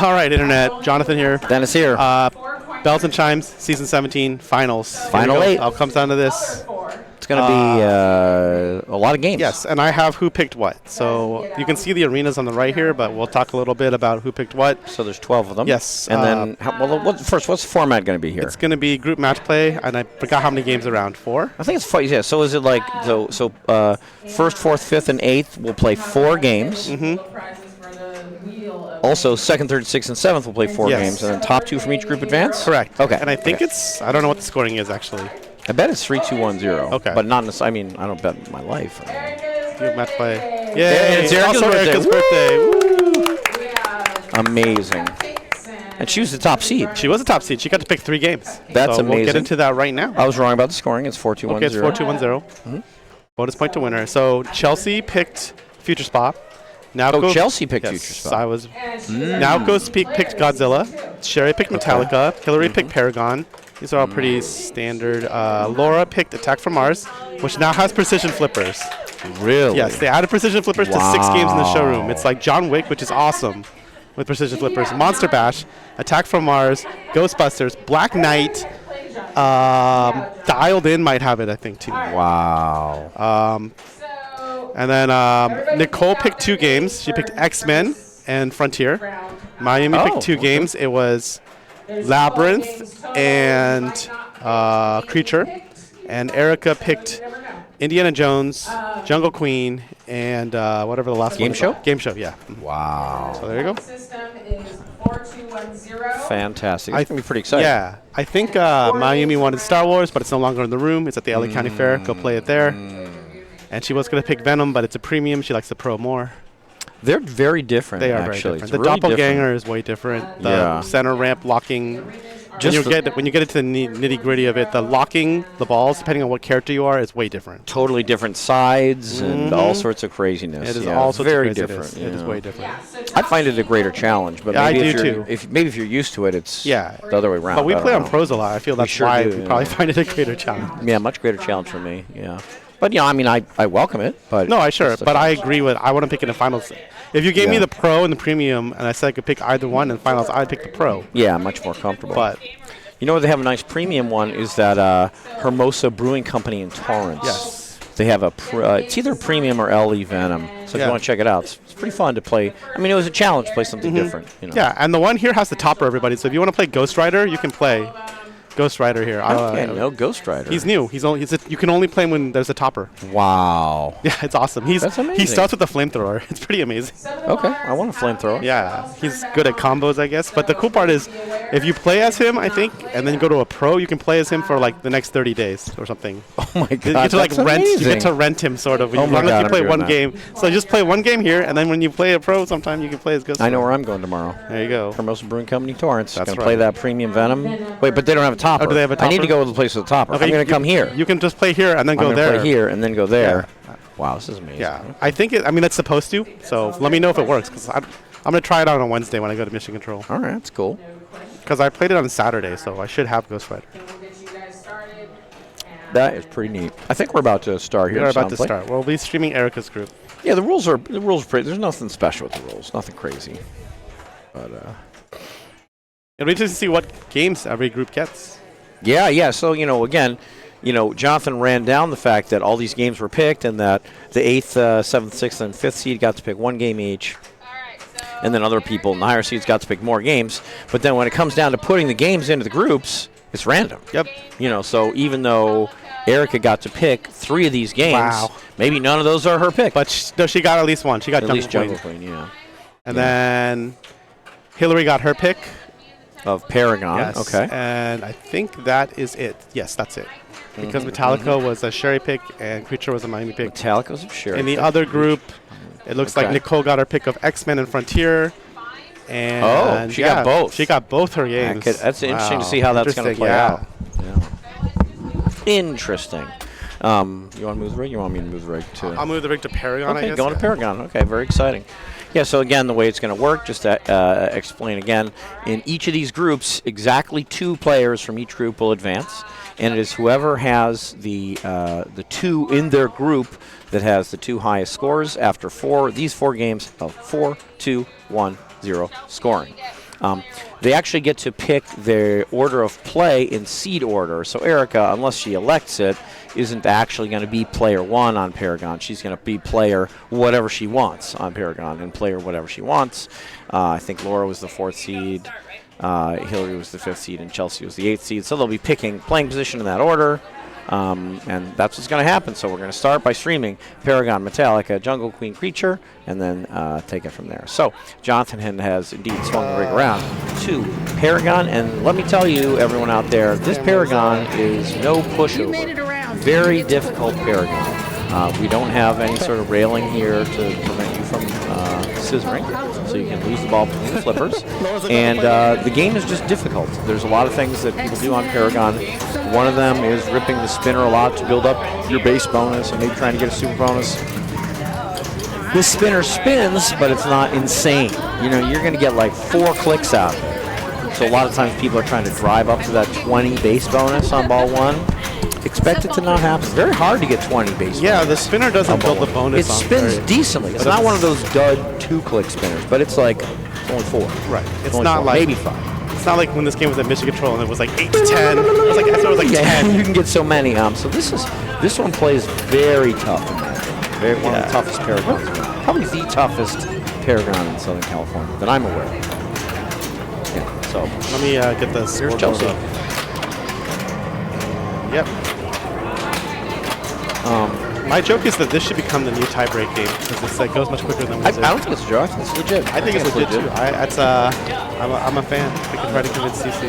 All right, Internet. Jonathan here. Dennis here. Bells and Chimes, Season 17 Finals. Final 8. All comes down to this. It's going to be a lot of games. Yes, and I have who picked what. So you can see the arenas on the right here, but we'll talk a little bit about who picked what. So there's 12 of them. Yes. And then, what's the format going to be here? It's going to be group match play, and I forgot how many games around. 4? I think it's 4. Yeah. So is it like first, fourth, fifth, and eighth will play 4 games. Also, second, third, sixth, and seventh will play 4 games, and then top 2 from each group advance? Correct. Okay. And I think I don't know what the scoring is, actually. I bet it's 3-2-1-0. Okay. But not necessarily, I don't bet my life. Group match play. Yay! Yeah, it's Erica's birthday. Woo! Amazing. And she was the top seed. She was the top seed. She got to pick 3 games. That's amazing. We'll get into that right now. I was wrong about the scoring. It's 4-2-1-0. Okay, it's 4-2-1-0. Bonus point to winner. So Chelsea picked Future Spa. Chelsea picked Future Spa. So I was. Naoko picked Godzilla. Sherry picked Metallica. Hillary picked Paragon. These are all pretty standard. Laura picked Attack from Mars, which now has precision flippers. Really? Yes, they added precision flippers to 6 games in the showroom. It's like John Wick, which is awesome with precision flippers. Monster Bash, Attack from Mars, Ghostbusters, Black Knight, Dialed In might have it, I think, too. Wow. And then Nicole picked 2 games. She picked X-Men and Frontier. Miami picked 2 games. It was Labyrinth and Creature. And Erica picked Indiana Jones, Jungle Queen, and whatever the last Game one show? Game show, yeah. Wow. So there you go. Fantastic. It's going to be pretty exciting. Yeah. I think Miami wanted Star Wars, but it's no longer in the room. It's at the LA County Fair. Go play it there. And she was going to pick Venom, but it's a premium. She likes the Pro more. They're very different. They are actually. very different. The really doppelganger is way different. The center ramp locking. When you get into the nitty gritty of it, the locking the balls, depending on what character you are, is way different. Totally different sides and all sorts of craziness. It is all sorts very of different. It is way different. I find it a greater challenge, but maybe if you're used to it, it's the other way around. But we play on pros a lot. I feel that's why we probably find it a greater challenge. Yeah, much greater challenge for me. Yeah. But I welcome it. But no, but I agree with. I want to pick in the finals. If you gave me the Pro and the Premium, and I said I could pick either one in finals, I'd pick the Pro. Yeah, much more comfortable. But you know where they have a nice premium one is that Hermosa Brewing Company in Torrance. Yes. They have it's either Premium or LE Venom. So if you want to check it out, it's pretty fun to play. I mean, it was a challenge to play something different. Yeah, and the one here has the topper, everybody. So if you want to play Ghost Rider, you can play Ghost Rider here. No Ghost Rider. He's new. You can only play him when there's a topper. Wow. Yeah, it's awesome. That's amazing. He starts with a flamethrower. It's pretty amazing. Okay, I want a flamethrower. Yeah, he's good at combos, I guess. But the cool part is, if you play as him, I think, and then you go to a pro, you can play as him for like the next 30 days or something. Oh my god, you get to that's rent. amazing. You get to rent him sort of. Oh my god, you play one game. So just play one game here, and then when you play a pro, sometime you can play as Ghost Rider. I know where I'm going tomorrow. There you go. Hermosa Brewing Company, Torrance. That's going to play that Premium Venom. Wait, but they don't have a topper. Oh, do they have a topper? I need to go to the place with the topper. Okay, I'm going to come here. You can just play here and then go there. Play here and then go there. Yeah. Wow, this is amazing. Yeah, I think it's supposed to. So let me know if it works, because I'm going to try it out on Wednesday when I go to Mission Control. All right, that's cool. Because I played it on Saturday, so I should have Ghost Rider. That is pretty neat. I think we're about to start here. We're about to start. We'll be streaming Erica's group. Yeah, the rules are pretty. There's nothing special with the rules. Nothing crazy. But it'll be interesting to see what games every group gets. Yeah. So again, Jonathan ran down the fact that all these games were picked, and that the 8th, 7th, 6th, and 5th seed got to pick 1 game each. And then other people in the higher seeds got to pick more games. But then when it comes down to putting the games into the groups, it's random. Yep. So even though Erica got to pick 3 of these games, maybe none of those are her pick. But she got at least one. She got Jungle Queen. Yeah. And then Hillary got her pick. Of Paragon. Yes. Okay. And I think that is it. Yes, that's it. Because Metallica was a Sherry pick and Creature was a Miami pick. Metallica's a Sherry. In the other group, it looks like Nicole got her pick of X-Men and Frontier. And she got both. She got both her games. That's interesting to see how that's going to play out. Yeah. Interesting. You want to move the rig? You want me to move the rig to? I'll move the rig to Paragon, I guess. Going to Paragon. Okay, very exciting. Yeah, so again, the way it's going to work, just to explain again, in each of these groups, exactly 2 players from each group will advance, and it is whoever has the 2 in their group that has the 2 highest scores after these 4 games of 4-2-1-0 scoring. They actually get to pick their order of play in seed order. So Erica, unless she elects it, isn't actually going to be player 1 on Paragon. She's going to be player whatever she wants on Paragon and player whatever she wants. I think Laura was the 4th seed, Hillary was the 5th seed, and Chelsea was the 8th seed. So they'll be picking playing position in that order. And that's what's going to happen. So we're going to start by streaming Paragon, Metallica, Jungle Queen, Creature, and then take it from there. So Jonathan has indeed swung the rig around to Paragon, and let me tell you, everyone out there, this Paragon is no pushover. Very difficult Paragon. We don't have any sort of railing here to prevent you from scissoring, so you can lose the ball between the flippers. And the game is just difficult. There's a lot of things that people do on Paragon. One of them is ripping the spinner a lot to build up your base bonus and maybe trying to get a super bonus. This spinner spins, but it's not insane. You know, you're going to get like 4 clicks out of it. So a lot of times people are trying to drive up to that 20 base bonus on ball 1. Expect it to not happen. It's very hard to get 20 base. Yeah, the spinner doesn't build the bonus. It spins decently. It's not one of those dud 2-click spinners, but it's like only 4. Right. It's not 4, like maybe 5. It's not like when this game was at Mission Control and it was like 8 to 10. It was like, I thought it was like 10. You can get so many. So this one plays very tough in my opinion. One of the toughest Paragons. Probably the toughest Paragon in Southern California that I'm aware of. Yeah. So let me get this. Here's Chelsea. Yep. My joke is that this should become the new tiebreak game because it goes much quicker than Wizard. I don't think it's a joke. I think it's legit. I think it's legit too. I'm a fan. We can try to convince CC.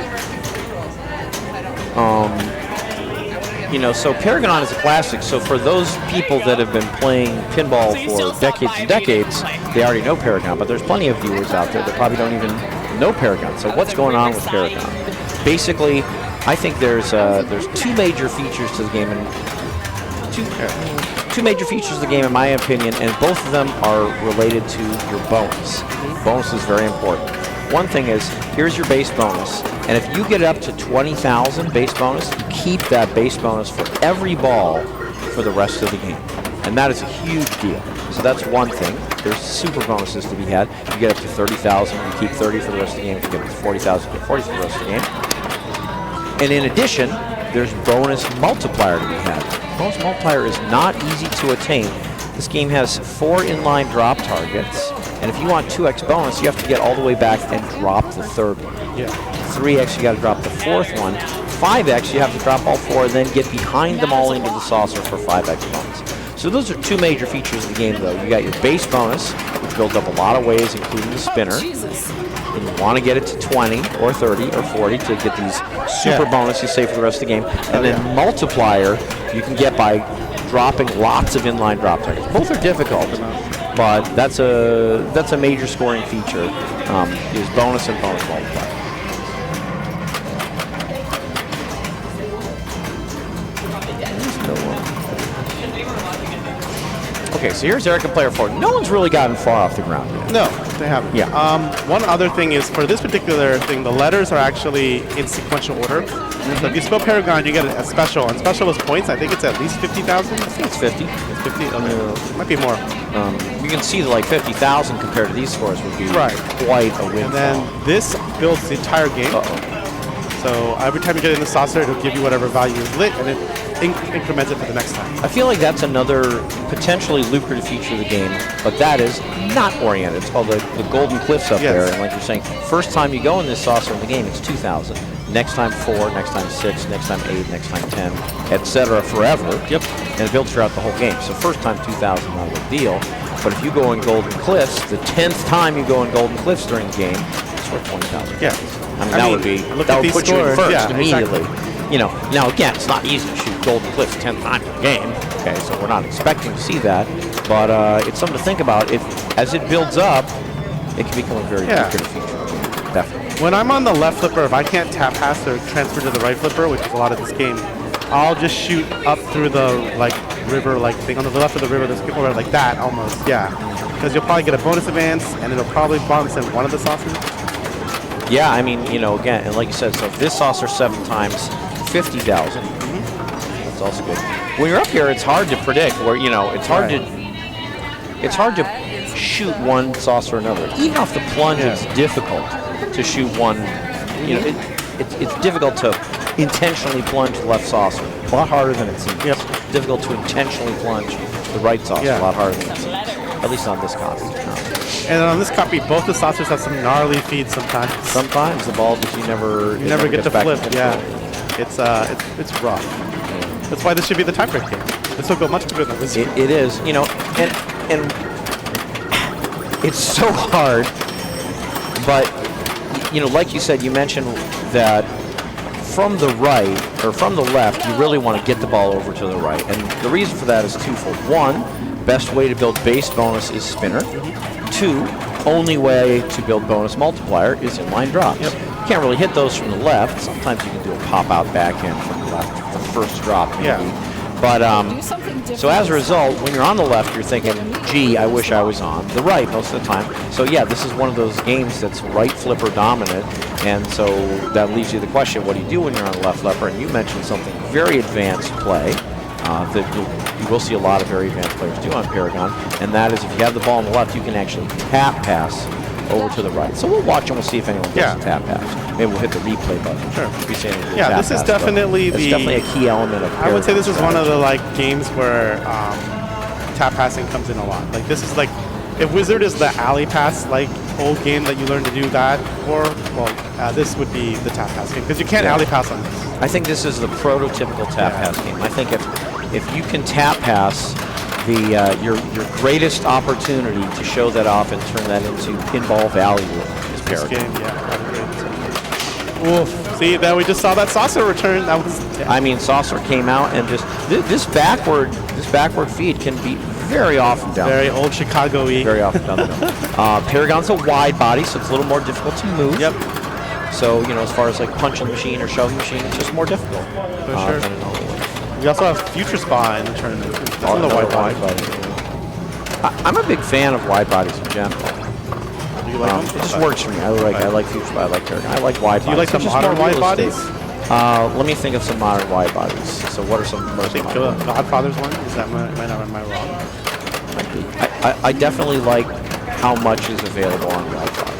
You know, so Paragon is a classic. So for those people that have been playing pinball for decades and decades, they already know Paragon. But there's plenty of viewers out there that probably don't even know Paragon. So what's going on with Paragon? Basically, I think there's 2 major features to the game, and two major features of the game, in my opinion, and both of them are related to your bonus. Bonus is very important. One thing is, here's your base bonus, and if you get up to 20,000 base bonus, you keep that base bonus for every ball for the rest of the game, and that is a huge deal. So that's one thing. There's super bonuses to be had. You get up to 30,000, you keep 30 for the rest of the game. If you get up to 40,000, you get 40 for the rest of the game. And in addition, there's bonus multiplier to be had. Bonus multiplier is not easy to attain. This game has 4 inline drop targets, and if you want 2x bonus, you have to get all the way back and drop the 3rd one. Yeah. 3x, you got to drop the 4th one. 5x, you have to drop all 4, then get behind them all into the saucer for 5x bonus. So those are 2 major features of the game, though. You got your base bonus, which builds up a lot of ways, including the spinner. And you want to get it to 20 or 30 or 40 to get these super bonuses saved for the rest of the game. And then multiplier, you can get by dropping lots of inline drop targets. Both are difficult, but that's a major scoring feature, is bonus and bonus multiplier. Okay, so here's Erica player 4. No one's really gotten far off the ground yet. No, they haven't. Yeah. One other thing is, for this particular thing, the letters are actually in sequential order. So if you spell Paragon, you get a special. And special is points. I think it's at least 50,000. I think it's 50. It's 50? Okay. Might be more. You can see that like 50,000 compared to these scores would be quite a windfall. And then this builds the entire game. So every time you get in the saucer, it'll give you whatever value is lit, and it increments it for the next time. I feel like that's another potentially lucrative feature of the game, but that is not oriented. It's called the Golden Cliffs up there, and like you're saying, first time you go in this saucer in the game, it's 2,000. Next time 4, next time 6, next time 8, next time 10, etc. forever. Yep. And it builds throughout the whole game. So first time 2,000, not a big deal. But if you go in Golden Cliffs, the 10th time you go in Golden Cliffs during the game, it's worth 20,000. Yeah. I mean, that would put you in first immediately. Exactly. You know, now again, it's not easy to shoot Golden Cliffs 10 times in a game. Okay, so we're not expecting to see that, but it's something to think about. As it builds up, it can become a very lucrative feature. Definitely. When I'm on the left flipper, if I can't tap pass or transfer to the right flipper, which is a lot of this game, I'll just shoot up through the river thing on the left of the river, or like that almost. Yeah, because you'll probably get a bonus advance, and it'll probably bounce in one of the saucers. Yeah, I mean, you know, again, and like you said, so if this saucer 7 times, 50,000. That's also good. When you're up here, it's hard to predict where, you know, it's hard to shoot one saucer or another. Even off the plunge, it's difficult. to shoot one. You know, it's difficult to intentionally plunge the left saucer. A lot harder than it seems. Yep. Difficult to intentionally plunge the right saucer. A lot harder than it seems. At least on this copy. And on this copy, both the saucers have some gnarly feeds sometimes. Sometimes the ball just you never get to flip. Yeah, it's rough. Yeah. That's why this should be the tiebreak game. This will go much quicker than this. It is, you know, and it's so hard. But you know, like you said, you mentioned that from the right or from the left, you really want to get the ball over to the right, and the reason for that is twofold. One, best way to build base bonus is spinner. Two, only way to build bonus multiplier is inline drops. Yep. You can't really hit those from the left. Sometimes you can do a pop-out backhand from the left, the first drop maybe. Yeah. But so as a result, when you're on the left, you're thinking, gee, I wish I was on the right most of the time. So yeah, this is one of those games that's right flipper dominant. And so that leaves you the question, what do you do when you're on the left flipper? And you mentioned something very advanced play that you will see a lot of very advanced players do on Paragon. And that is if you have the ball on the left, you can actually tap pass over to the right. So we'll watch and we'll see if anyone gets a tap pass. Maybe we'll hit the replay button. Sure. Yeah, this is definitely a key element of I would say this is strategy. one of the games where tap passing comes in a lot. Like this is like if Wizard is the alley pass old game that you learn to do that for, well, this would be the tap pass game because you can't alley pass on this. I think this is the prototypical tap pass game. I think if you can tap pass your greatest opportunity to show that off and turn that into pinball value is Paragon. This game, Oof. See, that we just saw that saucer return. That was. Yeah. I mean, saucer came out and just this backward feed can be very often down. Very old Chicago-y. Very often down the middle. Paragon's a wide body, so it's a little more difficult to move. Yep. So you know, as far as punching machine or shoving machine, it's just more difficult. For sure. We also have Future Spa in the tournament. That's another wide body. I'm a big fan of wide bodies in general. Do you like them? It just works for me. I like Future Spa. I like Paragon. I like wide bodies. Do you like some modern wide bodies? Let me think of some modern wide bodies. So what are some most modern? Godfather's one? Is that am I wrong? I definitely like how much is available on wide body.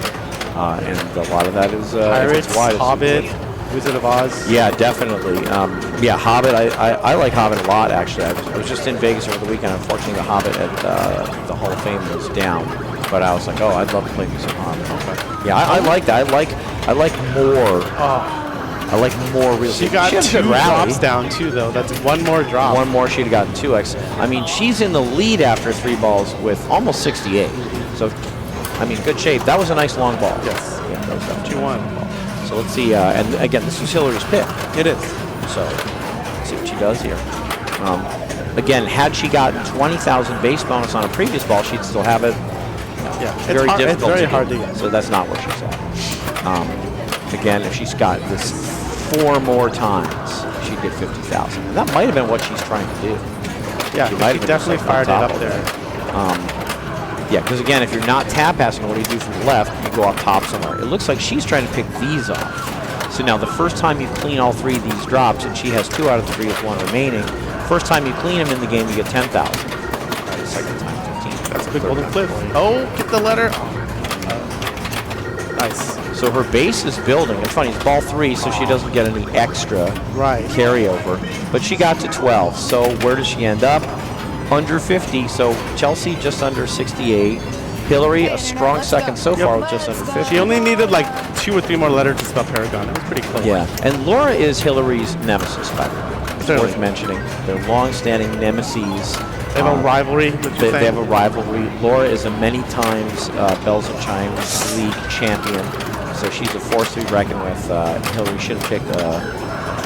And a lot of that is Pirates, Hobbit, Wizard of Oz. Yeah, definitely. Hobbit. I like Hobbit a lot, actually. I was just in Vegas over the weekend. Unfortunately, the Hobbit at the Hall of Fame was down. But I was like, oh, I'd love to play me some Hobbit. Okay. Yeah, I like that. I like more. I like more real. She got 2 drops down too, though. That's one more drop. One more, she'd have gotten 2x. I mean, she's in the lead after 3 balls with almost 68. So, I mean, good shape. That was a nice long ball. Yes. Yeah, that was definitely 2-1. So let's see. And again, this is Hillary's pick. It is. So let's see what she does here. Again, had she gotten 20,000 base bonus on a previous ball, she'd still have it. Yeah, Very difficult. It's very hard to get. So that's not where she's at. Again, if she's got this 4 more times, she'd get 50,000. That might have been what she's trying to do. Yeah, she definitely fired it up there. Yeah, because again, if you're not tap passing, what do you do from the left? You go off top somewhere. It looks like she's trying to pick these off. So now the first time you clean all 3 of these drops, and she has 2 out of the 3 with 1 remaining, first time you clean them in the game, you get 10,000. Right, second time, 15. That's a good golden clip. Oh, get the letter. Nice. So her base is building. It's funny, it's ball 3, so she doesn't get any extra carryover. But she got to 12. So where does she end up? Under 50. So Chelsea just under 68. Hillary, a strong second so far, with just under 50. She only needed 2 or 3 more letters to spell Paragon. It was pretty close. Yeah, and Laura is Hillary's nemesis, by the way. It's worth mentioning. They're long-standing nemeses. They have a rivalry. They have a rivalry. Laura is a many times Bells and Chimes League champion, so she's a force to be reckoned with. Hillary should have picked a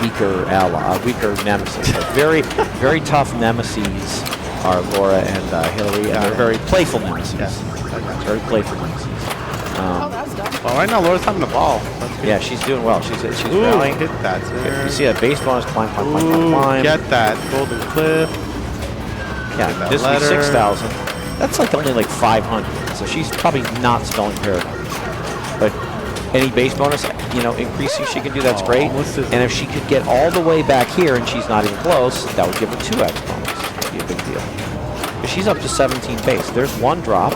weaker ally, a weaker nemesis. But very, very tough nemeses are Laura and Hillary, and they're very playful nemesis. Yes. Very playful nemesis. Well, right now Laura's having the ball. Yeah, she's doing well. She's rallying. Hit that. You see that base bonus, climb. Get that golden clip. Yeah, this would be 6,000. That's only 500. So she's probably not spelling Paragon. But any base bonus, increasing she can do, that's great. And if she could get all the way back here and she's not even close, that would give her 2x bonus. That'd be a big deal. But she's up to 17 base. There's 1 drop,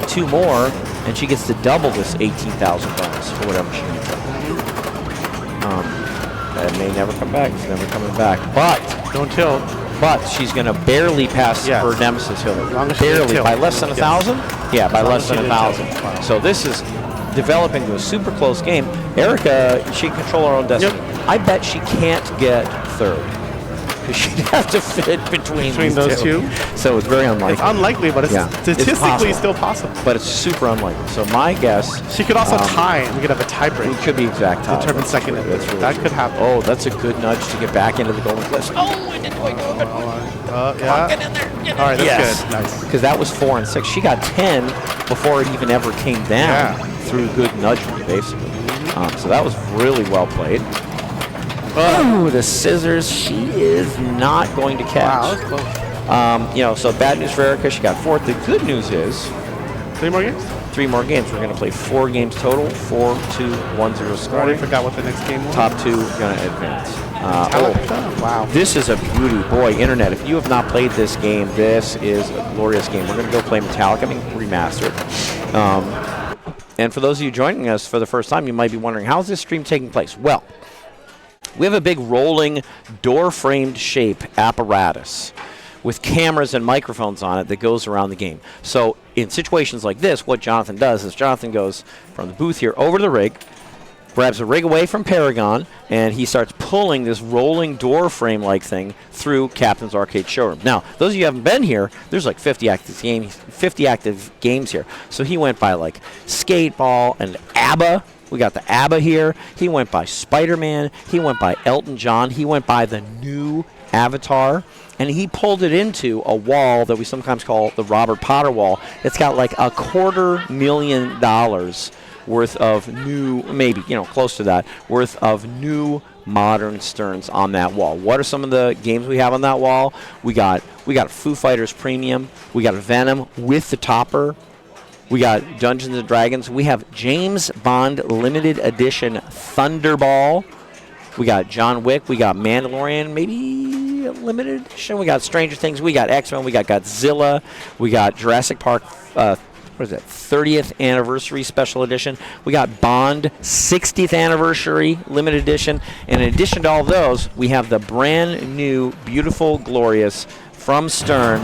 2 more, and she gets to double this 18,000 bonus for whatever she ends up. That may never come back. It's never coming back. But don't tilt. But she's going to barely pass her nemesis Hillary. Barely, by less than 1,000? Yeah, by less than 1,000. Wow. So this is developing to a super close game. Erica, she can control her own destiny. Yep. I bet she can't get third. Because she'd have to fit between those two. So it's very unlikely. It's unlikely, but it's statistically still possible. But it's super unlikely. So my guess... She could also tie, and we could have a tiebreak. It could be exact tie. Determine second. That could happen. Oh, that's a good nudge to get back into the golden cliffs. Oh, I didn't quite do it. Yeah. Get in there. All right, that's good. Nice. Because that was 4 and 6. She got 10 before it even ever came down through good nudgery, basically. So that was really well played. Oh, the scissors. She is not going to catch. Wow, that's close. You know, so bad news for Erica. She got 4th. The good news is 3 more games. 3 more games. We're going to play 4 games total. 4-2-1-0 scoring. I already forgot what the next game was. Top 2 going to advance. Wow. This is a beauty. Boy, Internet, if you have not played this game, this is a glorious game. We're going to go play Metallica, remastered. And for those of you joining us for the first time, you might be wondering, how is this stream taking place? Well, we have a big rolling door-framed shape apparatus with cameras and microphones on it that goes around the game. So in situations like this, what Jonathan does is Jonathan goes from the booth here over to the rig, grabs the rig away from Paragon, and he starts pulling this rolling door frame-like thing through Captain's Arcade Showroom. Now, those of you who haven't been here, there's like 50 active games here. So he went by like Skateball and ABBA. We got the ABBA here. He went by Spider-Man. He went by Elton John. He went by the new Avatar. And he pulled it into a wall that we sometimes call the Robert Potter wall. It's got like $250,000 worth of new, maybe, you know, close to that, worth of new modern Sterns on that wall. What are some of the games we have on that wall? We got Foo Fighters Premium. We got Venom with the topper. We got Dungeons & Dragons. We have James Bond Limited Edition Thunderball. We got John Wick. We got Mandalorian, maybe a limited edition. We got Stranger Things. We got X-Men. We got Godzilla. We got Jurassic Park, 30th Anniversary Special Edition. We got Bond 60th Anniversary Limited Edition. And in addition to all of those, we have the brand new, beautiful, glorious, from Stern,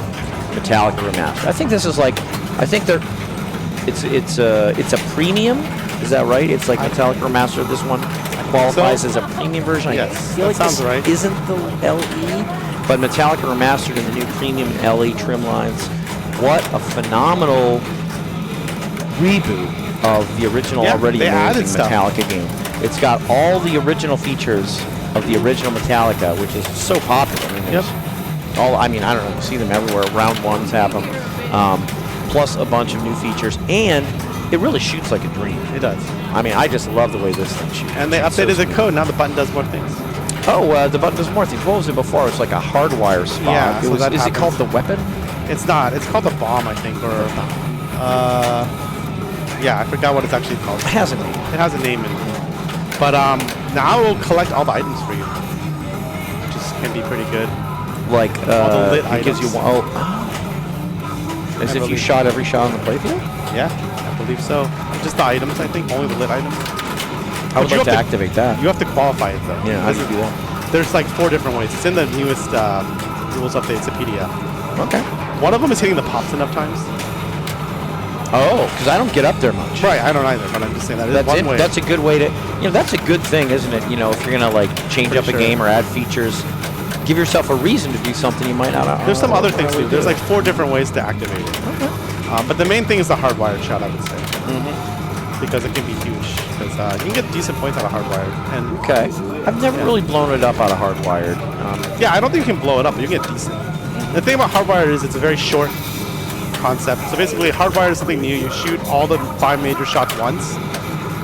Metallica Remastered. I think this is like, it's a premium. Is that right? It's like Metallica Remastered. This one qualifies as a premium version. Yes, I feel like sounds right. Isn't the LE, but Metallica Remastered in the new premium and LE trim lines. What a phenomenal reboot of the original already amazing Metallica game. It's got all the original features of the original Metallica, which is so popular. I mean, I don't know, you see them everywhere. Round ones have them, plus a bunch of new features, and it really shoots like a dream. It does. I mean, I just love the way this thing shoots. And they updated the code. Now the button does more things. Oh, the button does more things. What was it before? It was like a hardwire spot. Yeah, Is it called the weapon? It's not. It's called the bomb, I think, or yeah, I forgot what it's actually called. It has a name. It has a name in it. But now it will collect all the items for you, which can be pretty good. Like all the lit it gives you one. As if you shot every shot on the playfield? Yeah, I believe so. Just the items, I think, only the lit items. I would like to activate that. You have to qualify it, though. Yeah, how do you do that? There's like 4 different ways. It's in the newest rules update. It's a PDF. Okay. One of them is hitting the pops enough times. Oh, because I don't get up there much. Right, I don't either, but I'm just saying that is one way. That's a good way to, that's a good thing, isn't it? You know, if you're going to like change up a game or add features, give yourself a reason to do something you might not. There's some other things too. There's like 4 different ways to activate it. Okay. But the main thing is the hardwired shot, I would say. Because it can be huge. Because you can get decent points out of hardwired. And okay. I've never really blown it up out of hardwired. Yeah, I don't think you can blow it up, but you can get decent. The thing about hardwired is it's a very short concept. So basically, hardwired is something new. You shoot all the 5 major shots once.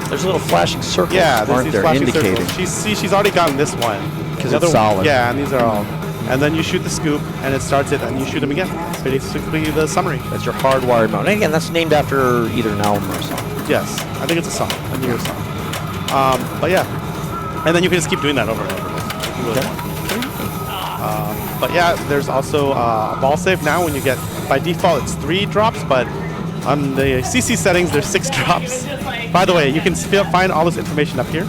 There's little flashing circles, there's these flashing circles. She's already gotten this one. Because it's solid. Yeah, and these are all. And then you shoot the scoop, and it starts it, and you shoot them again. It's basically the summary. That's your hardwired mode. And again, that's named after either an album or a song. Yes, I think it's a song, a newer song. But yeah, and then you can just keep doing that over and over. If you really want. But yeah, there's also a ball save now when you get, by default it's 3 drops, but On the CC settings, there's 6 drops. By the way, you can find all this information up here.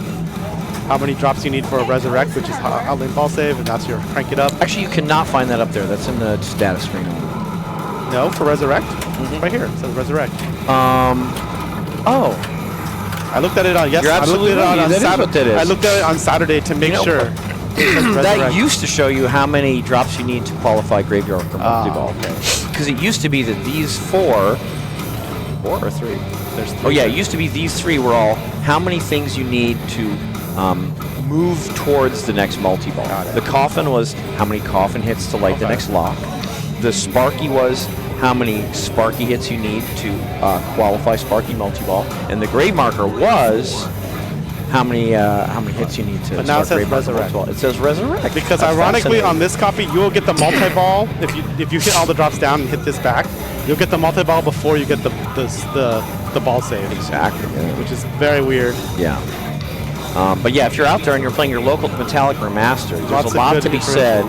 How many drops you need for a resurrect, which is outlane ball save, and that's your crank it up. Actually, you cannot find that up there. That's in the status screen. No, for resurrect? Right here, it says resurrect. Oh. I looked at it on You're absolutely right. That is what that is. I looked at it on Saturday to make sure. That used to show you how many drops you need to qualify graveyard or multi-ball. Because it used to be that these 4 or 3? There's 3. Oh yeah, it used to be these 3 were all how many things you need to move towards the next multi-ball. The coffin was how many coffin hits to light the next lock. The Sparky was how many Sparky hits you need to qualify Sparky multi-ball. And the grave marker was how many hits you need to. But now it says resurrect. It says resurrect. Because that's ironically on this copy, you will get the multi-ball if you hit all the drops down and hit this back. You'll get the multi-ball before you get the ball save. Exactly. Yeah. Which is very weird. Yeah. But yeah, if you're out there and you're playing your local Metallic Remastered, there's a lot to be said.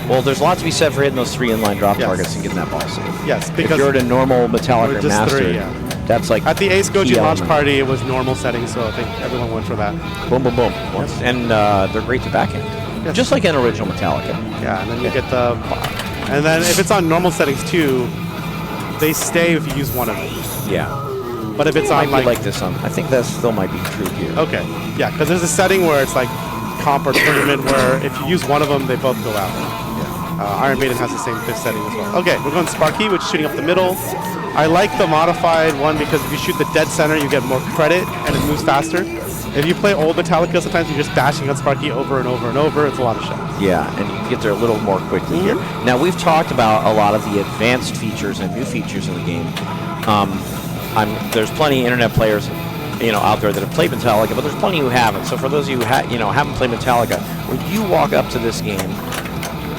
Well, there's a lot to be said for hitting those 3 inline drop targets and getting that ball save. Yes, because if you're at a normal Metallic Remastered, that's like at the Ace Goji launch party, it was normal settings, so I think everyone went for that. Boom, boom, boom. And they're great to backhand. Yes. Just like an original Metallica. Yeah, and then you get the... And then if it's on normal settings too, they stay if you use one of them. Yeah. But if it's on like this one, I think that still might be true here. Okay. Yeah, because there's a setting where it's like comp or tournament where if you use one of them, they both go out. Yeah. Iron Maiden has the same setting as well. Okay, we're going Sparky, which is shooting up the middle. I like the modified one because if you shoot the dead center, you get more credit and it moves faster. If you play old Metallica, sometimes you're just bashing on Sparky over and over and over. It's a lot of shots. Yeah, and you can get there a little more quickly here. Now, we've talked about a lot of the advanced features and new features in the game. There's plenty of internet players, out there that have played Metallica, but there's plenty who haven't. So for those of you who haven't played Metallica, when you walk up to this game,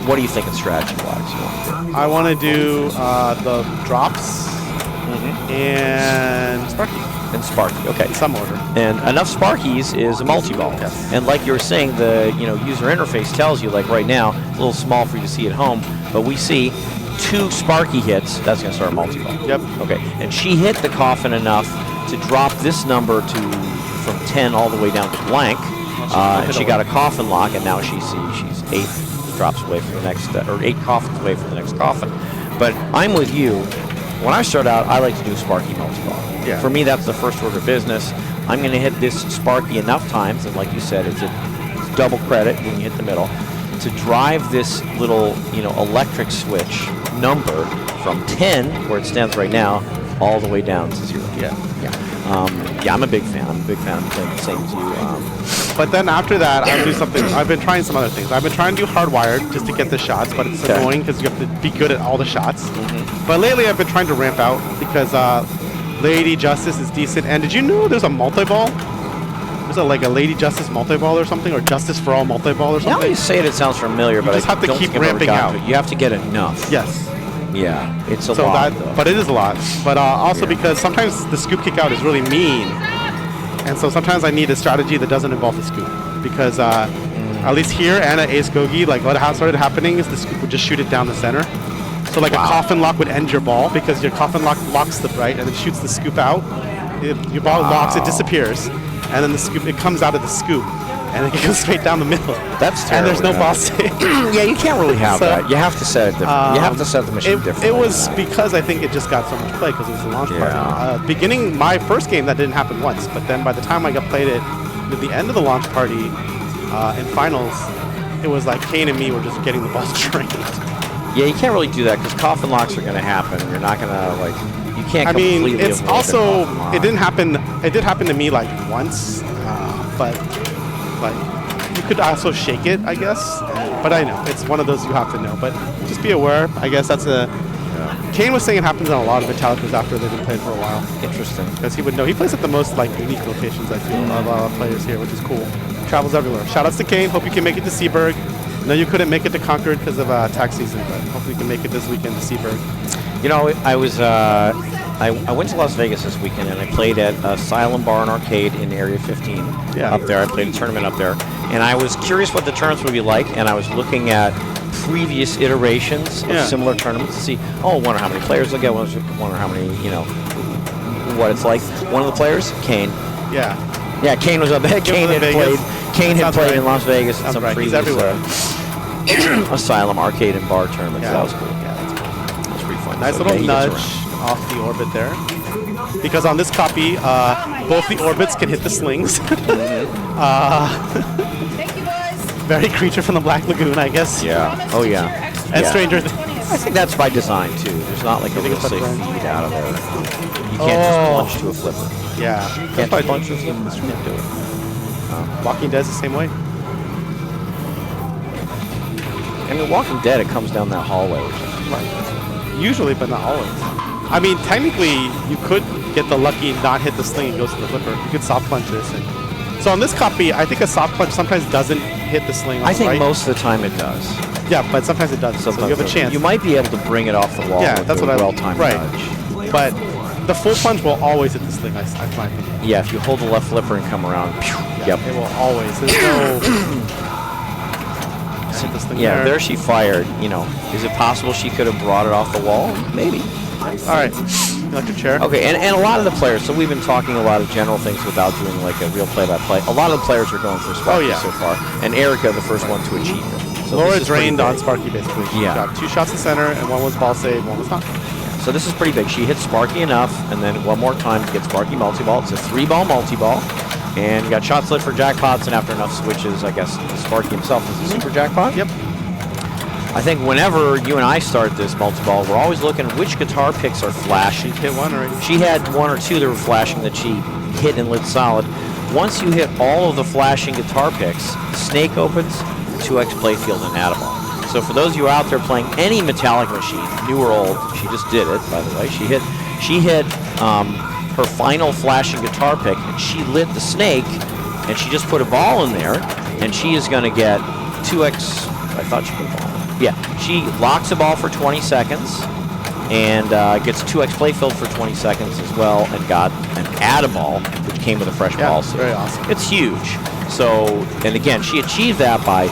what do you think of strategy-wise? I want to do the drops and Sparky. And Sparky, okay. In some order. And enough Sparkies is a multi-ball. Yes. And like you were saying, the user interface tells you, like right now, a little small for you to see at home, but we see 2 Sparky hits. That's going to start a multi-ball. Yep. Okay. And she hit the coffin enough to drop this number from 10 all the way down to blank. And she got a coffin lock, and now she's 8 drops away from the next, or 8 coffins away from the next coffin. But I'm with you. When I start out, I like to do Sparky multi-ball. Yeah. For me, that's the first order of business. I'm going to hit this Sparky enough times, and like you said, it's double credit when you hit the middle, to drive this little, electric switch number from 10, where it stands right now, all the way down to 0. Yeah. I'm a big fan. I'm playing the same as you. But then after that, I'll do something. I've been trying some other things. I've been trying to do hardwired just to get the shots, but it's annoying because you have to be good at all the shots. But lately, I've been trying to ramp out because Lady Justice is decent. And did you know there's a multi-ball? There's a Lady Justice multi-ball or something, or Justice for All multi-ball or something? Now you say it sounds familiar, but just have to keep ramping out. You have to get enough. Yes. Yeah, it's a lot. But it is a lot. But also because sometimes the scoop kick out is really mean. And so sometimes I need a strategy that doesn't involve the scoop. Because at least here and at Ace Gogi, what started happening is the scoop would just shoot it down the center. So a coffin lock would end your ball because your coffin lock locks the right and it shoots the scoop out. Your ball locks, it disappears. And then the scoop, it comes out of the scoop. And it goes straight down the middle. That's terrible. And there's no ball save. Yeah, you can't really have that. You have to set it different. You have to set the machine differently. It was because I think it just got so much play because it was a launch party. Beginning my first game, that didn't happen once. But then by the time I played it, at the end of the launch party in finals, it was like Kane and me were just getting the balls trained. Yeah, you can't really do that because coffin locks are going to happen. You're not going to you can't. I mean, it's also it didn't happen. It did happen to me once, but. You could also shake it, I guess. But I know. It's one of those you have to know. But just be aware. I guess that's a... Kane was saying it happens on a lot of Metallicas after they've been played for a while. Interesting. Because he would know. He plays at the most unique locations, I feel, of a lot of players here, which is cool. Travels everywhere. Shoutouts to Kane. Hope you can make it to Seaburg. I know you couldn't make it to Concord because of tax season, but hopefully you can make it this weekend to Seaburg. I was... I went to Las Vegas this weekend and I played at Asylum Bar and Arcade in Area 15 up there. I played a tournament up there. And I was curious what the tournaments would be like, and I was looking at previous iterations of similar tournaments to see, oh, wonder how many players they'll get, wonder how many, you know, what it's like. One of the players, Kane. Yeah. Yeah, Kane was up there. Kane had played. Kane had played in Las Vegas at some previous Asylum arcade and bar tournaments. Yeah. That was cool. Yeah, that's cool. That was pretty fun. Nice So, little yeah, nudge off the orbit there. Because on this copy, both the orbits can hit the slings. Thank you, boys. Very Creature from the Black Lagoon, I guess. Yeah. Oh, yeah. And Stranger I think that's by design, too. There's not like a real safe feed out of there. You can't just plunge to a flipper. Yeah. You can't just plunge to a flipper. You can't do it. Walking Dead's the same way. I mean, Walking Dead, it comes down that hallway. Usually, but not always. I mean, technically, you could get the lucky and not hit the sling and goes to the flipper. You could soft punch this. So on this copy, I think a soft punch sometimes doesn't hit the sling. I think most of the time it does. Yeah, but sometimes it does. So you have a chance. You might be able to bring it off the wall. Yeah, that's what I well-timed nudge. But the full punch will always hit the sling, I find. Yeah, if you hold the left flipper and come around, It will always. There's no. Hit the sling there she fired. You know, is it possible she could have brought it off the wall? Maybe. All right. Electric chair. Okay, and a lot of the players, so we've been talking a lot of general things without doing like a real play-by-play. A lot of the players are going for Sparky so far, and Erica, the first one to achieve it. So Laura drained on Sparky, basically. She got 2 shots in center, and 1 was ball save, 1 was not. So this is pretty big. She hit Sparky enough, and then one more time to get Sparky multi-ball. It's a 3-ball multi-ball, and you got shots lit for jackpots, and after enough switches, I guess Sparky himself is a super jackpot. Yep. I think whenever you and I start this multi-ball, we're always looking at which guitar picks are flashing. Hit 1 already. She had 1 or 2 that were flashing that she hit and lit solid. Once you hit all of the flashing guitar picks, Snake opens, 2x playfield and Adaball. So for those of you out there playing any metallic machine, new or old, she just did it, by the way. She hit her final flashing guitar pick, and she lit the Snake, and she just put a ball in there, and she is going to get 2x. I thought she put a ball. Yeah, she locks a ball for 20 seconds and gets 2x playfield for 20 seconds as well, and got an Adaball, which came with a fresh ball. So very awesome. It's huge. So, and again, she achieved that by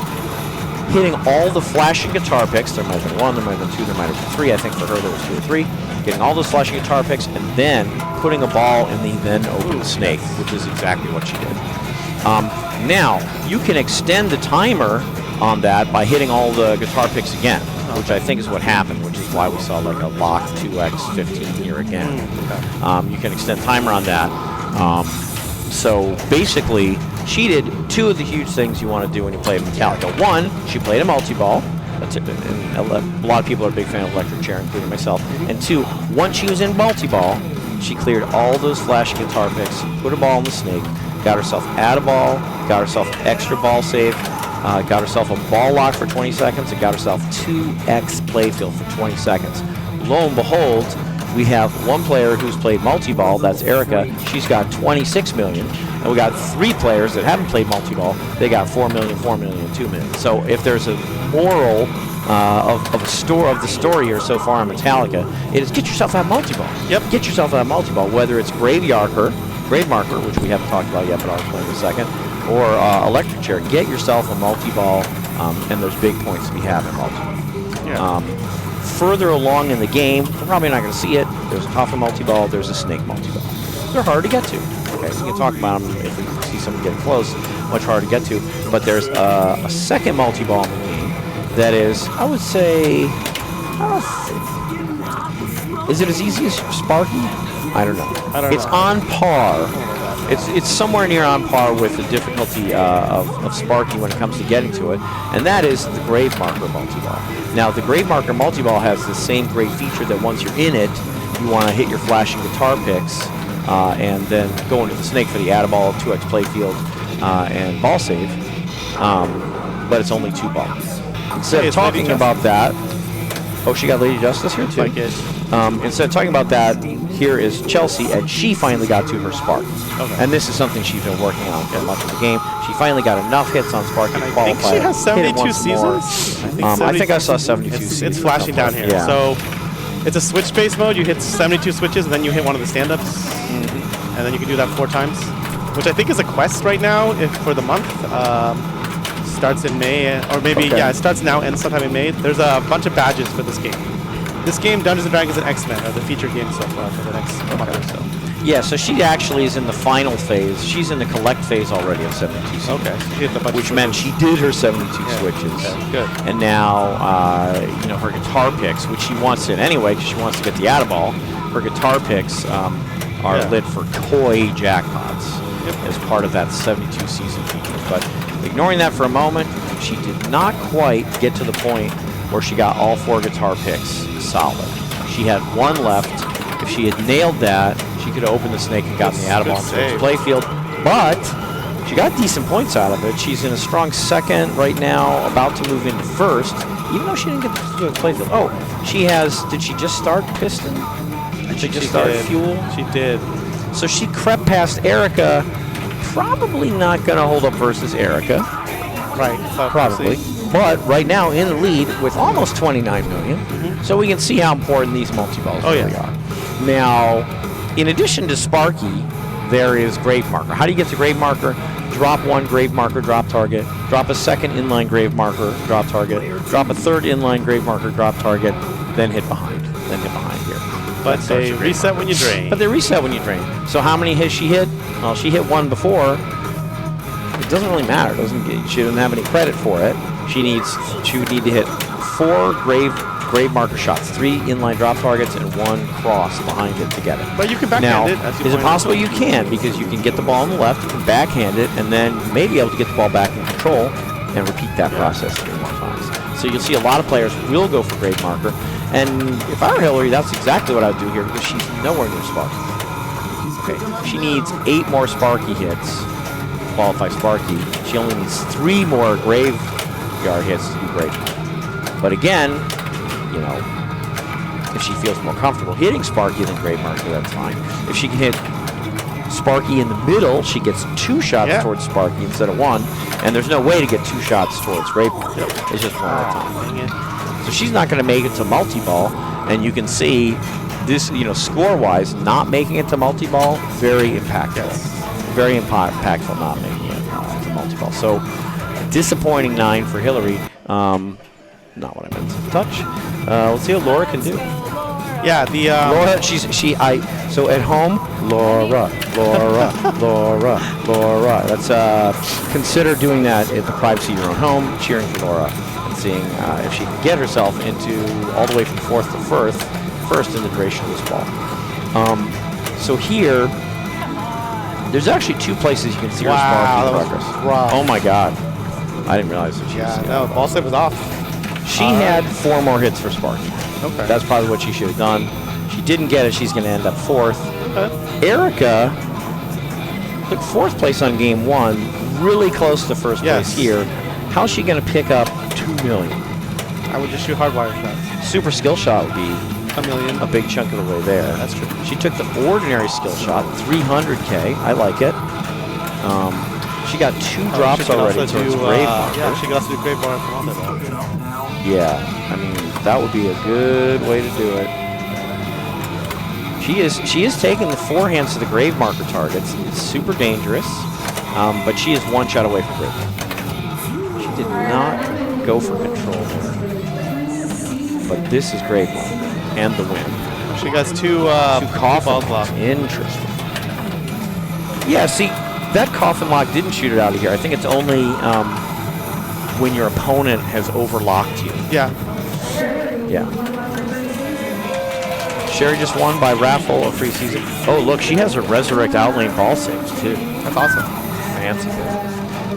hitting all the flashing guitar picks. There might have been 1, there might have been 2, there might have been 3. I think for her there was 2 or 3. Getting all those flashing guitar picks and then putting a ball in the then open Snake, which is exactly what she did. Now, you can extend the timer on that by hitting all the guitar picks again, which I think is what happened, which is why we saw like a lock 2x15 here again. You can extend timer on that. So basically, she did 2 of the huge things you want to do when you play Metallica. 1, she played a multi-ball. That's it, and a lot of people are a big fan of electric chair, including myself. And 2, once she was in multi-ball, she cleared all those flashing guitar picks, put a ball in the Snake, got herself Adaball, got herself extra ball save, got herself a ball lock for 20 seconds, and got herself 2x playfield for 20 seconds. Lo and behold, we have one player who's played multi-ball, that's Erica. She's got 26 million. And we got 3 players that haven't played multi-ball. They got 4 million, 4 million, and 2 million. So if there's a moral of the story here so far on Metallica, it is get yourself that multi-ball. Yep. Get yourself that multi-ball, whether it's Grave Marker, which we haven't talked about yet, but I'll explain in a second, or electric chair. Get yourself a multi-ball, and there's big points to be had in multi-ball. Yeah. Further along in the game, we're probably not going to see it. There's a Tougher multi-ball, there's a Snake multi-ball. They're hard to get to. Okay, we can talk about them if we see someone getting close, much harder to get to. But there's a second multi-ball in the game that is, I would say, is it as easy as Sparky? I don't know. It's on par. It's somewhere near on par with the difficulty of Sparky when it comes to getting to it, and that is the Grave Marker multi-ball. Now, the Grave Marker multi-ball has the same great feature that once you're in it, you want to hit your flashing guitar picks and then go into the Snake for the Adaball, 2x playfield, and ball save, but it's only 2 balls. Instead of talking about that, oh, she got Lady Justice here too. Instead of talking about that, here is Chelsea, and she finally got to her Spark. Okay. And this is something she's been working on for much of the game. She finally got enough hits on Spark to qualify. I think she has 72 seasons. I think I saw 72 seasons. It's flashing down here. Yeah. So it's a switch-based mode. You hit 72 switches, and then you hit one of the stand-ups. And then you can do that 4 times, which I think is a quest right now for the month. starts in May, or maybe, Okay. yeah, it starts now and sometime in May. There's a bunch of badges for this game. This game, Dungeons & Dragons and X-Men, are the featured games so far for the next month or so. Yeah, so she actually is in the final phase. She's in the collect phase already of 72 seasons. Okay, so she hit the bunch Which of meant she did her 72 Yeah. switches. Okay, good. And now, you know, her guitar picks, which she wants in anyway because she wants to get the Atta-Ball, her guitar picks are lit for toy jackpots as part of that 72 season feature. But ignoring that for a moment, she did not quite get to the point where she got all 4 guitar picks solid. She had 1 left. If she had nailed that, she could have opened the snake and gotten the Atta-Ball into the playfield. But she got decent points out of it. She's in a strong second right now, about to move into first, even though she didn't get to the playfield. Oh, she has, did she just start Piston? Did she just start Fuel? She did. So she crept past Erica, probably not going to hold up versus Erica. Right. Probably. But right now in the lead with almost 29 million. So we can see how important these multi-balls really are. Now, in addition to Sparky, there is Grave Marker. How do you get to Grave Marker? Drop 1 Grave Marker, drop target. Drop a 2nd inline Grave Marker, drop target. Drop a 3rd inline Grave Marker, drop target. Then hit behind. Then hit behind here. But they reset when you drain. But they reset when you drain. So how many has she hit? Well, she hit 1 before. It doesn't really matter. She doesn't have any credit for it. She would need to hit 4 grave marker shots, 3 inline drop targets, and 1 cross behind it to get it. But you can backhand it. Is it possible? You can, because you can get the ball on the left, you can backhand it, and then you may be able to get the ball back in control and repeat that process 3 more times. So you'll see a lot of players will go for grave marker. And if I were Hillary, that's exactly what I'd do here, because she's nowhere near Sparky. Okay, she needs 8 more Sparky hits to qualify Sparky. She only needs 3 more graveyard hits to be great. But again, you know, if she feels more comfortable hitting Sparky than grave marker, that's fine. If she can hit Sparky in the middle, she gets 2 shots towards Sparky instead of 1, and there's no way to get 2 shots towards grave marker. It's just 1 at a time. So she's not going to make it to multi-ball, and you can see this, you know, score-wise, not making it to multi-ball, very impactful. Very impactful not making it to multi-ball. So a disappointing 9 for Hillary. Not what I meant to touch. Let's see what Laura can do. Yeah, the Laura, so at home, Laura. Let's consider doing that at the privacy of your own home, cheering for Laura and seeing if she can get herself into all the way from 4th to first in the duration of this ball. So here, there's actually 2 places you can see her Sparky progress. Oh my God, I didn't realize that she was. No, ball slip was off. She had 4 more hits for Sparky. Okay. That's probably what she should have done. She didn't get it. She's going to end up 4th. Okay. Erica took 4th place on game 1, really close to first place here. How's she going to pick up 2 million? I would just shoot hardwire shots. Super skill shot would be $1 million. a big chunk of the way there. That's true. She took the ordinary skill shot, 300K. I like it. She got 2 drops already towards grave marker. Yeah, she could also do grave marker from though. Yeah, I mean, that would be a good way to do it. She is taking the forehands to the grave marker targets. It's super dangerous, but she is 1 shot away from grave marker. She did not go for control there. But this is grave marker and the win. She got 2 coffin balls locked. Interesting. Yeah, see, that coffin lock didn't shoot it out of here. I think it's only when your opponent has overlocked you. Yeah. Yeah. Sherry just won by raffle of free season. Oh, look, she has her resurrect outlane ball saves, too. That's awesome. Fancy.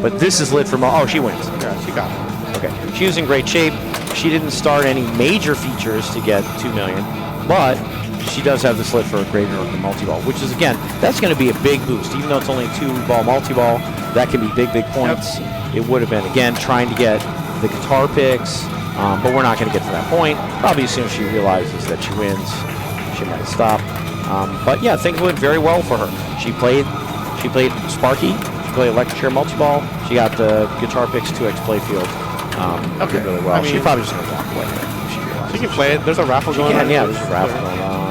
But this is lit for oh, she wins. Yeah, she got it. Okay. She was in great shape. She didn't start any major features to get 2 million, but she does have this lit for a greater multi-ball, which is, again, that's going to be a big boost. Even though it's only a 2-ball multi-ball, that can be big, big points. Yep. It would have been, again, trying to get the guitar picks, but we're not going to get to that point. Probably as soon as she realizes that she wins, she might stop. But yeah, things went very well for her. She played Sparky, she played Electric Chair multi-ball, she got the guitar picks 2x playfield. Did really well. I mean, she's probably just going to walk away if she realizes. She can play it. There's a raffle going on. Yeah, there's a raffle going on.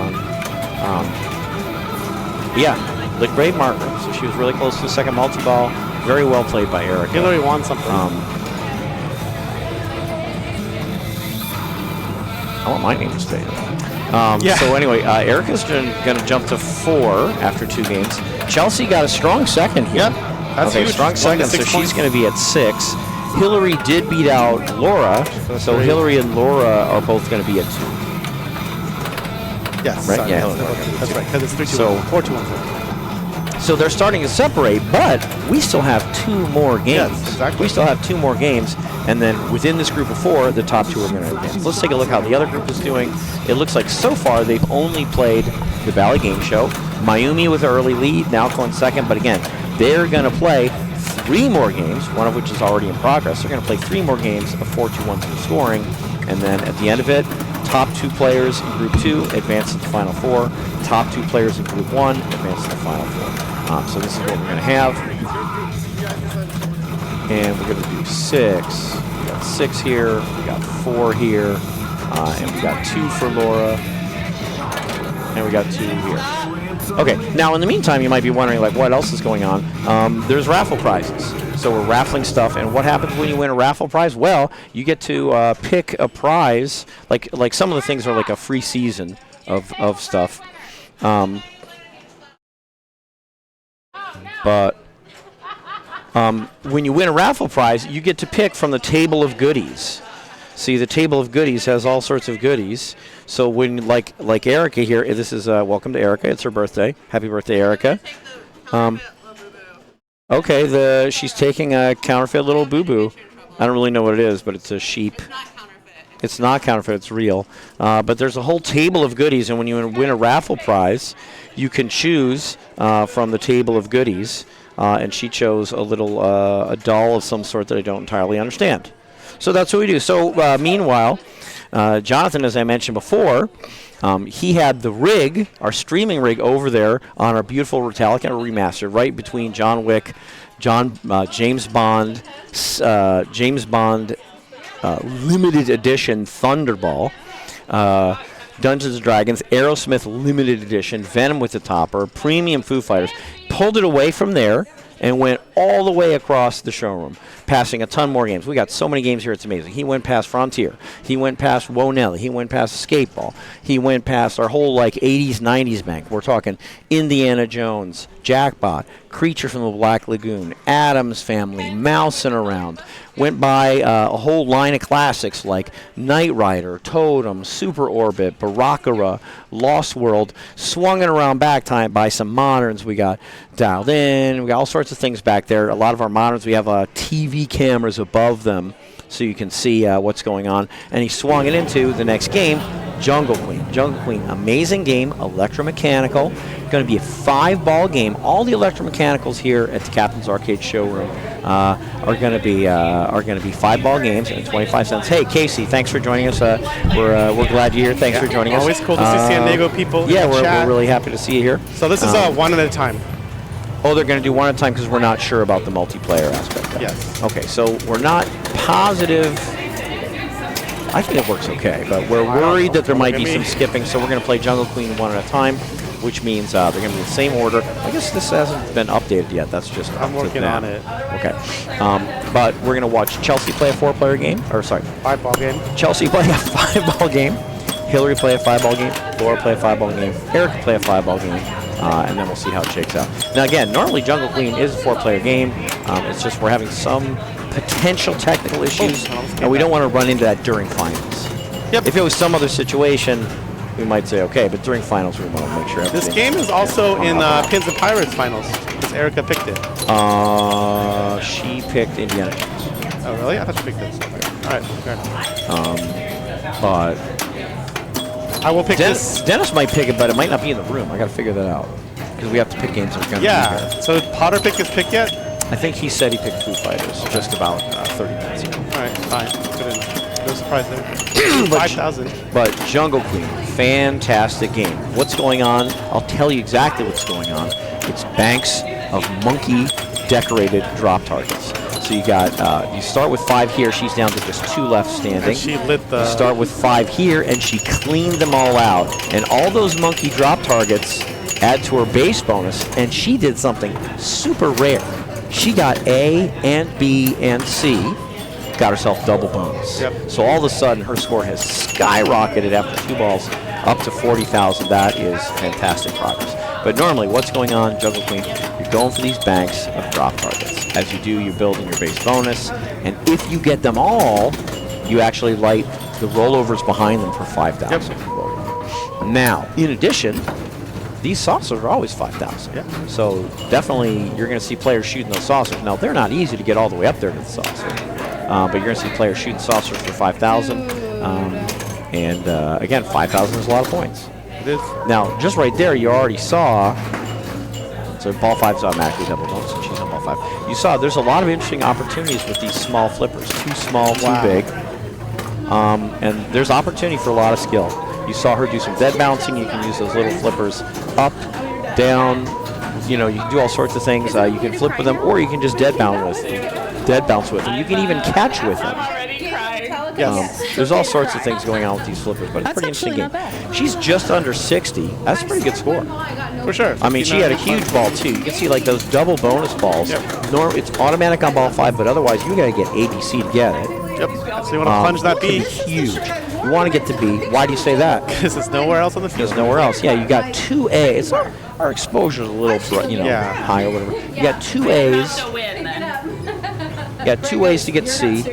Yeah, the grave marker. So she was really close to the second multi-ball. Very well played by Erica. Hillary won something. I want my name to stay. Yeah. So anyway, Erica's going to jump to 4 after 2 games. Chelsea got a strong second here. Yep, that's okay, huge. strong second, so she's going to be at 6. Hillary did beat out Laura, so Hillary and Laura are both going to be at 2. Yes, right? Sorry, Yeah, that's right, because it's 3-2-1, so 4-2-1. So they're starting to separate, but we still have 2 more games. Yes, exactly. We still have 2 more games, and then within this group of 4, the top 2 are going to advance. Let's take a look how the other group is doing. It looks like so far they've only played the Valley Game Show. Mayumi with an early lead, now going second, but again, they're going to play 3 more games, one of which is already in progress. They're going to play 3 more games of 4-2-1 in scoring, and then at the end of it, top 2 players in Group 2 advance to the Final 4. Top 2 players in Group 1 advance to the Final 4. So this is what we're going to have. And we're going to do 6. We got 6 here. We got 4 here. And we got 2 for Laura. And we got 2 here. Okay, now in the meantime, you might be wondering, like, what else is going on? There's raffle prizes. So we're raffling stuff, and what happens when you win a raffle prize? Well, you get to pick a prize. Like some of the things are like a free season of stuff. But when you win a raffle prize, you get to pick from the table of goodies. See, the table of goodies has all sorts of goodies. So when, like Erica here, this is welcome to Erica. It's her birthday. Happy birthday, Erica. Okay, she's taking a counterfeit little boo-boo. I don't really know what it is, but it's a sheep. It's not counterfeit, it's real. But there's a whole table of goodies, and when you win a raffle prize, you can choose from the table of goodies. And she chose a doll of some sort that I don't entirely understand. So that's what we do. So meanwhile, Jonathan, as I mentioned before, he had the rig, our streaming rig, over there on our beautiful Retallica remastered, right between John Wick, James Bond, limited edition Thunderball, Dungeons & Dragons, Aerosmith limited edition, Venom with the topper, premium Foo Fighters. Pulled it away from there and went all the way across the showroom, passing a ton more games. We got so many games here, it's amazing. He went past Frontier. He went past Wonelli. He went past Skateball. He went past our whole 80s, 90s bank. We're talking Indiana Jones, Jackpot, Creature from the Black Lagoon, Addams Family, Mousing Around. Went by a whole line of classics like Knight Rider, Totem, Super Orbit, Barackara, Lost World. Swung it around back time by some moderns. We got dialed in. We got all sorts of things back there. A lot of our moderns, we have TV cameras above them so you can see what's going on. And he swung it into the next game, Jungle Queen. Jungle Queen, amazing game, electromechanical. Going to be a 5-ball game. All the electromechanicals here at the Captain's Arcade showroom are going to be 5-ball games and 25 cents. Hey, Casey, thanks for joining us. We're glad you're here. Thanks for joining us. Always cool to see San Diego people. Yeah, we're really happy to see you here. So this is one at a time. Oh, they're going to do one at a time because we're not sure about the multiplayer aspect. Yes. Okay, so we're not positive. I think it works okay, but we're worried that there might be some skipping, so we're going to play Jungle Queen one at a time, which means they're going to be in the same order. I guess this hasn't been updated yet. That's just I'm working on it. Okay. But we're going to watch Chelsea play a 4-player game. Or, sorry. 5-ball game. Chelsea play a 5-ball game. Hillary play a 5-ball game. Laura play a 5-ball game. Erica play a 5-ball game. And then we'll see how it shakes out. Now, again, normally Jungle Queen is a 4-player game. It's just we're having some potential technical issues, and we don't want to run into that during finals. Yep. If it was some other situation, we might say okay, but during finals we want to make sure. This game is also in Pins and Pirates finals because Erica picked it. She picked Indiana Jones. Oh, really? I thought she picked this. All right, fair enough. But I will pick this. Dennis might pick it, but it might not be in the room. I got to figure that out because we have to pick games that are going to be here. So did Potter pick his pick yet? I think he said he picked Foo Fighters just about 30 minutes ago. All right, fine. Good enough. No surprise there. 5,000. But Jungle Queen, fantastic game. What's going on? I'll tell you exactly what's going on. It's banks of monkey-decorated drop targets. So you got, you start with 5 here. She's down to just 2 left standing. And she lit the... You start with 5 here, and she cleaned them all out. And all those monkey drop targets add to her base bonus, and she did something super rare. She got A and B and C, got herself double bonus. Yep. So all of a sudden, her score has skyrocketed after 2 balls up to 40,000. That is fantastic progress. But normally, what's going on, Juggle Queen? You're going for these banks of drop targets. As you do, you're building your base bonus. And if you get them all, you actually light the rollovers behind them for 5,000. Yep. Now, in addition, these saucers are always 5,000. Yeah. So definitely you're going to see players shooting those saucers. Now, they're not easy to get all the way up there to the saucer. But you're going to see players shooting saucers for 5,000. Again, 5,000 is a lot of points. It is. Now, just right there, you already saw, so ball 5 is automatically double bonus, and she's on ball 5. You saw there's a lot of interesting opportunities with these small flippers. Too small, too big. And there's opportunity for a lot of skill. You saw her do some dead bouncing. You can use those little flippers up, down. You know, you can do all sorts of things. You can flip with them, or you can just dead bounce with them. You can even catch with them. There's all sorts of things going on with these flippers, but it's a pretty interesting game. She's just under 60. That's a pretty good score. For sure. I mean, she had a huge ball, too. You can see, like, those double bonus balls. Yep. It's automatic on ball 5, but otherwise you got to get ABC to get it. Yep. So you want to plunge that B? Huge. You want to get to B. Why do you say that? Because there's nowhere else on the field. There's nowhere else. Yeah, you got 2 A's. Our exposure is a little, high or whatever. You got 2 A's. You got 2 ways to get C,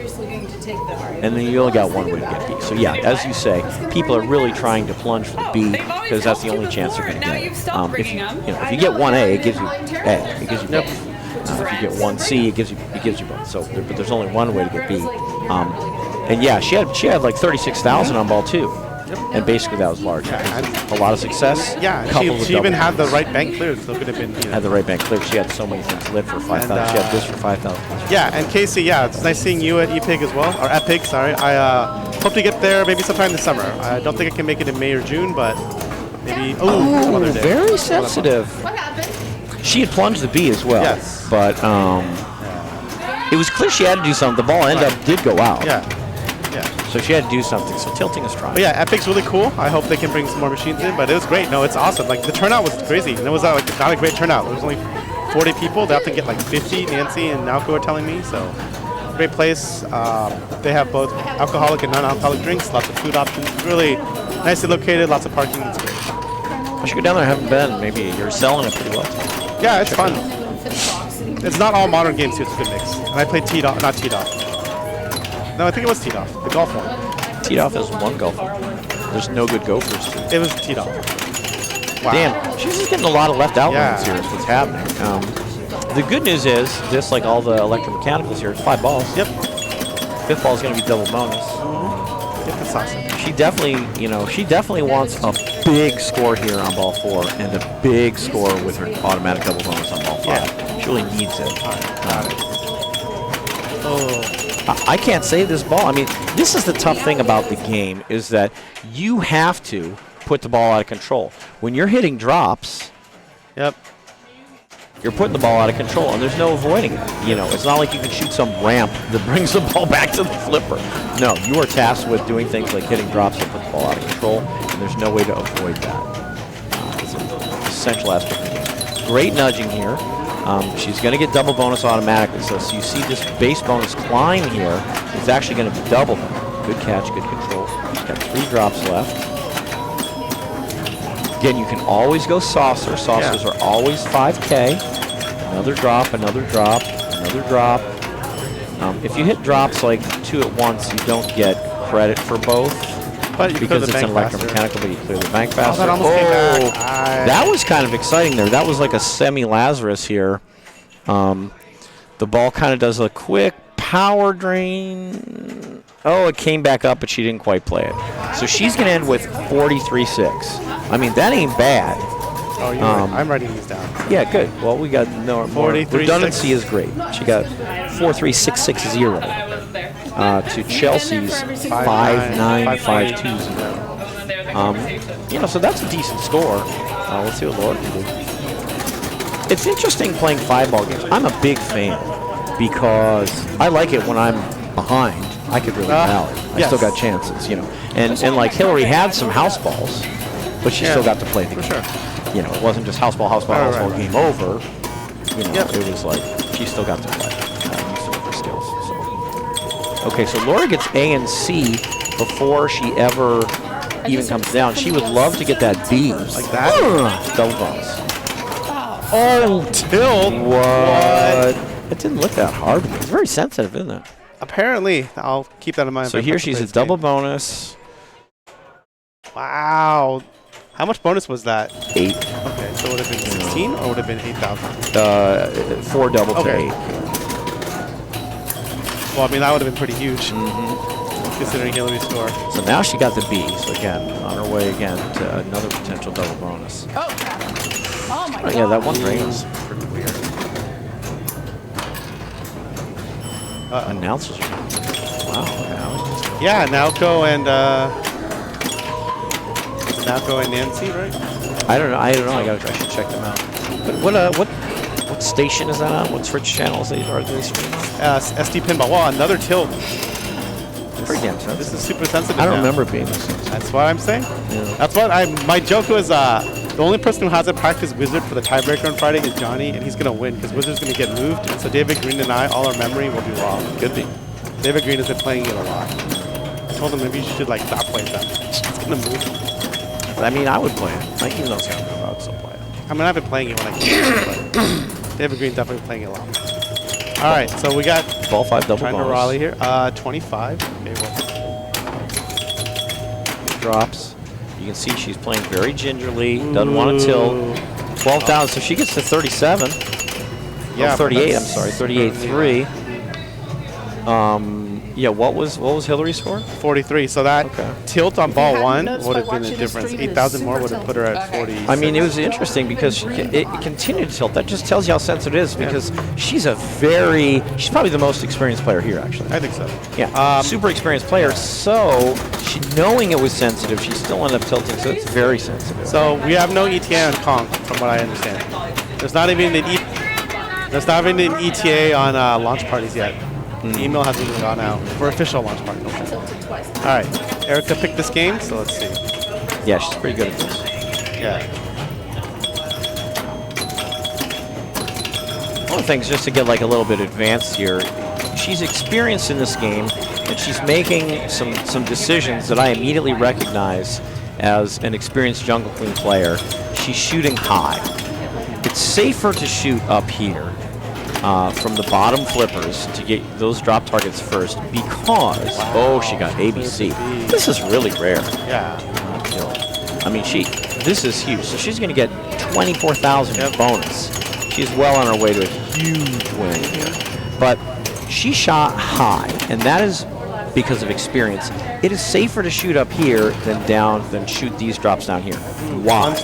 and then you only got 1 way to get B. So yeah, as you say, people are really trying to plunge for B because that's the only chance they're going to get. If you get 1A, it gives you A. It gives you both. If you get 1C, it gives you both. So, but there's only 1 way to get B. And yeah, she had like 36,000 on ball 2. And basically that was large. Yeah, a lot of success. Yeah, she even had the right bank cleared, so it could have been. Had the right bank cleared. She had so many things lit for 5,000. She had this for 5,000. Yeah, and Casey, it's nice seeing you at EPIG as well, or Epic. Sorry, I hope to get there maybe sometime this summer. I don't think I can make it in May or June, but maybe. Some other day. Very sensitive. What happened? She had plunged the B as well. Yes. But it was clear she had to do something. The ball did go out. Yeah. So she had to do something. So tilting is trying. But yeah, Epic's really cool. I hope they can bring some more machines in. But it was great. No, it's awesome. Like the turnout was crazy, and it was not a great turnout. There was only 40 people. They have to get like 50. Nancy and Naoko are telling me. So great place. They have both alcoholic and non-alcoholic drinks. Lots of food options. Really nicely located. Lots of parking. It's great. I should go down there. I haven't been. Maybe you're selling it pretty well. Yeah, it's fun. It's not all modern games too. It's a good mix. And I played teed off, not teed off. No, I think it was teed off. The golf one. Teed off is one golfer. There's no good gophers. It was teed off. Wow. Damn, she's just getting a lot of left out lanes here is what's happening. The good news is, just like all the electromechanicals here, it's 5 balls. Yep. 5th ball is going to be double bonus. Get the sausage. She definitely wants a big score here on ball 4 and a big score with her automatic double bonus on ball 5. Yeah. She really needs it. I can't save this ball. I mean, this is the tough thing about the game is that you have to put the ball out of control. When you're hitting drops, you're putting the ball out of control, and there's no avoiding it. It's not like you can shoot some ramp that brings the ball back to the flipper. No, you are tasked with doing things like hitting drops that put the ball out of control, and there's no way to avoid that. It's an essential aspect of the game. Great nudging here. She's going to get double bonus automatically. So you see this base bonus climb here. It's actually going to be double. Good catch, good control. She's got 3 drops left. Again, you can always go saucer. Saucers are always 5K. Another drop, another drop, another drop. If you hit drops like 2 at once, you don't get credit for both. But because it's an electromechanical, but you clear the bank faster. That almost came back. That was kind of exciting there. That was like a semi-Lazarus here. The ball kind of does a quick power drain. Oh, it came back up, but she didn't quite play it. So she's going to end with 43-6. I mean, that ain't bad. Oh, you're right. I'm writing these down. Yeah, good. Well, we got no more. Redundancy is great. She got 43660 to Chelsea's 59520. So that's a decent score. Let's see what Laura can do. It's interesting playing 5-ball games. I'm a big fan because I like it when I'm behind. I could really rally. I still got chances, And like Hillary had some house balls, but she still got to play the game. Sure. It wasn't just house ball, game over. It was like she still got to play. Still have her skills. So. Okay, so Laura gets A and C before she ever even comes down. She would love to get that B. Like that? Double bonus. Oh, tilt. What? It didn't look that hard. It's very sensitive, isn't it? Apparently. I'll keep that in mind. So here she's a double bonus. Wow. How much bonus was that? 8. Okay, so would it have been 16 or would it have been 8,000? 4 double to 8. Well, I mean, that would have been pretty huge, considering Hillary's score. So now she got the B. So again, on her way again to another potential double bonus. Oh my God. Yeah, that one ring was pretty weird. Announcers. Wow. Yeah, Naoko and Nancy, right? I don't know. I should check them out. But what station is that on? What Twitch channels are they streaming? SD Pinball. Wow, another tilt. Pretty damn sensitive. This is super sensitive. I don't now. remember it being this sensitive. That's what I'm saying. Yeah. That's what my joke was. The only person who hasn't practiced Wizard for the tiebreaker on Friday is Johnny, and he's gonna win because Wizard's gonna get moved. And so David Green and I, all our memory will be wrong. Could be. David Green has been playing it a lot. I told him maybe you should like stop playing that. It's gonna move. I mean, I would play it. Like, even though it's kind of good, I would still play it. I mean, I've been playing it when I can't play it. David Green's definitely playing it a lot. All right, so we got Ball 5 double trying bonus. to rally here. 25. Okay, well. Drops. You can see she's playing very gingerly. Doesn't want to tilt. 12,000, so she gets to 37. Yeah, Oh, 38. I'm sorry, 38.3. Yeah, what was Hillary's score? 43. So that tilt on ball 1 would have been a difference. 8,000 more would have put her at 40. I mean, it was interesting because it continued to tilt. That just tells you how sensitive it is because she's she's probably the most experienced player here, actually. I think so. Yeah, super experienced player. So, knowing it was sensitive, she still ended up tilting, so it's very sensitive. So we have no ETA on Kong, from what I understand. There's not even an ETA on launch parties yet. The email hasn't even gone out for official launch party. All right, Erica picked this game, so let's see. Yeah, she's pretty good at this. Yeah. One of the things, just to get like a little bit advanced here, she's experienced in this game, and she's making some decisions that I immediately recognize as an experienced Jungle Queen player. She's shooting high. It's safer to shoot up here. From the bottom flippers to get those drop targets first because, she got ABC. This is really rare. Yeah. I mean, this is huge. So she's going to get 24,000 bonus. She's well on her way to a huge win here. But she shot high, and that is because of experience. It is safer to shoot up here than shoot these drops down here. Why?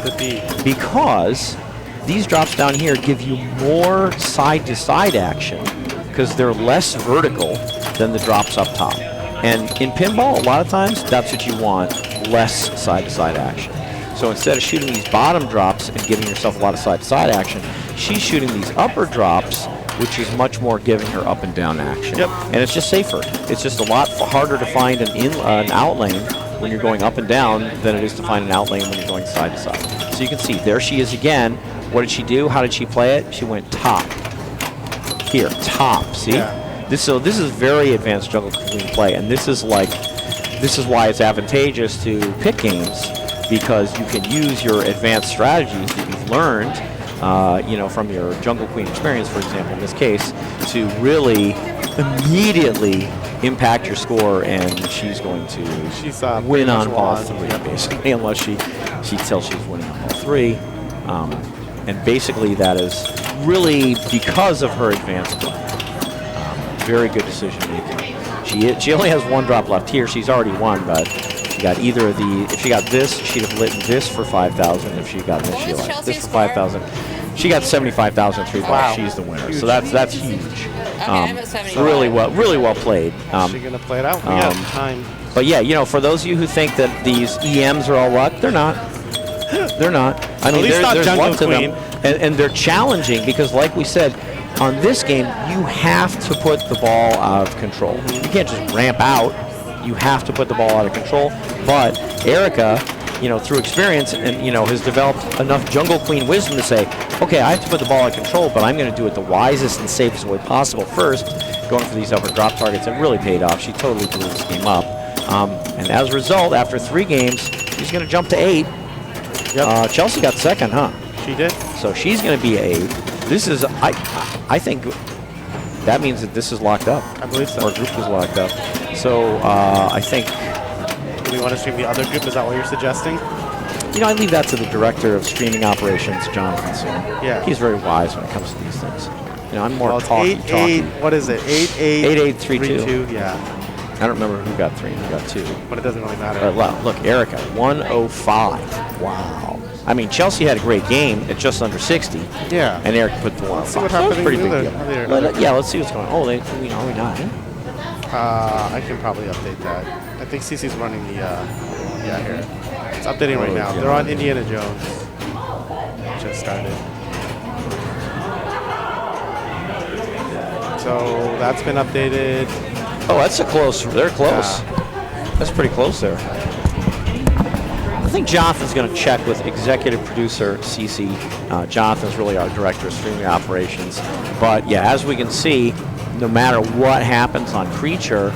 Because these drops down here give you more side-to-side action because they're less vertical than the drops up top. And in pinball, a lot of times, that's what you want, less side-to-side action. So instead of shooting these bottom drops and giving yourself a lot of side-to-side action, she's shooting these upper drops, which is much more giving her up and down action. Yep. And it's just safer. It's just a lot harder to find an out lane when you're going up and down than it is to find an out lane when you're going side to side. So you can see, there she is again. What did she do? How did she play it? She went top. Here, top, see? Yeah. This is very advanced Jungle Queen play, and this is why it's advantageous to pick games, because you can use your advanced strategies that you've learned, from your Jungle Queen experience, for example, in this case, to really immediately impact your score, and she's going to win on ball 3, basically, unless she tells she's winning on ball 3. And basically that is really because of her advanced play. Very good decision making. She only has 1 drop left here. She's already won, but she got either of the. If she got this, she'd have lit this for 5,000. If she got this, she'd have this for 5,000. She got 75,000 3 balls. Wow. She's the winner. Huge. So that's huge. Really well played. Is she gonna play it out? We got time. But yeah, for those of you who think that these EMs are all luck, they're not. They're not. I mean, there's luck to them, and they're challenging because, like we said, on this game, you have to put the ball out of control. You can't just ramp out. You have to put the ball out of control. But Erica, through experience and, has developed enough Jungle Queen wisdom to say, okay, I have to put the ball out of control, but I'm going to do it the wisest and safest way possible first. going for these upper drop targets. It really paid off. She totally blew this game up. And as a result, after 3 games, she's going to jump to 8. Yep. Chelsea got second, huh? She did. So she's going to be 8. This is, I think, that means that this is locked up. I believe so. Our group is locked up. So I think. Do we want to stream the other group? Is that what you're suggesting? You know, I leave that to the director of streaming operations, Jonathan Soon. Yeah. He's very wise when it comes to these things. You know, I'm more Well, talky. what is it? 8-8-3-2. Yeah. I don't remember who got 3 and who got 2. But it doesn't really matter. Look, Erica, 105. Wow. I mean, Chelsea had a great game at just under 60. Yeah. And Erica put the 105. Let's see what So happened. that's a pretty big deal. Yeah, let's see what's going on. Oh, are we not in? I can probably update that. I think CC's running the, yeah, here. It's updating right now. Yeah. They're on Indiana Jones. Just started. So that's been updated. Oh, that's a close. They're close. Yeah. That's pretty close there. I think Jonathan's going to check with executive producer Cece. Jonathan's really our director of streaming operations. But yeah, as we can see, no matter what happens on Creature,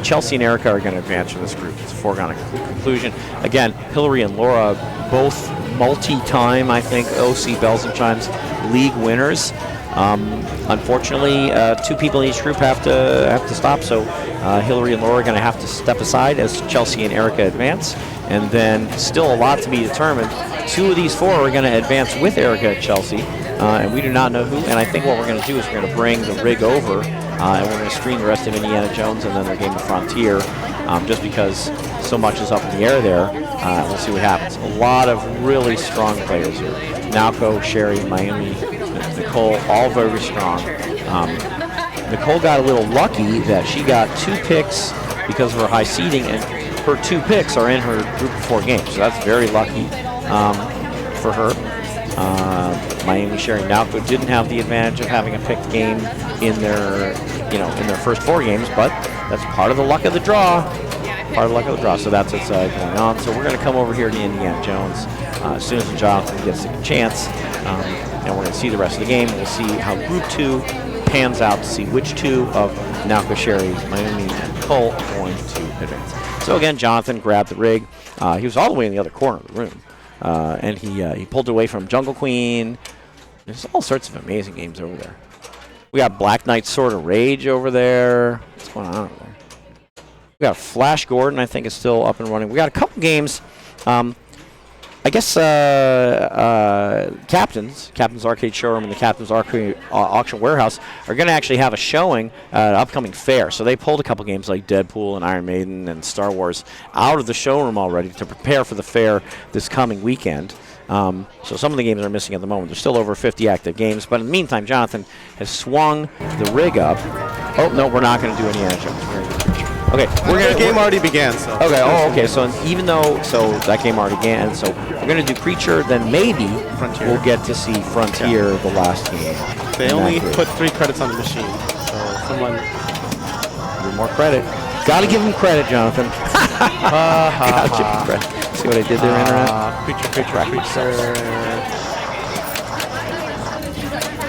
Chelsea and Erica are going to advance from this group. It's a foregone conclusion. Again, Hillary and Laura, both multi-time, I think, OC Bells and Chimes League winners. Unfortunately, 2 people in each group have to stop. So Hillary and Laura are going to have to step aside as Chelsea and Erica advance. And then still a lot to be determined. 2 of these 4 are going to advance with Erica at Chelsea. And we do not know who. And I think what we're going to do is we're going to bring the rig over. And we're going to screen the rest of Indiana Jones and then their game of Frontier. Just because so much is up in the air there. We'll see what happens. A lot of really strong players here. Naoko, Sherry, Miami, Nicole, all very strong. Nicole got a little lucky that she got 2 picks because of her high seeding, and her 2 picks are in her group of 4 games. So that's very lucky for her. Miami, Sherry, Naoko didn't have the advantage of having a picked game in their, in their first 4 games, but that's part of the luck of the draw. Part of the luck of the draw. So that's what's going on. So we're going to come over here to Indiana Jones as soon as Jonathan gets a chance. And we're going to see the rest of the game. We'll see how Group 2 pans out to see which 2 of Naoko, Sherry, Miami, and Nicole are going to advance. So again, Jonathan grabbed the rig. He was all the way in the other corner of the room. And he pulled away from Jungle Queen. There's all sorts of amazing games over there. We got Black Knight Sword of Rage over there. What's going on over there? We got Flash Gordon, I think, is still up and running. We got a couple games. I guess Captain's Arcade Showroom and the Captain's Arcade Auction Warehouse are going to actually have a showing at an upcoming fair. So they pulled a couple games like Deadpool and Iron Maiden and Star Wars out of the showroom already to prepare for the fair this coming weekend. So some of the games are missing at the moment. There's still over 50 active games. But in the meantime, Jonathan has swung the rig up. Oh, no, we're not going to do any Indiana Jones. We're going to do Creature. Okay, The game already began, so. Okay, okay, so even though, that game already began, so we're going to do Creature, then maybe Frontier. we'll get to see Frontier, the last game. They only put 3 credits on the machine, so someone. A little more credit. Got to give him credit, Jonathan. Got to give him credit. See what I did there, Internet? Creature.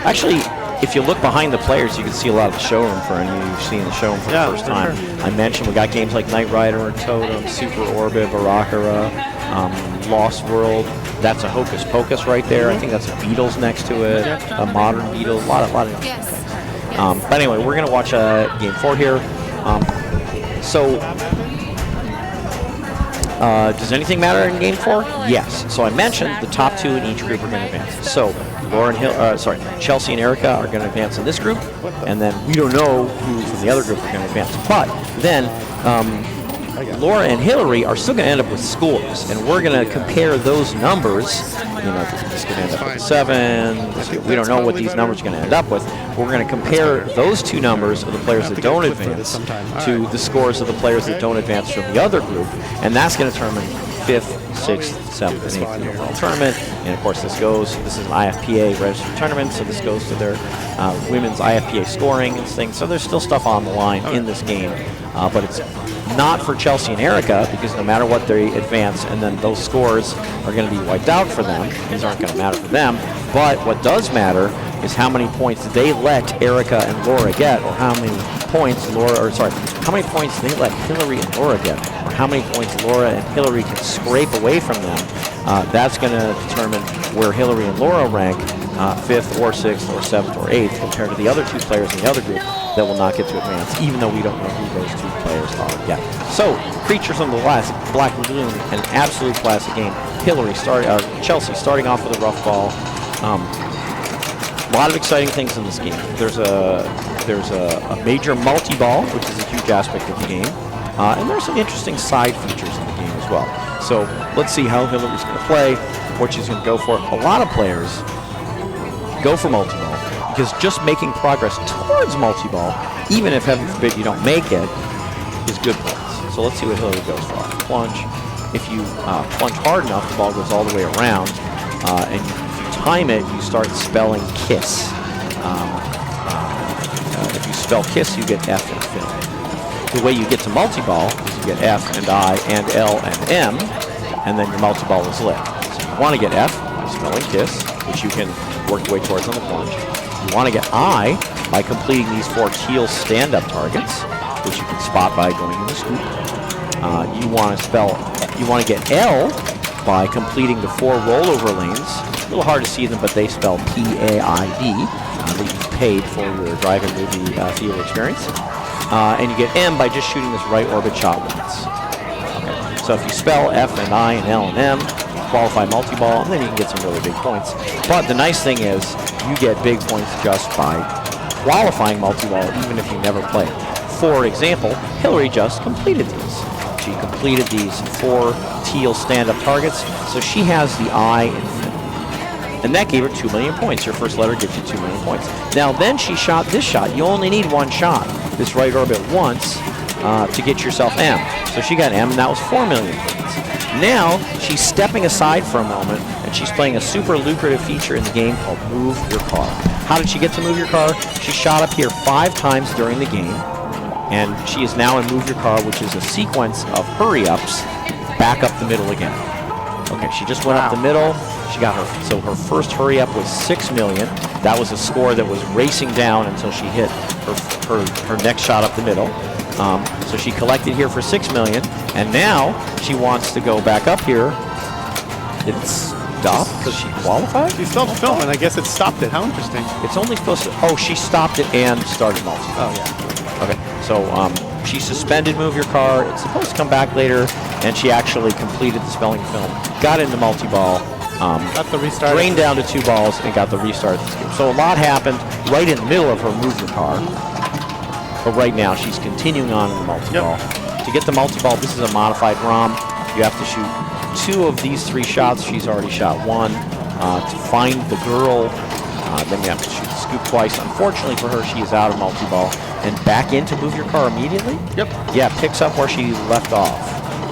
Actually, if you look behind the players, you can see a lot of the showroom for any of you who've seen the showroom for the first time. Sure. I mentioned we got games like Knight Rider and Totem, Super Orbit, Barakara, Lost World. That's a Hocus Pocus right there. I think that's a Beatles next to it, a modern Beatles, a lot of interesting things. But anyway, we're going to watch Game 4 here. Does anything matter in Game 4? Yes. So I mentioned the top 2 in each group are going to advance. So Chelsea and Erica are going to advance in this group, and then we don't know who from the other group are going to advance. But then Laura and Hillary are still going to end up with scores, and we're going to compare those numbers. This could end up with 7. We don't know what these numbers are going to end up with. We're going to compare those 2 numbers of the players that don't advance to the scores of the players that don't advance from the other group, and that's going to determine 5th, 6th, 7th, and 8th in the overall tournament. And of course, this is an IFPA registered tournament, so this goes to their women's IFPA scoring and things. So there's still stuff on the line in this game, but it's not for Chelsea and Erica, because no matter what they advance, and then those scores are going to be wiped out for them. These aren't going to matter for them. But what does matter is how many points they let Erica and Laura get, or how many points how many points they let Hillary and Laura get, or how many points Laura and Hillary can scrape away from them. That's going to determine where Hillary and Laura rank 5th or 6th or 7th or 8th compared to the other 2 players in the other group that will not get to advance, even though we don't know who those 2 players are yet. So, Creatures on the Black Lagoon, an absolute classic game. Chelsea starting off with a rough ball. A lot of exciting things in this game. There's a major multi-ball, which is a huge aspect of the game. And there's some interesting side features in the game as well. So let's see how Hillary's going to play, what she's going to go for. A lot of players go for multi-ball because just making progress towards multi-ball, even if heaven forbid you don't make it, is good points. So let's see what Hillary goes for. Plunge. If you plunge hard enough, the ball goes all the way around, and if you time it, you start spelling kiss. If you spell kiss, you get F and film. The way you get to multi-ball is you get F and I and L and M, and then your multi-ball is lit. So you want to get F by spelling kiss, which you can work your way towards on the plunge. You want to get I by completing these 4 teal stand-up targets, which you can spot by going in the scoop. You want to get L by completing the 4 rollover lanes. A little hard to see them, but they spell P-A-I-D. That you've paid for your drive-in movie theater experience. And you get M by just shooting this right orbit shot once. Okay. So if you spell F and I and L and M, you qualify multi-ball, and then you can get some really big points. But the nice thing is you get big points just by qualifying multi-ball, even if you never play it. For example, Hillary just completed these. She completed these 4 teal stand-up targets, so she has the I in film. And that gave her 2 million points. Your first letter gives you 2 million points. Now then she shot this shot. You only need 1 shot, this right orbit once, to get yourself M. So she got M, and that was 4 million points. Now she's stepping aside for a moment, and she's playing a super lucrative feature in the game called Move Your Car. How did she get to Move Your Car? She shot up here 5 times during the game, and she is now in Move Your Car, which is a sequence of hurry-ups back up the middle again. Okay, she just went up the middle. She got her first hurry-up was 6 million. That was a score that was racing down until she hit her next shot up the middle. So she collected here for 6 million, and now she wants to go back up here. Did it stop because she qualified? She stopped filming. I guess it stopped it. How interesting. It's only supposed to. Oh, she stopped it and started multi. Oh yeah. Okay. So she suspended Move Your Car. It's supposed to come back later, and she actually completed the spelling film. Got into multi-ball. Got the restart. Drained down to 2 balls and got the restart of this game. So a lot happened right in the middle of her Move Your Car. But right now she's continuing on in the multi-ball. Yep. To get the multi-ball, this is a modified ROM. You have to shoot 2 of these 3 shots. She's already shot 1. To find the girl, then you have to shoot the scoop twice. Unfortunately for her, she is out of multi-ball and back into Move Your Car immediately. Yep. Yeah, picks up where she left off.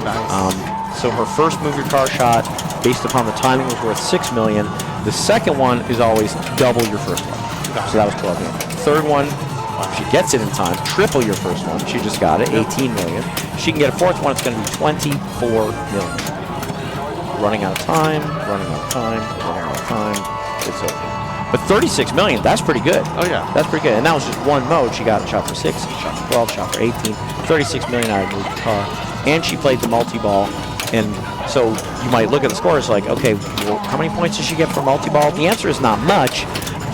Nice. So her first Move Your Car shot, based upon the timing, was worth 6 million. The second one is always double your first one. So that was 12 million. Third one, if she gets it in time, triple your first one. She just got it, 18 million. She can get a 4th one, it's going to be 24 million. Running out of time, running out of time, running out of time. It's over. But 36 million, that's pretty good. Oh yeah. That's pretty good. And that was just one mode. She got a shot for 6, shot for 12, shot for 18. 36 million out of Move Your Car. And she played the multi-ball. And so you might look at the scores like, okay, well, how many points does she get for multi-ball? The answer is not much,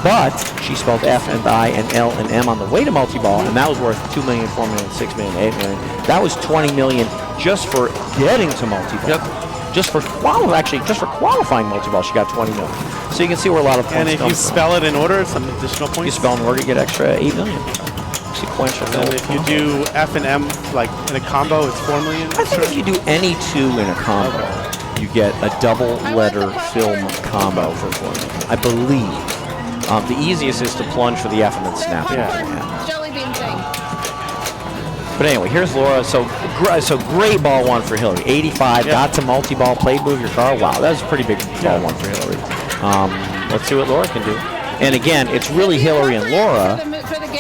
but she spelled F and I and L and M on the way to multi-ball, and that was worth 2 million, 4 million, 6 million, 8 million. That was 20 million just for getting to multi-ball. Yep. Just for qualifying multi-ball, she got 20 million. So you can see where a lot of points come from. And if you spell it in order, some additional points. You spell in order, you get extra 8 million. Sequential. And if you do F and M like in a combo, it's 4 million. I think if you do any 2 in a combo, you get a double letter film combo for 4 million. I believe. The easiest is to plunge for the F and then snap it. Yeah. Jelly bean thing. But anyway, here's Laura. So great ball 1 for Hillary. 85, got to multi-ball, played Move Your Car. Wow, that was a pretty big ball 1 for Hillary. Let's see what Laura can do. And again, it's really Hillary and Laura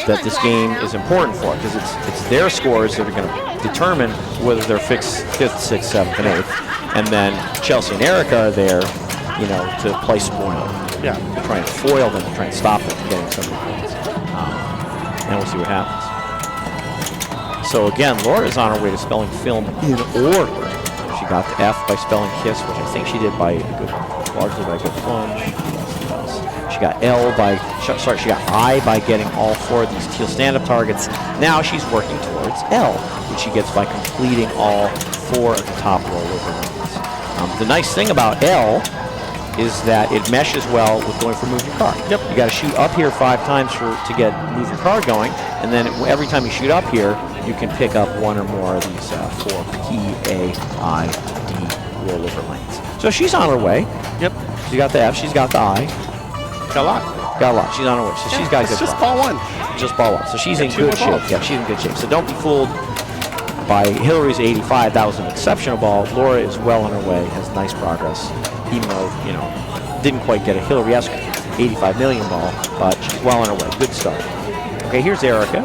that this game is important for, because it's their scores that are going to determine whether they're 5th, 6th, 7th, and 8th. And then Chelsea and Erica are there you know, to play spoil. Yeah. To try and foil them, to try and stop them from getting some of the points. And we'll see what happens. So again, Laura is on her way to spelling film in order. She got the F by spelling kiss, which I think she did by largely by a good plunge. She got L by, sorry, she got I by getting all 4 of these teal stand-up targets. Now she's working towards L, which she gets by completing all 4 of the top rollover lanes. The nice thing about L is that it meshes well with going for move your car. Yep. You got to shoot up here 5 times to get move your car going, and then every time you shoot up here, you can pick up 1 or more of these 4 P, A, I, D rollover lanes. So she's on her way. Yep. She got the F, she's got the I. Got a lot. Got a lot. She's on her way. So she's got good just ball. ball 1. Just ball 1. So she's in 2 good more balls. shape. Yeah, she's in good shape. So don't be fooled by Hillary's 85. That was an exceptional ball. Laura is well on her way, has nice progress, even though, you know, didn't quite get a Hillary-esque 85 million ball, but she's well on her way. Good start. Okay, here's Erica.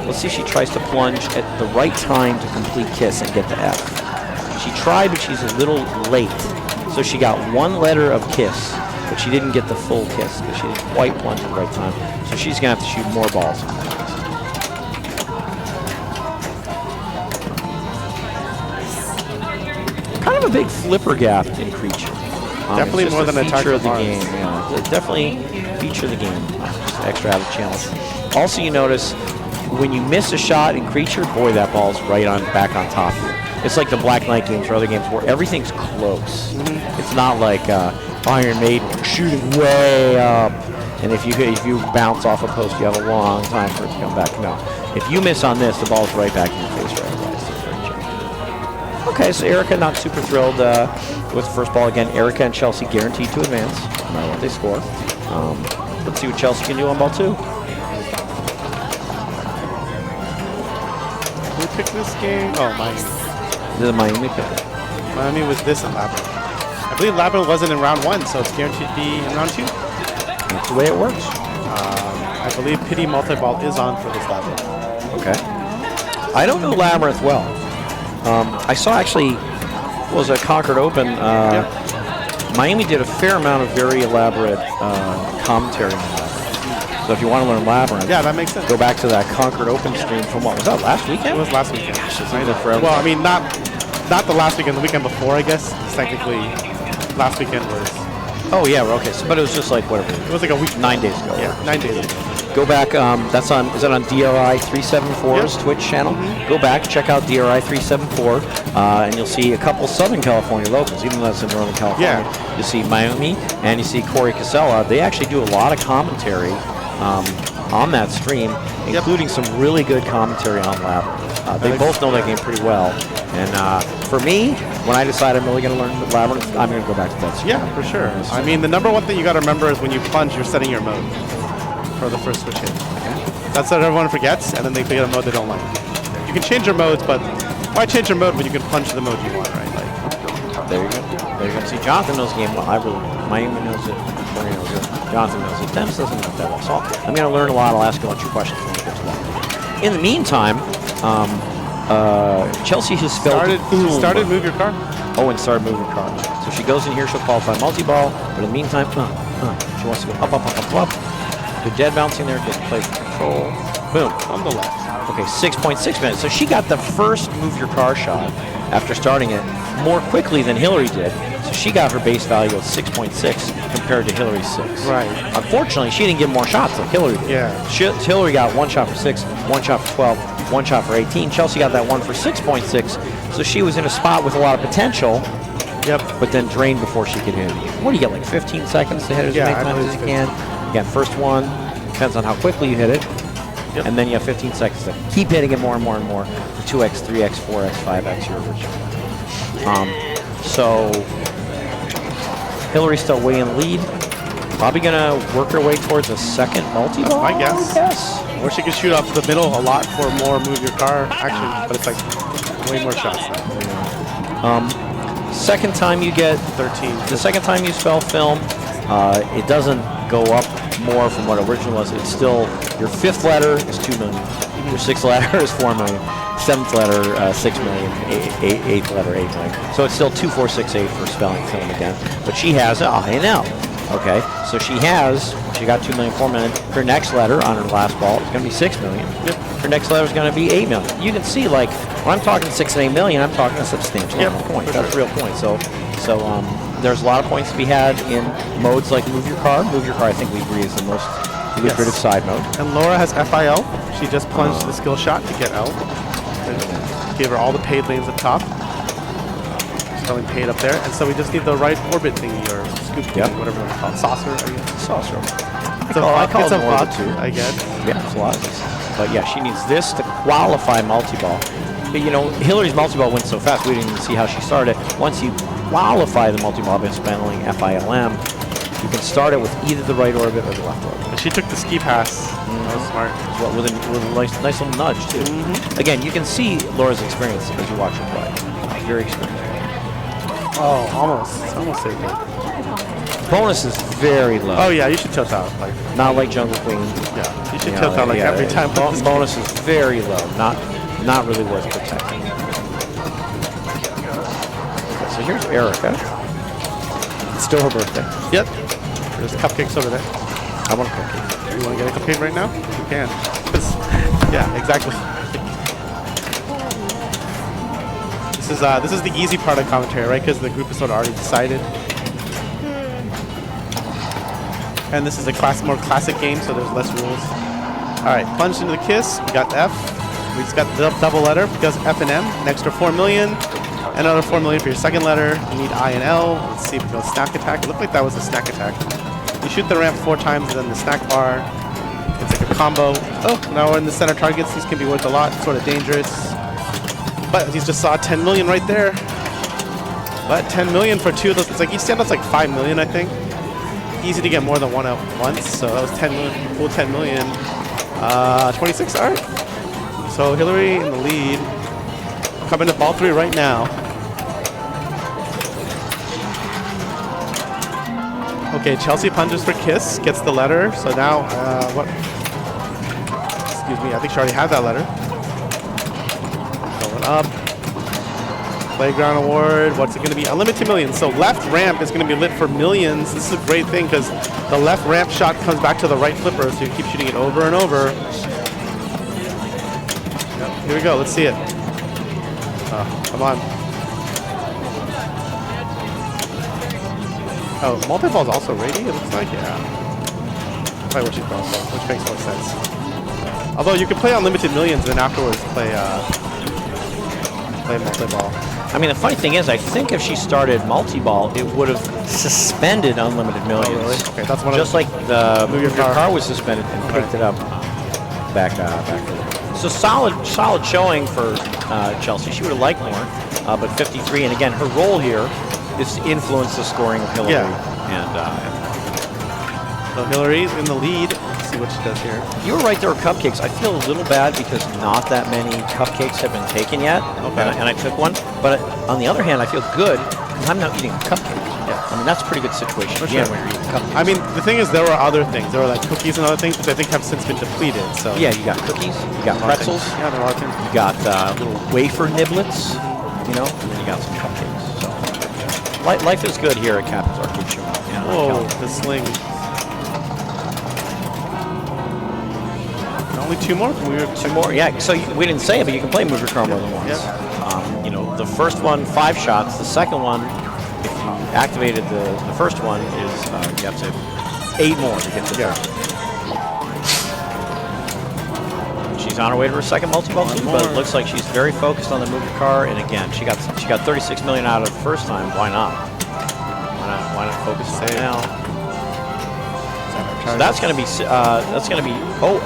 Let's see if she tries to plunge at the right time to complete kiss and get the F. She tried, but she's a little late. So she got 1 letter of kiss, but she didn't get the full kiss because she didn't quite plunge at the right time. So she's going to have to shoot more balls. Kind of a big flipper gap in Creature. Definitely more than a feature of the Mars. game. Yeah, definitely feature of the game. Just an extra added challenge. Also, you notice when you miss a shot in Creature, boy, that ball's right on back on top here. It's like the Black Knight games or other games where everything's close. It's not like Iron Maiden, where you're shooting way up, and if you bounce off a post, you have a long time for it to come back. No, if you miss on this, the ball's right back in your face right away. So it's very challenging. Okay, so Erica not super thrilled with the first ball again. Erica and Chelsea guaranteed to advance, no matter what they score. Let's see what Chelsea can do on ball 2. Who picked this game? Oh, Miami. This is Miami pick. Miami was this in Labyrinth. I believe Labyrinth wasn't in round 1, so it's guaranteed to be in round 2. That's the way it works. I believe Pity Multi-Ball is on for this Labyrinth. Okay. I don't know Labyrinth well. I saw actually, what was a Concord Open. Miami did a fair amount of very elaborate commentary on Labyrinth. So if you want to learn Labyrinth, Yeah, that makes sense. go back to that Concord Open stream from what was that, last It weekend? was last weekend. Forever. Well, I mean, not the last weekend, the weekend before, I guess. Technically, last weekend was... Oh yeah, okay. So, but it was just like whatever. It was like a week. 9 days ago. Yeah, 9 days ago. Go back. That's on. Is that on DRI 374's Twitch channel? Go back, check out DRI 374, and you'll see a couple Southern California locals. Even though that's in Northern California, you'll see Miami and you see Corey Casella. They actually do a lot of commentary on that stream, including some really good commentary on Labyrinth. They both know that game pretty well. And for me, when I decide I'm really going to learn Labyrinth, I'm going to go back to that stream. Yeah, for sure. I mean, the number one thing you got to remember is when you plunge, you're setting your mode for the first switch hit. Okay? That's what everyone forgets, and then they get a mode they don't like. You can change your modes, but why change your mode when you can plunge to the mode you want, right? Like, there you go. There you go. See, Jonathan knows the game well. Miami knows it. Corey knows it. Jonathan knows it. Dennis doesn't know it that well. So I'm going to learn a lot. I'll ask you a bunch of questions when we get to that. In the meantime, Chelsea has spelled started Move Your Car. Oh, and started moving car. So she goes in here, she'll qualify multi-ball, but in the meantime, she wants to go up, up, up, up, up. Good dead bouncing there, good play for control. Boom. On the left. Okay, 6.6 minutes. So she got the first move your car shot after starting it more quickly than Hillary did. So she got her base value of 6.6 compared to Hillary's 6. Right. Unfortunately, she didn't get more shots like Hillary did. Yeah. Hillary got 1 shot for 6, 1 shot for 12, 1 shot for 18. Chelsea got that one for 6.6. So she was in a spot with a lot of potential. Yep. But then drained before she could hit it. What do you get, like 15 seconds to hit it as many times as you can? Again, first one, depends on how quickly you hit it. Yep. And then you have 15 seconds to keep hitting it more and more and more for 2x, 3x, 4x, 5x, your average. So Hillary's still way in the lead. Probably going to work her way towards a second multi-ball, I guess. Or she could shoot off the middle a lot for more move your car action, but it's like way more shots now. Second time you get 13. The second time you spell film, it doesn't go up more from what original was. It's still, your 5th letter is 2 million. Your 6th letter is 4 million. 7th letter, 6 million. 8th letter, 8 million. So it's still 2, 4, 6, 8 for spelling, filling again. But she has an I and L. Okay, so she got 2 million, 4 million. Her next letter on her last ball is going to be 6 million. Yep. Her next letter is going to be 8 million. You can see, like, when I'm talking 6 and 8 million, I'm talking a substantial amount of points. That's a real point. So there's a lot of points to be had in modes like Move Your Car. Move Your Car, I think we agree, is the most lucrative side mode. And Laura has FIL. She just plunged the skill shot to get L. And gave her all the paid lanes up top. Spelling paid up there. And so we just need the right orbit thingy or scoop thingy, whatever you want to call it. Saucer, I guess. Saucer. I call it a VOD too, I guess. Yeah, it's a lot. But yeah, she needs this to qualify multi-ball. But you know, Hillary's multi-ball went so fast, we didn't even see how she started. Once you qualify the multi-ball by spelling FILM, you can start it with either the right orbit or the left orbit. And she took the ski pass. That was smart. Well, with a nice little nudge, too. Again, you can see Laura's experience as you watch her play. Very experienced. Oh, almost. It's almost saved it. Bonus is very low. Oh, yeah, you should tilt out. Like, not like Jungle Queen. Yeah, you should tilt out like every time. Bonus is very low. Not really worth protecting. Okay, so here's Erica. It's still her birthday. Yep. There's cupcakes over there. I want a cupcake. You want to get a cupcake right now? You can. Yeah, exactly. This is the easy part of commentary, right? Because the group is sort of already decided. And this is a more classic game, so there's less rules. All right, plunged into the kiss. We got F. We just got the double letter because F and M. An extra 4 million. Another 4 million for your second letter. You need I and L. Let's see if we go snack attack. It looked like that was a snack attack. You shoot the ramp 4 times and then the snack bar. It's like a combo. Oh, now we're in the center targets. These can be worth a lot. Sort of dangerous. But he just saw 10 million right there. But 10 million for 2 of those. It's like each standout's like 5 million, I think. Easy to get more than one at once. So that was 10 million. Full 10 million. 26. All right. So Hillary in the lead. Coming to ball 3 right now. Okay, Chelsea punches for kiss, gets the letter. So now, what? Excuse me, I think she already had that letter. Going up. Playground award. What's it going to be? Unlimited millions. So left ramp is going to be lit for millions. This is a great thing because the left ramp shot comes back to the right flipper, so you keep shooting it over and over. Yep, here we go. Let's see it. Come on. Oh, multi-ball is also ready, it looks like, yeah. Probably what she's going for, which makes more sense. Although you can play Unlimited Millions and then afterwards play multi-ball. I mean, the funny thing is, I think if she started multi-ball, it would have suspended Unlimited Millions. Oh, really? Okay, that's one just like the Move Your Car was suspended and picked it up back there. So solid showing for Chelsea. She would have liked more, but 53. And again, her role here is to influence the scoring of Hillary. Yeah. And so Hillary's in the lead. Let's see what she does here. You were right there with cupcakes. I feel a little bad because not that many cupcakes have been taken yet, and I took one. But on the other hand, I feel good because I'm now eating a cupcake. Yeah. I mean, that's a pretty good situation when you're eating cupcakes. I mean, the thing is, there were other things. There were like cookies and other things, which I think have since been depleted. So yeah, you got cookies, you got pretzels, yeah, there are things. You got little wafer niblets, you know, and then you got some cupcakes. So life is good here at Captain's Arcade Show. Whoa, the sling. Only 2 more? Two more, yeah. So we didn't say it, but you can play Move Your Car more than once. Yeah. You know, the first one, 5 shots. The second one, if you activated the first one, is you have to 8 more to get to the third. She's on her way to her second multi-ball too, but it looks like she's very focused on the Move Your Car. And again, she got 36 million out of the first time. Why not? Why not focus on it now? So that's going to be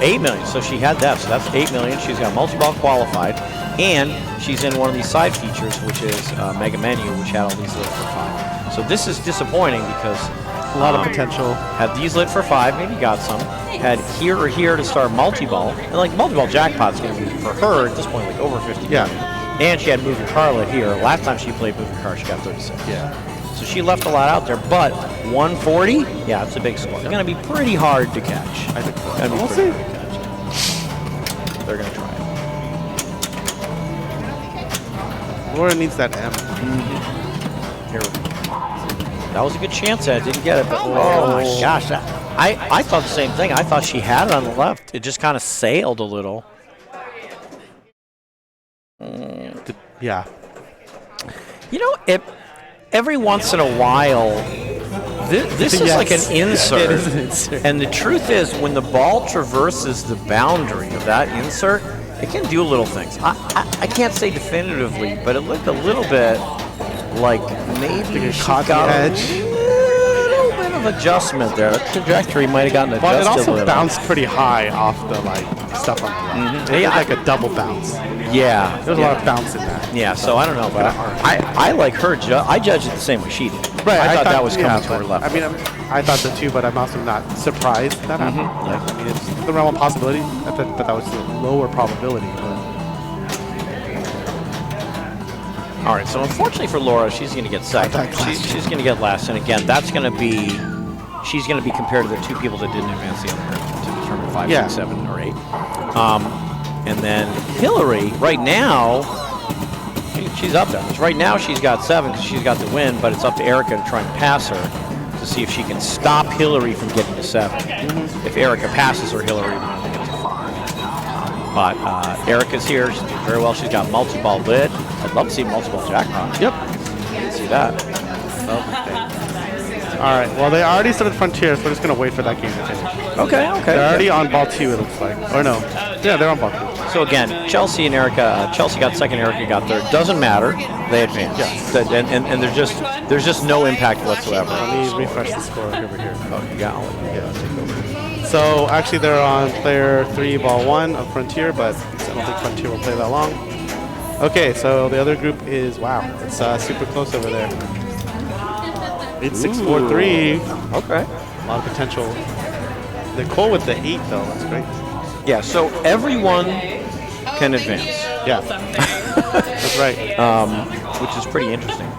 8 million. So she had that. So that's 8 million. She's got multi-ball qualified, and she's in one of these side features, which is Mega Menu, which had all these lit for 5. So this is disappointing because a lot of potential. Had these lit for 5, maybe got some. Had here or here to start multi-ball, and like multi-ball jackpot's going to be for her at this point like over 50 million. And she had Move Your Car lit here. Last time she played Move Your Car, she got 36. Yeah. So she left a lot out there, but 140, yeah, it's a big score. It's going to be pretty hard to catch. I think so. We'll see. They're going to try it. Laura needs that M. Here. That was a good chance. I didn't get it. But Oh my gosh. I thought the same thing. I thought she had it on the left. It just kind of sailed a little. Yeah. You know, every once in a while, this is like an insert. It is an insert. And the truth is, when the ball traverses the boundary of that insert, it can do little things. I can't say definitively, but it looked a little bit like maybe she caught the got edge. a little bit of adjustment there. The trajectory might have gotten adjusted But it a also little. bounced pretty high off the stuff on the left. It was like a double bounce. Yeah. There was a lot of bounce in that. Yeah, so I don't know, but I like her. I judged it the same way she did. Right, I thought that was coming to but her left. I mean, I thought so too, but I'm also not surprised that happened. Like, I mean, it's the realm of possibility. I thought that was the lower probability. But All right, so unfortunately for Laura, she's going to get second. She's going to get last, and again, that's going to be, she's going to be compared to the two people that didn't advance the other round to determine 5, 6, 7, or 8. And then Hillary, right now, she's up there. Right now, she's got 7 because she's got the win, but it's up to Erica to try and pass her to see if she can stop Hillary from getting to 7. If Erica passes her, Hillary will get to 5. But Erica's here. She's doing very well. She's got multi-ball lid. I'd love to see multi-ball jackpot. yep. See that. All right. Well, they already started Frontier, so we're just gonna wait for that game to finish. Okay. They're already on ball 2, it looks like. Or no? Yeah, they're on ball 2. So again, Chelsea and Erica. Chelsea got second. Erica got third. Doesn't matter. They advance. Yes. And there's just no impact whatsoever. Let me refresh the score over here. Oh, you got it. Yeah, I'll take over. So actually, they're on player 3, ball 1 of Frontier, but I don't think Frontier will play that long. Okay, so the other group is it's super close over there. 8-6-4-3. Okay. A lot of potential. Nicole with the 8 though. That's great. Yeah. So everyone can advance, Yeah, that's right. which is pretty interesting.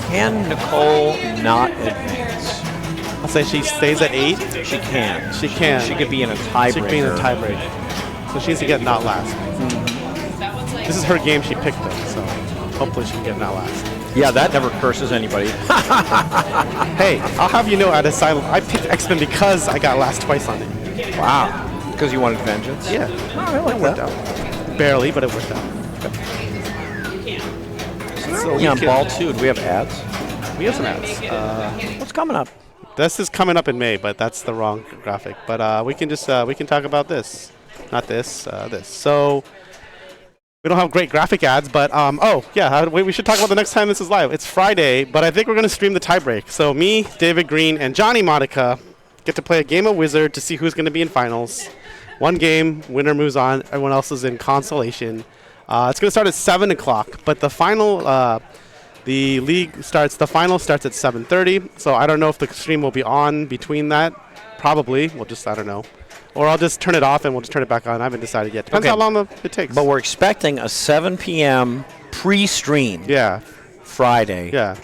Can Nicole not advance? I'll say she stays at 8. She can. She can. She could be in a tiebreaker. She could be in a tiebreaker. So she needs to get not last. This is her game she picked though, so hopefully she can get not last. Yeah, that never curses anybody. Hey, I'll have you know at Asylum, I picked X-Men because I got last twice on it. Wow. Because you wanted vengeance? Yeah. I It worked out. Barely, but it worked out. So Yeah, on we ball 2, do we have ads? have some ads. What's coming up? This is coming up in May, but that's the wrong graphic. But we can just we can talk about this, not this. This. So we don't have great graphic ads, but oh yeah, we should talk about the next time this is live. It's Friday, but I think we're gonna stream the tiebreak. So me, David Green, and Johnny Monica get to play a game of Wizard to see who's gonna be in finals. One game, winner moves on. Everyone else is in consolation. It's gonna start at 7 o'clock, but the final. The final starts at 7:30, so I don't know if the stream will be on between that. Probably. I don't know. Or I'll just turn it off and we'll just turn it back on. I haven't decided yet. Depends how long it takes. But we're expecting a 7 p.m. pre-stream yeah. Friday. Yeah.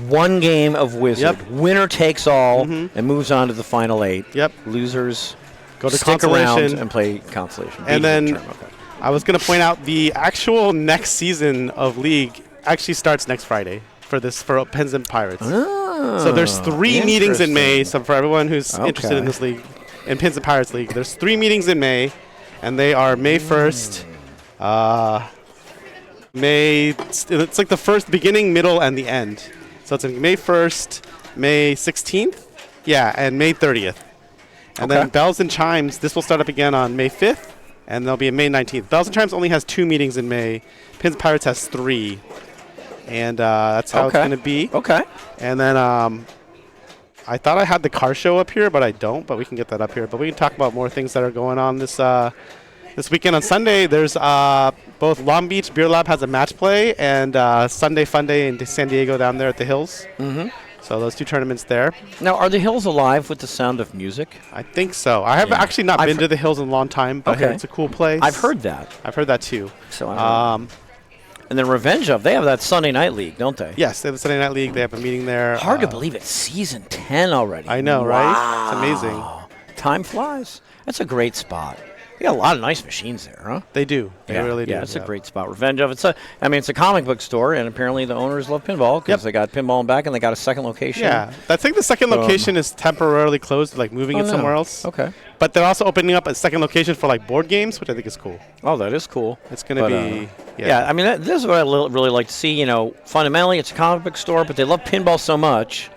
One game of Wizard. Yep. Winner takes all and moves on to the final 8. Yep. Losers Go to stick around consolation. and play consolation. And then Beat the term. Okay. I was going to point out the actual next season of League actually starts next Friday for Pens and Pirates. So there's 3 meetings in May. So for everyone who's interested in this league, in Pens and Pirates League, there's 3 meetings in May, and they are May 1st. It's like the first beginning, middle, and the end. So it's May 1st, May 16th, yeah, and May 30th. And then Bells and Chimes, this will start up again on May 5th, and they'll be on May 19th. Bells and Chimes only has 2 meetings in May. Pins and Pirates has 3. And that's how it's going to be. Okay. And then I thought I had the car show up here, but I don't. But we can get that up here. But we can talk about more things that are going on this weekend. On Sunday, there's both Long Beach Beer Lab has a match play, and Sunday Fun Day in San Diego down there at the Hills. Mm-hmm. So those 2 tournaments there. Now, are the Hills alive with the sound of music? I think so. I have actually not been to the Hills in a long time, but it's a cool place. I've heard that. I've heard that too. So and then Revenge of, they have that Sunday Night League, don't they? Yes, they have the Sunday Night League. They have a meeting there. Hard to believe it's season 10 already. I know, right? It's amazing. Time flies. That's a great spot. You got a lot of nice machines there, huh? They do. They really do. Yeah, it's a great spot. Revenge of it's a comic book store, and apparently the owners love pinball because they got pinball in back, and they got a second location. Yeah, I think the second location is temporarily closed, like moving it somewhere else. Okay. But they're also opening up a second location for like board games, which I think is cool. Oh, that is cool. It's going to be. Yeah, I mean, this is what I really like to see. You know, fundamentally, it's a comic book store, but they love pinball so much,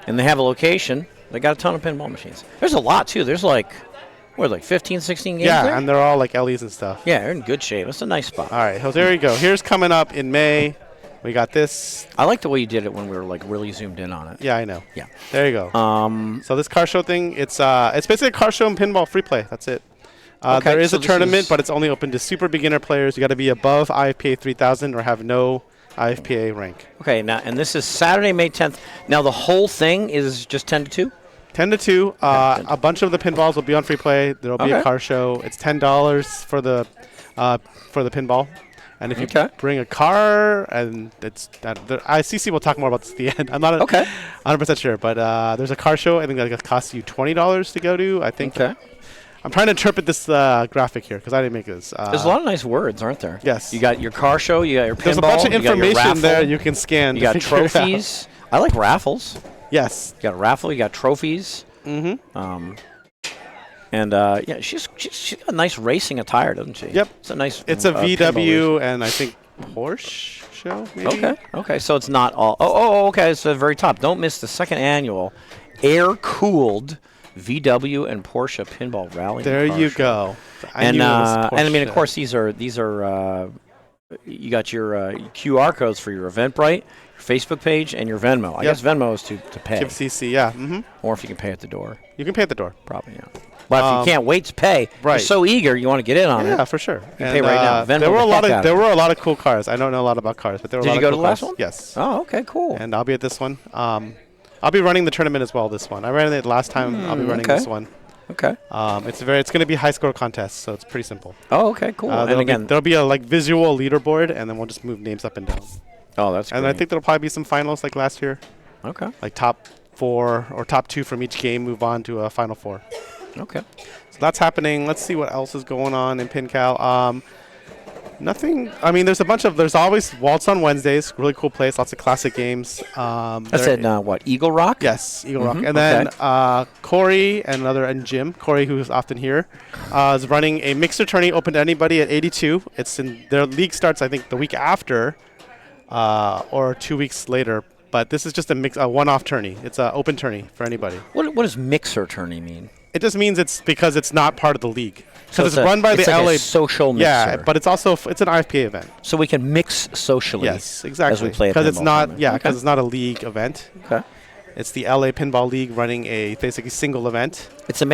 and they have a location. They got a ton of pinball machines. There's a lot too. There's like 15, 16 games there? Yeah, and they're all like LEs and stuff. Yeah, they're in good shape. It's a nice spot. All right, so there you go. Here's coming up in May. We got this. I like the way you did it when we were like really zoomed in on it. Yeah, I know. Yeah. There you go. So this car show thing, it's basically a car show and pinball free play. That's it. There is a tournament, but it's only open to super beginner players. You got to be above IFPA 3000 or have no IFPA rank. Okay, now and this is Saturday, May 10th. Now the whole thing is just 10 to 2? 10 to 2. A bunch of the pinballs will be on free play. There will be a car show. It's $10 for the pinball. And if you bring a car, and it's ICC will talk more about this at the end. I'm not 100% sure, but there's a car show. I think that costs you $20 to go to. I think. Okay. I'm trying to interpret this graphic here because I didn't make this. There's a lot of nice words, aren't there? Yes. You got your car show. You got your pinball. There's a bunch of information there you can scan. You got trophies. I like raffles. Yes. You got a raffle. You got trophies. Mm-hmm. And she's got a nice racing attire, doesn't she? Yep. It's a nice. It's a VW and I think Porsche show. Maybe? Okay. So it's not all. Oh. Okay. It's the very top. Don't miss the second annual air-cooled VW and Porsche pinball rally. There you go. And I mean, of course, these are you got your QR codes for your Eventbrite, your Facebook page, and your Venmo. I guess Venmo is to pay. CC, yeah. Mm-hmm. Or if you can pay at the door. You can pay at the door. Probably, yeah. But if you can't wait to pay, you're so eager, you want to get in on it. Yeah, for sure. You can pay right now. Venmo there were a lot of cool cars. I don't know a lot about cars, but there were a lot of cool cars. Did you go to the last one? Yes. Oh, okay, cool. And I'll be at this one. I'll be running the tournament as well. This one, I ran it last time. I'll be running this one. Okay. It's going to be high score contest, so it's pretty simple. Oh, okay, cool. There'll be a visual leaderboard, and then we'll just move names up and down. Oh, that's great. And I think there'll probably be some finals like last year. Okay. Like top 4 or top 2 from each game move on to a final 4. Okay. So that's happening. Let's see what else is going on in PinCal. Nothing. I mean, there's always Waltz on Wednesdays. Really cool place. Lots of classic games. That's at what? Eagle Rock? Yes, Eagle Rock. And then Corey and Jim. Corey, who's often here, is running a mixer tourney open to anybody at 82. Their league starts, I think, the week after or 2 weeks later. But this is just a one-off tourney. It's an open tourney for anybody. What does mixer tourney mean? It just means it's because it's not part of the league. So it's run by the LA a social mixer. Yeah, but it's an IFPA event. So we can mix socially. Yes, exactly. As we play because it's not. Yeah, because it's not a league event. Okay. It's the LA Pinball League running a basically single event. It's So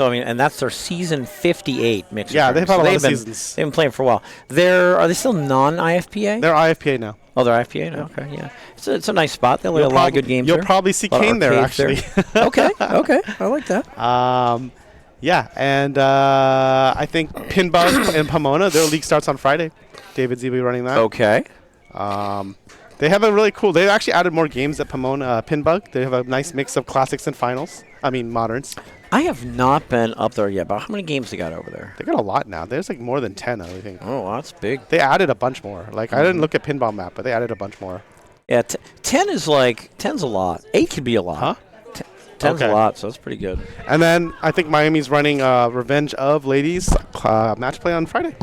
I mean, and that's their season 58 mixer. Yeah, they've had a lot of seasons. They've been playing for a while. Are they still non-IFPA? They're IFPA now. Oh, they're IFPA now. Okay, yeah. It's a nice spot. They'll have a lot of good games. You'll probably see Kane there actually. Okay. I like that. Yeah, and I think Pinbug in Pomona, their league starts on Friday. David Z will be running that. Okay. They have a really cool. They've actually added more games at Pomona Pinbug. They have a nice mix of classics and finals. I mean moderns. I have not been up there yet, but how many games they got over there? They got a lot now. There's like more than 10, I think. Oh, that's big. They added a bunch more. Like I didn't look at Pinball Map, but they added a bunch more. Yeah, 10's a lot. 8 could be a lot. Huh? 10's a lot, so that's pretty good. And then I think Miami's running Revenge of Ladies match play on Friday.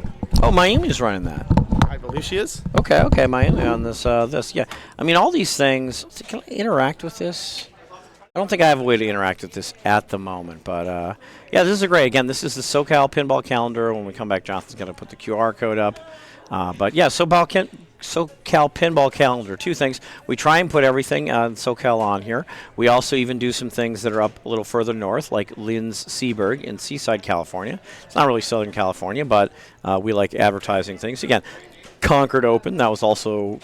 Oh, Miami's running that. I believe she is. Okay, Miami on this. Yeah. I mean, all these things. Can I interact with this? I don't think I have a way to interact with this at the moment, but yeah, this is great. Again, this is the SoCal Pinball Calendar. When we come back, Jonathan's going to put the QR code up. But yeah, SoCal Pinball Calendar. 2 things. We try and put everything on SoCal on here. We also even do some things that are up a little further north, like Lynn's Seaburg in Seaside, California. It's not really Southern California, but we like advertising things. Again, Concord Open. That was also,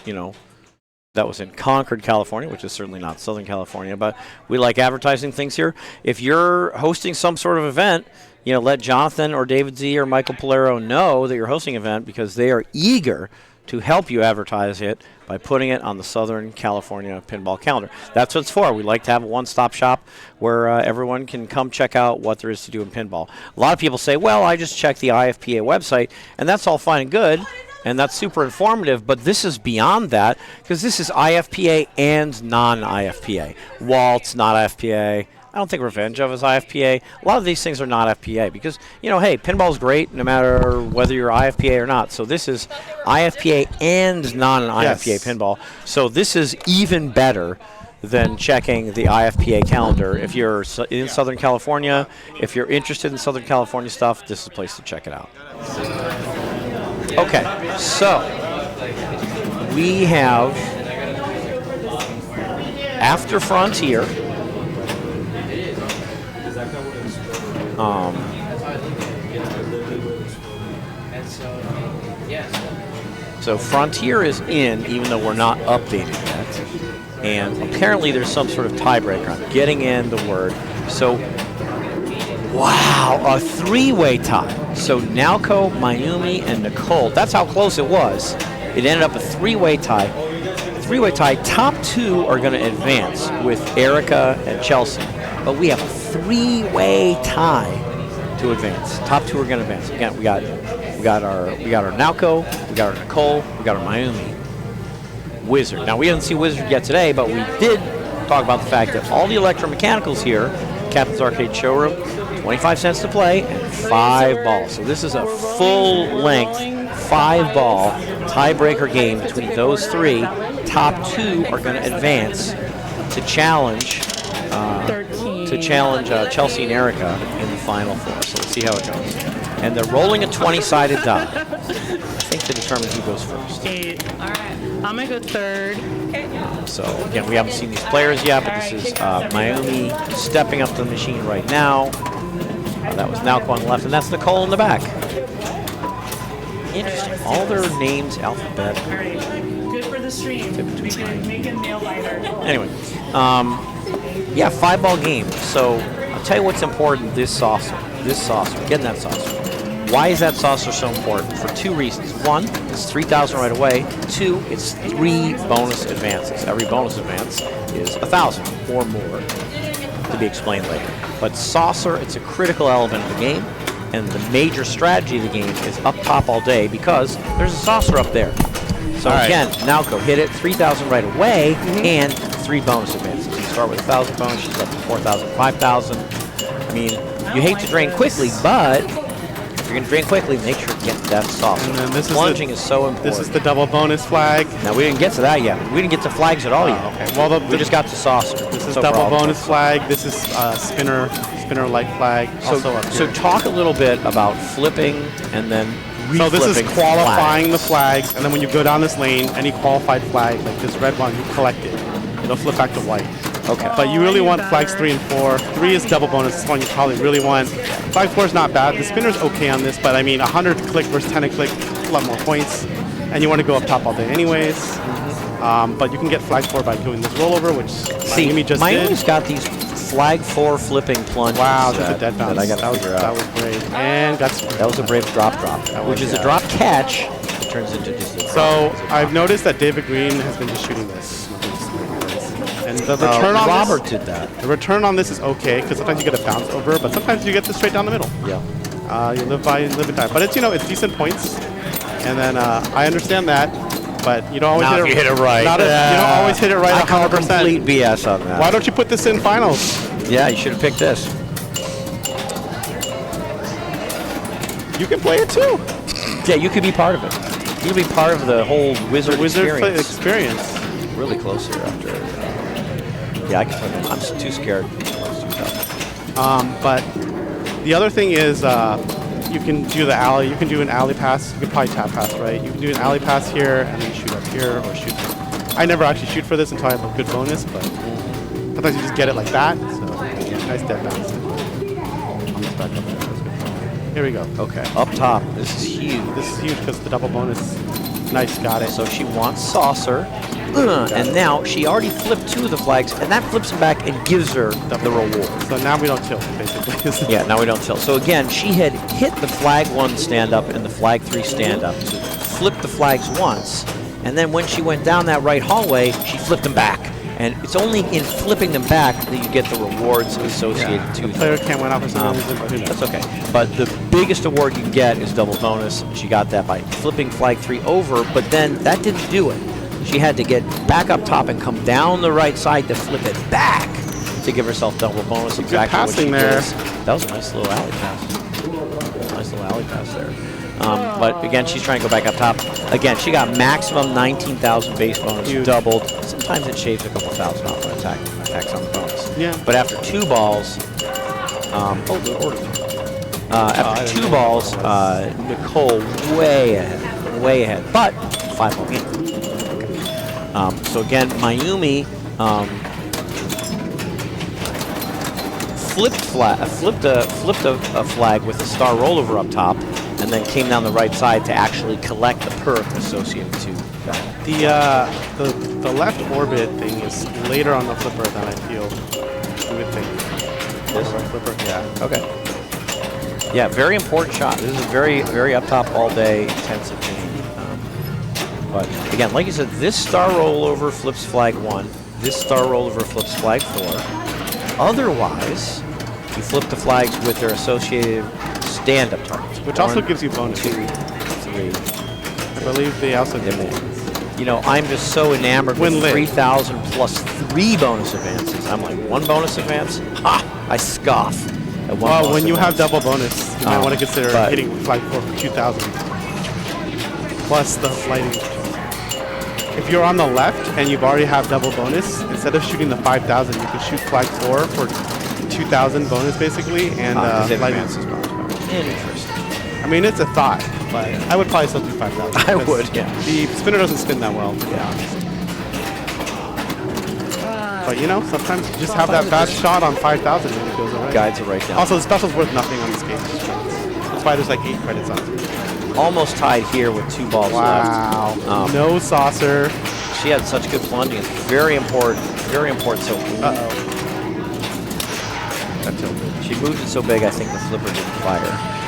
that was in Concord, California, which is certainly not Southern California, but we like advertising things here. If you're hosting some sort of event, let Jonathan or David Z or Michael Polero know that you're hosting an event because they are eager to help you advertise it by putting it on the Southern California pinball calendar. That's what it's for. We like to have a one-stop shop where everyone can come check out what there is to do in pinball. A lot of people say, well, I just checked the IFPA website, and that's all fine and good, and that's super informative, but this is beyond that because this is IFPA and non-IFPA. Waltz, not IFPA. I don't think Revenge of is IFPA. A lot of these things are not FPA because, you know, hey, pinball's great no matter whether you're IFPA or not. So this is IFPA and non-IFPA pinball. So this is even better than checking the IFPA calendar. If you're in Southern California, if you're interested in Southern California stuff, this is a place to check it out. Okay, so we have After Frontier. So Frontier is in, even though we're not updated yet. And apparently there's some sort of tiebreaker on getting in the word. So, wow, a three-way tie. So Naoko, Mayumi, and Nicole. That's how close it was. It ended up a three-way tie. Three-way tie. Top two are going to advance with Erica and Chelsea. But we have a three-way tie to advance. Top two are going to advance. Again, we got our Naoko, we got our Nicole, we got our Mayumi. Wizard. Now we didn't see Wizard yet today, but we did talk about the fact that all the electromechanicals here, Captain's Arcade Showroom, 25 cents to play and 5 balls. So this is a full-length 5-ball tiebreaker game between those three. Top two are going to advance to challenge Chelsea and Erica in the final four. So let's see how it goes. And they're rolling a 20-sided die. I think to determine who goes first. 8. All right. I'm going to go third. Okay. So again, we haven't seen these players yet, but this is Mayumi stepping up to the machine right now. That was Naoko on the left, and that's Nicole in the back. Interesting. All their names alphabetic. All right. Good for the stream. Make it nail biter. Anyway, yeah, 5-ball game. So I'll tell you what's important. This saucer, getting that saucer. Why is that saucer so important? For 2 reasons. 1, it's 3,000 right away. 2, it's 3 bonus advances. Every bonus advance is 1,000 or more, to be explained later. But saucer, it's a critical element of the game, and the major strategy of the game is up top all day because there's a saucer up there. So again, Naoko hit it 3,000 right away and 3 bonus advances. You start with 1,000 bonus, she's up to 4,000, 5,000. I mean, you hate to drain quickly, but if you're going to drain quickly, make sure to get that saucer. And then this Plunging is so important. This is the double bonus flag. Now, we didn't get to that yet. We didn't get to flags at all yet. Okay. Well, we just got to saucer. This is double bonus flag. This is spinner light flag. Also up here. So talk a little bit about flipping and then so this is qualifying flags. the flags, and then when you go down this lane, any qualified flag, like this red one, you collect it. It'll flip back to white. Okay. But you really want flags 3 and 4. 3 is double bonus. This one you probably really want. Flag 4 is not bad. The spinner's okay on this, but I mean, 100 to click versus 10 to click, a lot more points. And you want to go up top all day anyways. But you can get flag 4 by doing this rollover, which Mayumi just did. Mayumi's got these flag 4 flipping plunges. Wow, that's a dead bounce. That was great. And got that was a brave drop, which is a drop catch. It turns into just a drop. So I've noticed that David Green has been just shooting this. And the return on Robert did that. The return on this is okay because sometimes you get a bounce over, but sometimes you get this straight down the middle. Yeah. You live and die. But it's it's decent points, and then I understand that, but you don't always hit it right. You don't always hit it right. I call complete BS on that. Why don't you put this in finals? Yeah, you should have picked this. You can play it too. Yeah, you could be part of it. You could be part of the whole Wizard experience. Really close here after. Yeah, I can tell you. I'm too scared. It's too tough. But the other thing is you can do the alley. You can do an alley pass. You can probably tap pass, right? You can do an alley pass here and then shoot up here or shoot. I never actually shoot for this until I have a good bonus, but sometimes you just get it like that. So nice dead bounce. Almost back up there. Here we go. Okay. Up top. This is huge. This is huge because the double bonus Nice, got it. So she wants saucer. And now she already flipped 2 of the flags, and that flips them back and gives her the reward. So now we don't tilt, basically. Yeah, now we don't tilt. So again, she had hit the flag 1 stand up and the flag 3 stand up to flip the flags once, and then when she went down that right hallway, she flipped them back. And it's only in flipping them back that you get the rewards associated to the player can't win off for some reason, but who knows? That's okay. But the biggest award you can get is double bonus. She got that by flipping flag 3 over, but then that didn't do it. She had to get back up top and come down the right side to flip it back to give herself double bonus. Exactly what she there. does. That was a nice little alley pass. Nice little alley pass there. But again, she's trying to go back up top. Again, she got maximum 19,000 base bonus, doubled. Sometimes it shaves a couple thousand off an attacks on the bonus. Yeah. But after 2 balls, after 2 balls, Nicole way ahead. But 5-ball game. So again, Mayumi flipped a flag with a star rollover up top, and then came down the right side to actually collect the perk associated to that. The left orbit thing is later on the flipper than I feel you would think. This right flipper? Yeah. Okay. Yeah, very important shot. This is a very up top all day intensive game. But again, like you said, this star rollover flips flag 1. This star rollover flips flag 4. Otherwise, you flip the flags with their associated stand-up targets. Which also gives you bonus. 2, 3. I believe they also give it. You know, I'm just so enamored with 3,000 plus 3 bonus advances. I'm like, 1 bonus advance? Ha! I scoff at 1 Well, when you advance. have double bonus, you might want to consider hitting flag 4 for 2,000. Plus the flighting. If you're on the left and you've already have double bonus, instead of shooting the 5,000, you can shoot flag 4 for 2,000 bonus basically, and flighting. Interesting. I mean, it's a thought, but I would probably still do 5,000. I would, yeah. The spinner doesn't spin that well, to be honest. But you know, sometimes you just have that bad shot on 5,000 and it goes away. Guides it right down. Also, the special's worth nothing on this game. That's why there's like 8 credits on it. Almost tied here with 2 balls left. Wow. No saucer. She had such good plunging. It's very important. Very important. So, That tilted. she moved it so big, I think the flipper didn't fire.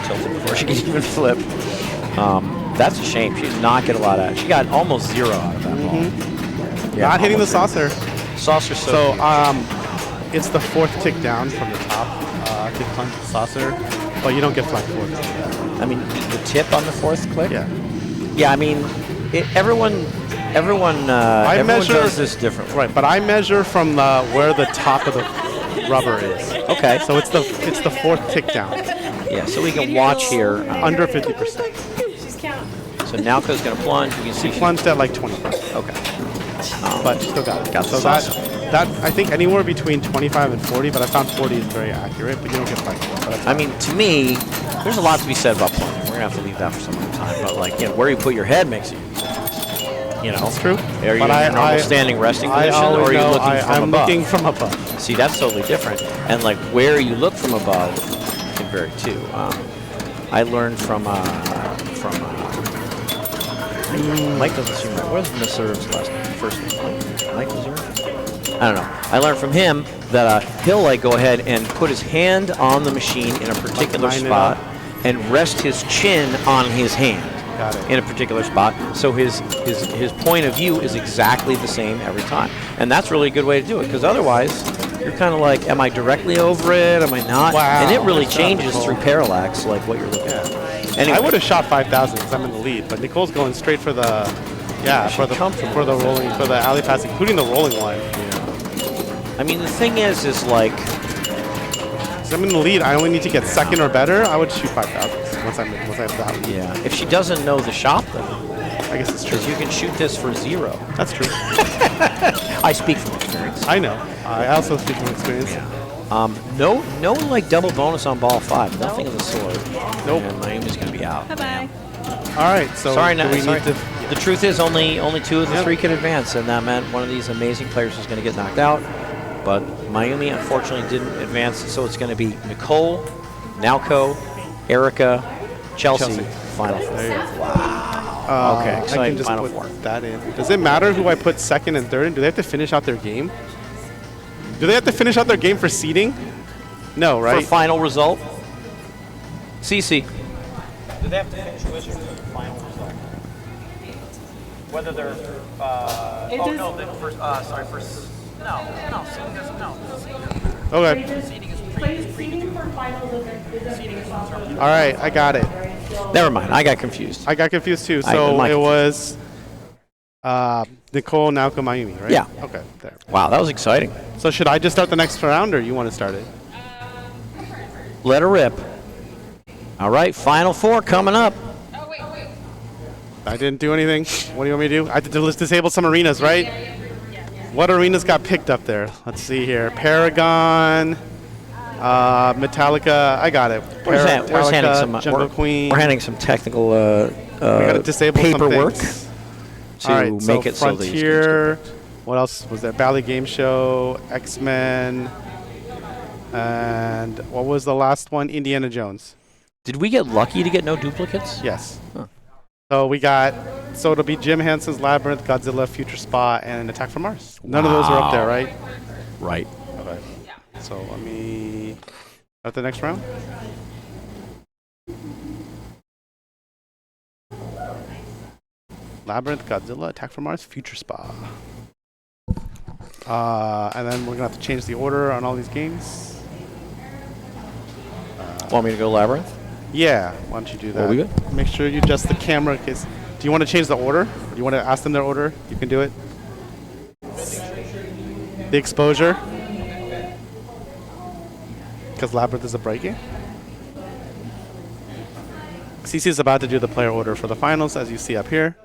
Tilted before she could even flip. That's a shame. She did not get a lot out of it. She got almost 0 out of that ball. Yeah, not hitting the 0. saucer. Saucer so it's the 4th tick down from the top to punch the saucer, but you don't get flag 4. I mean, the tip on the 4th click? Yeah. Yeah, I mean, everyone does this differently. Right, but I measure from where the top of the rubber is. Okay. So it's the 4th tick down. Yeah, so we can watch here. Under 50%. She's counting. So Naoko's going to plunge. You can see she plunged at like 20%. Okay. But she still got it. Got so that I think anywhere between 25 and 40, but I found 40 is very accurate, but you don't get flag 4. I mean, to me, there's a lot to be said about plunging. We're going to have to leave that for some other time. But, like, you know, where you put your head makes a huge difference. You know, that's true. Are you in a normal standing resting position, or are you looking from above? I'm looking from above. See, that's totally different. And, like, where you look from above can vary, too. I learned from Mike doesn't seem right. What was Misserv's first name? Mike Misserve? I don't know. I learned from him that he'll like go ahead and put his hand on the machine in a particular spot and rest his chin on his hand in a particular spot. So his point of view is exactly the same every time. And that's really a good way to do it, because otherwise you're kind of like, am I directly over it? Am I not? Wow. And it really changes through parallax, like what you're looking at. Anyway. I would have shot 5,000 because I'm in the lead, but Nicole's going straight for the rolling, for the alley pass, including the rolling one. I mean, the thing is like, so I'm in the lead. I only need to get second or better. I would shoot 5,000 once I have that. Yeah. If she doesn't know the shot, though, I guess it's true. Because you can shoot this for 0. That's true. I speak from experience. I know. I also speak from experience. Yeah. No like double bonus on ball 5. Nothing of the sort. Nope. And Mayumi's going to be out. Bye-bye. All right. So sorry. The truth is only 2 of the 3 could advance, and that meant one of these amazing players was going to get knocked out. But Mayumi unfortunately didn't advance, so it's going to be Nicole, Naoko, Erica, Chelsea. Final 4. There you go. Wow. Okay, I exciting. can just Final put four. that in. Does it matter who I put second and third in? Do they have to finish out their game? Do they have to finish out their game for seeding? No, right? For final result? CC. Do they have to finish Wizards for the final result? Whether they're, Okay. All right, I got it. Never mind, I got confused. I got confused too. So it was Nicole, Naoko, Mayumi, right? Yeah. Okay, there. Wow, that was exciting. So should I just start the next round, or you want to start it? Let her rip. All right, final four coming up. I didn't do anything. What do you want me to do? I have to disable some arenas, right? What arenas got picked up there? Let's see here. Paragon, Metallica. I got it. We're handing some Jungle Queen. We're handing some technical We gotta disable paperwork some things. to All right, make so it so these Frontier. What else was there? Bally Game Show, X-Men, and what was the last one? Indiana Jones. Did we get lucky to get no duplicates? Yes. Huh. So we got. So it'll be Jim Henson's Labyrinth, Godzilla, Future Spa, and Attack from Mars. None of those are up there, right? Right. Okay. So let me start the next round. Labyrinth, Godzilla, Attack from Mars, Future Spa. And then we're gonna have to change the order on all these games. Want me to go Labyrinth? Yeah, why don't you do that? Are we good? Make sure you adjust the camera. Cause do you want to change the order? Or do you want to ask them their order? You can do it. The exposure. Because Labyrinth is a bright game. CC is about to do the player order for the finals, as you see up here.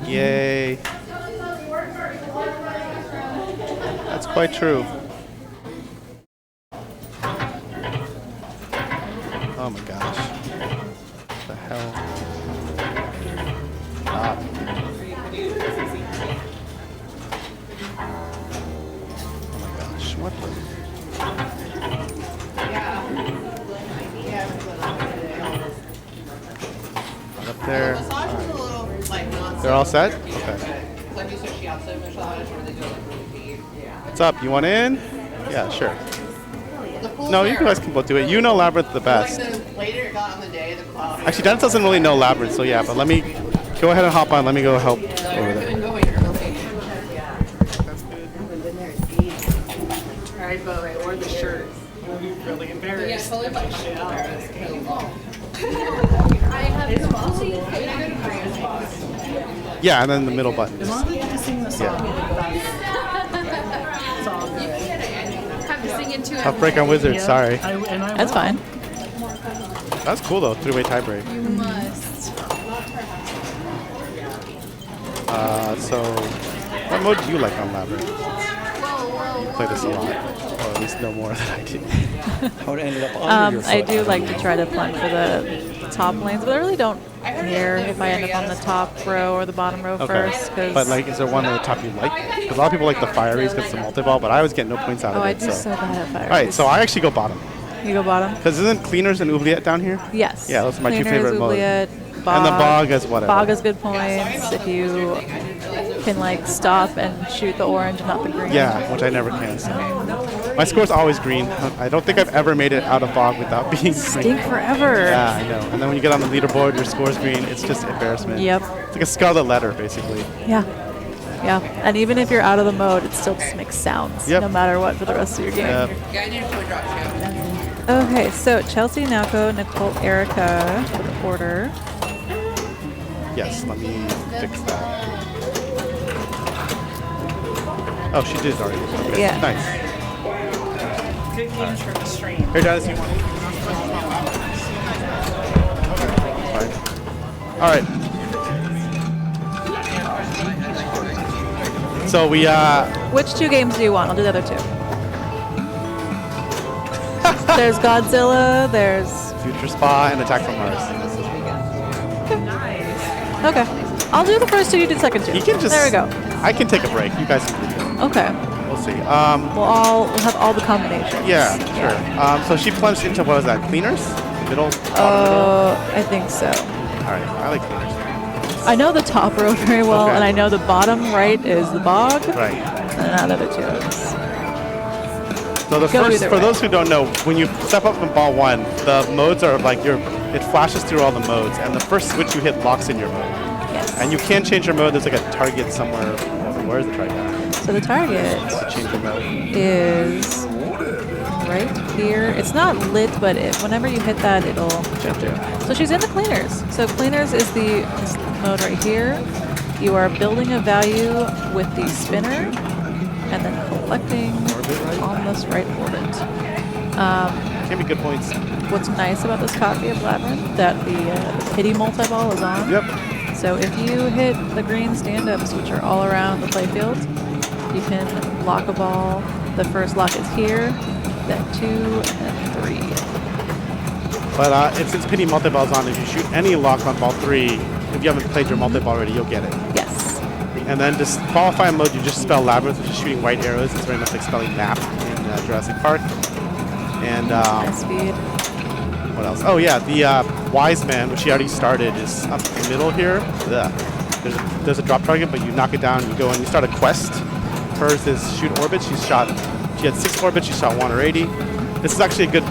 Yay. That's quite true. Oh my gosh. What the hell? Stop. Oh my gosh. What the? Right up there. They're all set? Okay. What's up? You want in? Yeah, sure. No, you guys can both do it. You know Labyrinth the best. Actually, Dennis doesn't really know Labyrinth, so yeah, but let me go ahead and hop on. Let me go help over there. All right, Bo, I wore the shirt. Really embarrassed. Yeah, and then the middle button. As long as you can sing the song. It's all good. Have to sing into Tough break on Wizards, sorry. That's fine. That's cool though, three-way tiebreak. You must. So, what mode do you like on Labyrinth? You play this a lot, or at least no more than I do. How it ended up under your I foot. do like to try to plunge for the top lanes, but I really don't care if I end up on the top row or the bottom row first. But like, is there one at the top you like? Because a lot of people like the Fireys because it's a multi-ball, but I always get no points out Oh, of I it. do so bad at fire. All right, so I actually go bottom. You go bottom? Because isn't Cleaners and Oubliette down here? Yes. Yeah, those are my two Cleaners, favorite modes. Oubliette, And the Bog is whatever. Bog has good points if you can like stop and shoot the orange, not the green. Yeah, which I never can. So. My score's always green. I don't think I've ever made it out of Bog without being green. Stink forever. Yeah, I know. And then when you get on the leaderboard, your score's green. It's just embarrassment. Yep. It's like a scarlet letter, basically. Yeah. Yeah. And even if you're out of the mode, it still just makes sounds no matter what for the rest of your game. Yep. Okay, so Chelsea, Naoko, Nicole, Erica for the order. Yes, let me fix that. Oh, she did already. Okay. Yeah. Nice. Good games for the stream. Here, Dennis, you want it? Okay, fine. All right. So we, Which two games do you want? I'll do the other two. There's Godzilla, there's... Future Spa and Attack from Mars. Nice. Okay. I'll do the first 2, you do the second 2. You can just. There we go. I can take a break. You guys can do that. Okay. We'll see. We'll have all the combinations. Yeah, sure. So she plunged into, what was that, cleaners? Middle? Bottom middle? I think so. All right, I like cleaners. I know the top row very well, Okay. and I know the bottom right is the bog. Right. And the other 2 is. So the Go first, either for way. those who don't know, when you step up in ball 1, the modes are like it flashes through all the modes, and the first switch you hit locks in your mode. Yes. And you can change your mode. There's like a target somewhere. Where is the target? So the target To change your mode. is right here. It's not lit, but whenever you hit that, it'll jump through. So she's in the cleaners. So cleaners is this mode right here. You are building a value with the spinner and then collecting on this right orbit. Can be good points. What's nice about this copy of Labyrinth that the pity multi-ball is on. Yep. So if you hit the green stand-ups, which are all around the playfield, you can lock a ball. The first lock is here, then 2, and 3. But since pity multi-ball's on, if you shoot any lock on ball 3, if you haven't played your multi-ball already, you'll get it. Yes. And then just qualifying mode, you just spell Labyrinth, which is shooting white arrows. It's very much like spelling map in Jurassic Park. And Nice speed. what else? Oh yeah, the Wise Man, which she already started, is up in the middle here. Ugh. There's a drop target, but you knock it down, you go and you start a quest. Hers is shoot orbit. She had 6 orbits, she shot 1 or 80. This is actually a good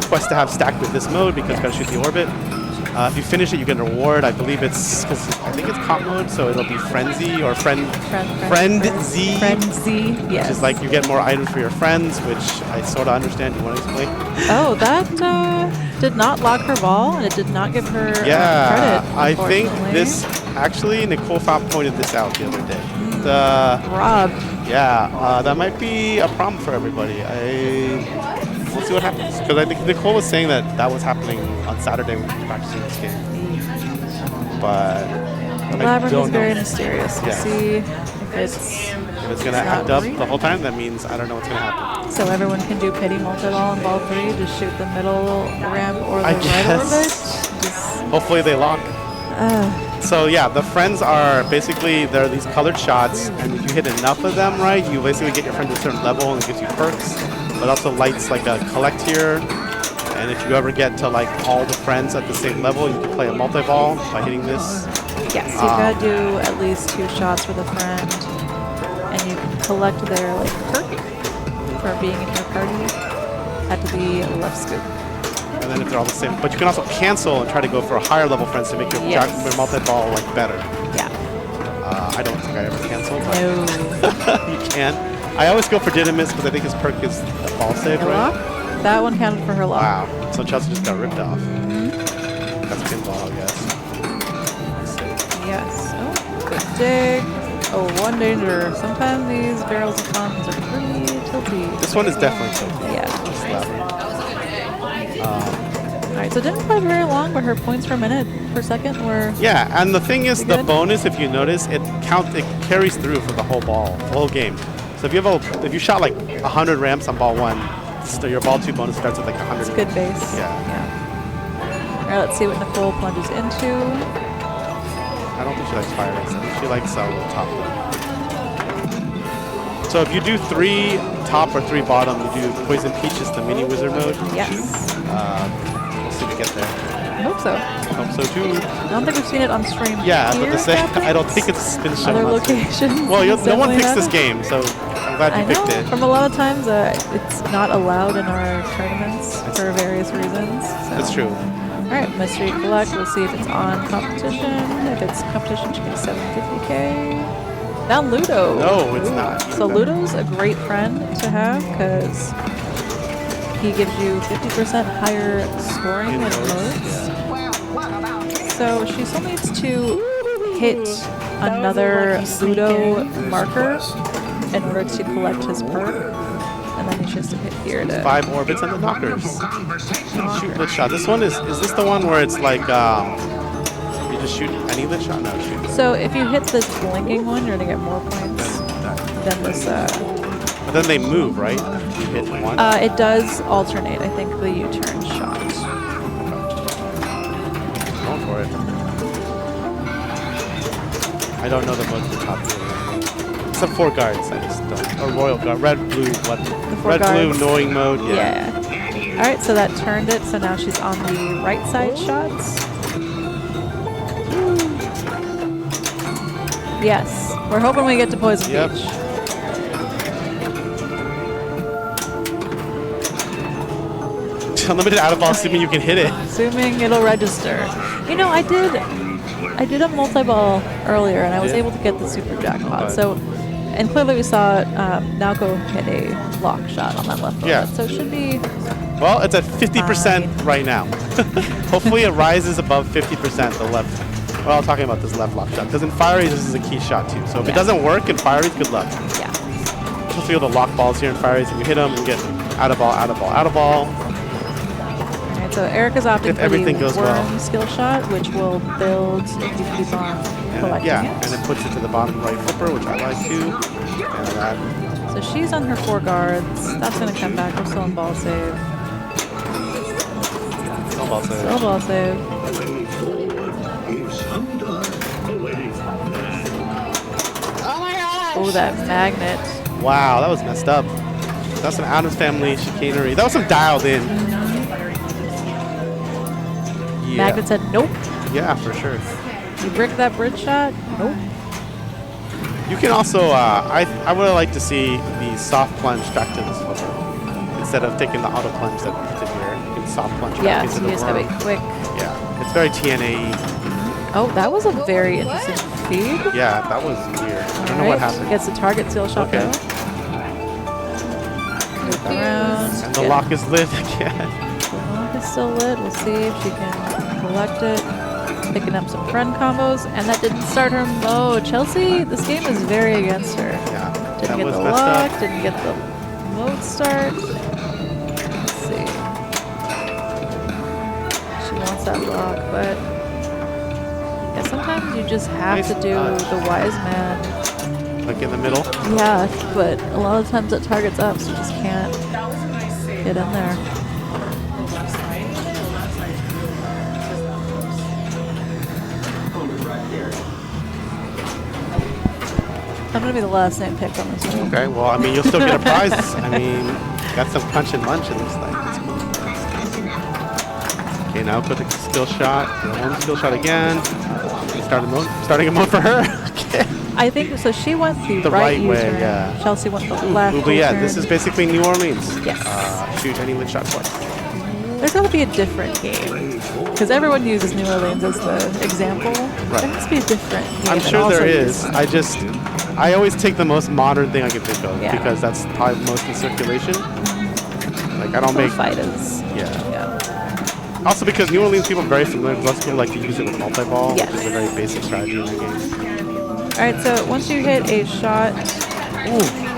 quest to have stacked with this mode because you gotta shoot the orbit. If you finish it, you get a reward. I believe I think it's comp mode, so it'll be Frenzy or Frenzy. Frenzy, yes. Which is like you get more items for your friends, which I sort of understand. You want to explain? Oh, that did not lock her ball, and it did not give her Yeah, credit, I think unfortunately. this actually Nicole Found pointed this out the other day. Rob. Yeah, that might be a problem for everybody. We'll see what happens. Because I think Nicole was saying that was happening on Saturday when we were practicing this game. But Labyrinth is very mysterious. We'll Yes. see if If it's going to act up the whole time, that means I don't know what's going to happen. So everyone can do pity multi-ball in ball 3, just shoot the middle ramp or the I right guess. orbit. Just, Hopefully they lock. So yeah, the friends are basically, they're these colored shots, and if you hit enough of them right, you basically get your friend to a certain level and it gives you perks. But also lights like a collect here. And if you ever get to like all the friends at the same level, you can play a multi-ball by hitting this. yes, you've got to do at least 2 shots for the friend, and you can collect their like perk for being in your party at the left scoop. And then if they're all the same, but you can also cancel and try to go for a higher level friends to make your, Yes. your multi-ball like better. Yeah. I don't think I ever canceled, but No. you can. I always go for Dynamis because I think his perk is a ball save, Her right? lock? That one counted for her lock. Wow. So Chelsea just got ripped off. That's pinball, I guess. Yes. Oh, good dig. Oh, one danger. Sometimes these barrels of funds are pretty tilty. This one is definitely tilted. Yeah. Just Labyrinth. All right, so it didn't play very long, but her points per minute per second were... Yeah, and the thing is, the good? bonus, if you notice, it carries through for the whole ball, the whole game. So if you shot like 100 ramps on ball 1, so your ball 2 bonus starts at like 100. It's good base. Yeah. All right, let's see what Nicole plunges into. I don't think she likes fire race. I think she likes top. So if you do 3 top or 3 bottom, you do Poison Peach is the mini wizard mode. Yes. We'll see if we get there. I hope so. I hope so too. I don't think we've seen it on stream. Yeah, here, but I Captain? don't think it's been shown. Other on stream. locations. Well, no one definitely picks this haven't. game, so I'm glad you I picked know. it. From a lot of times, it's not allowed in our tournaments for various reasons. So. That's true. All right, Mystery Collect. We'll see if it's on competition. If it's competition, it should be 750K. Now Ludo. No, it's not. So Ludo's a great friend to have because he gives you 50% higher scoring in modes. So she still needs to hit another Ludo marker in order to collect his perk. And then he just to hit here to... 5 orbits and the knockers. Shoot lit shot. This one is this the one where it's like you just shoot any lit shot? No, shoot. So if you hit this blinking one, you're gonna get more points than this. But then they move, right? If you hit one. It does alternate. I think the U-turn shot. Going for it. don't know the modes for top 3. It's the 4 guards. I just don't. Or royal guard. Red, blue, what? Red, blue, knowing mode. Yeah. All right, so that turned it. So now she's on the right side shots. Yes, we're hoping we get to Poison Peach. Unlimited out of ball, assuming you can hit it. Assuming it'll register. You know, I did a multi-ball earlier, and I was able to get the super jackpot. So, and clearly we saw Naoko hit a lock shot on that left foot. Yeah. So it should be. Well, it's at 50% right now. Hopefully, it rises above 50%. The left. Well, I'm talking about this left lock shot because in Fieries this is a key shot too. So if it doesn't work in Fieries, good luck. Yeah. You're supposed to be able to lock balls here in Fieries. If you hit them, you get out of ball, out of ball, out of ball. So Erica's opting If for everything the goes worm well. skill shot, which will build if you keep on collecting it. And it puts it to the bottom right flipper, which I like too. And that. So she's on her 4 guards. That's going to come back. We're still in ball save. Still ball save. Still ball save. Oh, that magnet. Wow, that was messed up. That's some Addams Family chicanery. That was some dialed in. Yeah. Magnet said nope. Yeah, for sure. You brick that bridge shot? Nope. You can also, I would like to see the soft plunge back to this flipper. Instead of taking the auto plunge that puts it here, you can soft plunge back Yeah, into so the you just have worm. it quick. Yeah, it's very TNA-y. Oh, that was a very interesting feed. Yeah, that was weird. I don't know what happened. Gets the target skill shot Okay. though. Move around. And the lock is lit again. The lock is still lit. We'll see if she can collect it. Picking up some friend combos, and that didn't start her mode. Chelsea, this game is very against her. Yeah, Didn't that get was the messed lock, up. didn't get the mode start. Let's see. She wants that lock, but yeah, sometimes you just have Nice to do touch. the wise man. Like in the middle. Yeah, but a lot of times that target's up, so you just can't get in there. I'm gonna be the last name picked on this one. Okay, well, I mean, you'll still get a prize. I mean, got some punch and munch, it looks like. That's cool. Okay, now put the skill shot. One skill shot again. Starting a mode for her. Okay. I think so. She went the right way, U-turn. yeah. Chelsea went the left. But yeah, U-turn. this is basically New Orleans. Yes. Shoot any lit shot twice. There's got to be a different game because everyone uses New Orleans as the example. Right. There must be a different game. I'm that sure also there uses- is. I always take the most modern thing I can think of Yeah. because that's probably the most in circulation. Like I don't Full make. fighters. Yeah. Yeah. Also because New Orleans people are very familiar. Lots of people like to use it with multi-ball, Yes. which is a very basic strategy in the game. All right. So once you hit a shot,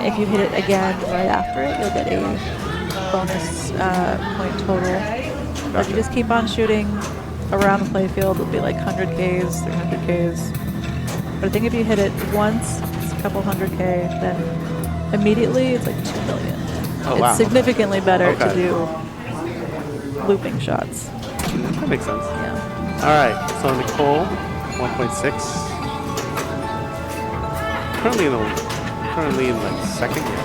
if you hit it again right after it, you'll get a bonus point total. But if you just keep on shooting around the playfield, it'll be like 100Ks, 300Ks. But I think if you hit it once, it's a couple 100K, then immediately it's like 2 million. Oh, It's wow. significantly better to Okay. do looping shots. That makes sense. Yeah. All right, so Nicole, 1.6. Currently in like second year.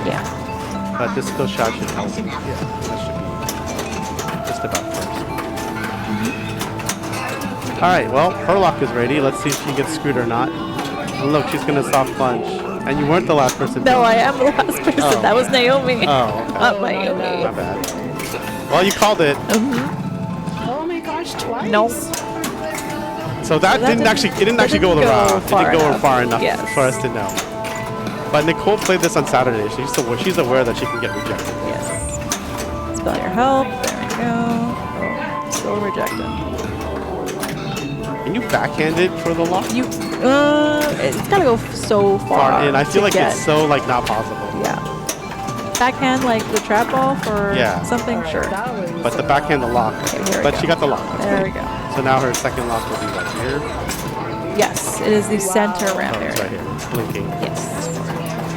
Yeah. But this skill shot should help. Yeah, that should be just about first. All right, well, her lock is ready. Let's see if she gets screwed or not. Oh, look, she's gonna soft plunge. And you weren't the last person. No, I am the last person. Oh. That was Naomi. Oh, okay. Not Naomi. My bad. Well, you called it. Oh my gosh, twice. Nope. So that didn't actually go the route. It didn't go far enough Yes. for us to know. But Nicole played this on Saturday. She's aware that she can get rejected. Yes. Spell your help. There we go. Oh, still rejected. Can you backhand it for the lock? You, it's gotta go so far. And I feel to like get. it's so like not possible. Yeah. Backhand like the trap ball for something, sure. But the backhand the lock. Okay, here we But go. she got the lock. That's There good. we go. So now her second lock will be right here. Yes, it is the center ramp Oh, area. it's right here. It's blinking. Yes.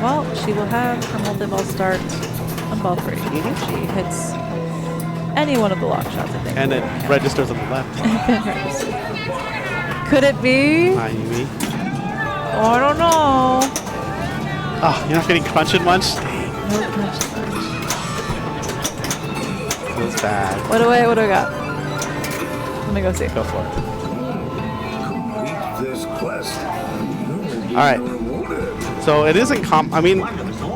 Well, she will have her multi-ball start on ball 3. If she hits any one of the lock shots, I think. And it registers on the left. Could it be? Miami. Oh, I don't know. Oh, you're not getting crunch and munch? No crunch. Feels bad. What do I got? Let me go see. Go for it. This quest. All right. So it isn't I mean,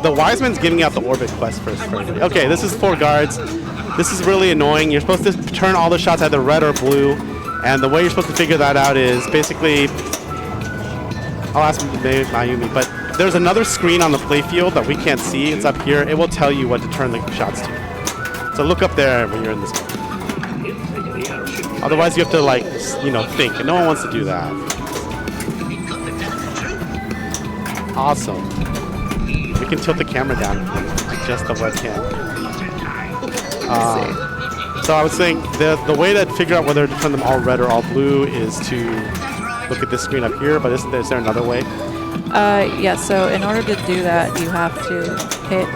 the Wiseman's giving out the orbit quest first. Okay, this is 4 guards. This is really annoying. You're supposed to turn all the shots either red or blue, and the way you're supposed to figure that out is basically, I'll ask Mayumi, but there's another screen on the playfield that we can't see. It's up here. It will tell you what to turn the shots to. So look up there when you're in this mode. Otherwise, you have to, like, you know, think, and no one wants to do that. Awesome. We can tilt the camera down to just the webcam. So I was saying the way to figure out whether to turn them all red or all blue is to look at this screen up here, but is there another way? Yeah, so in order to do that, you have to hit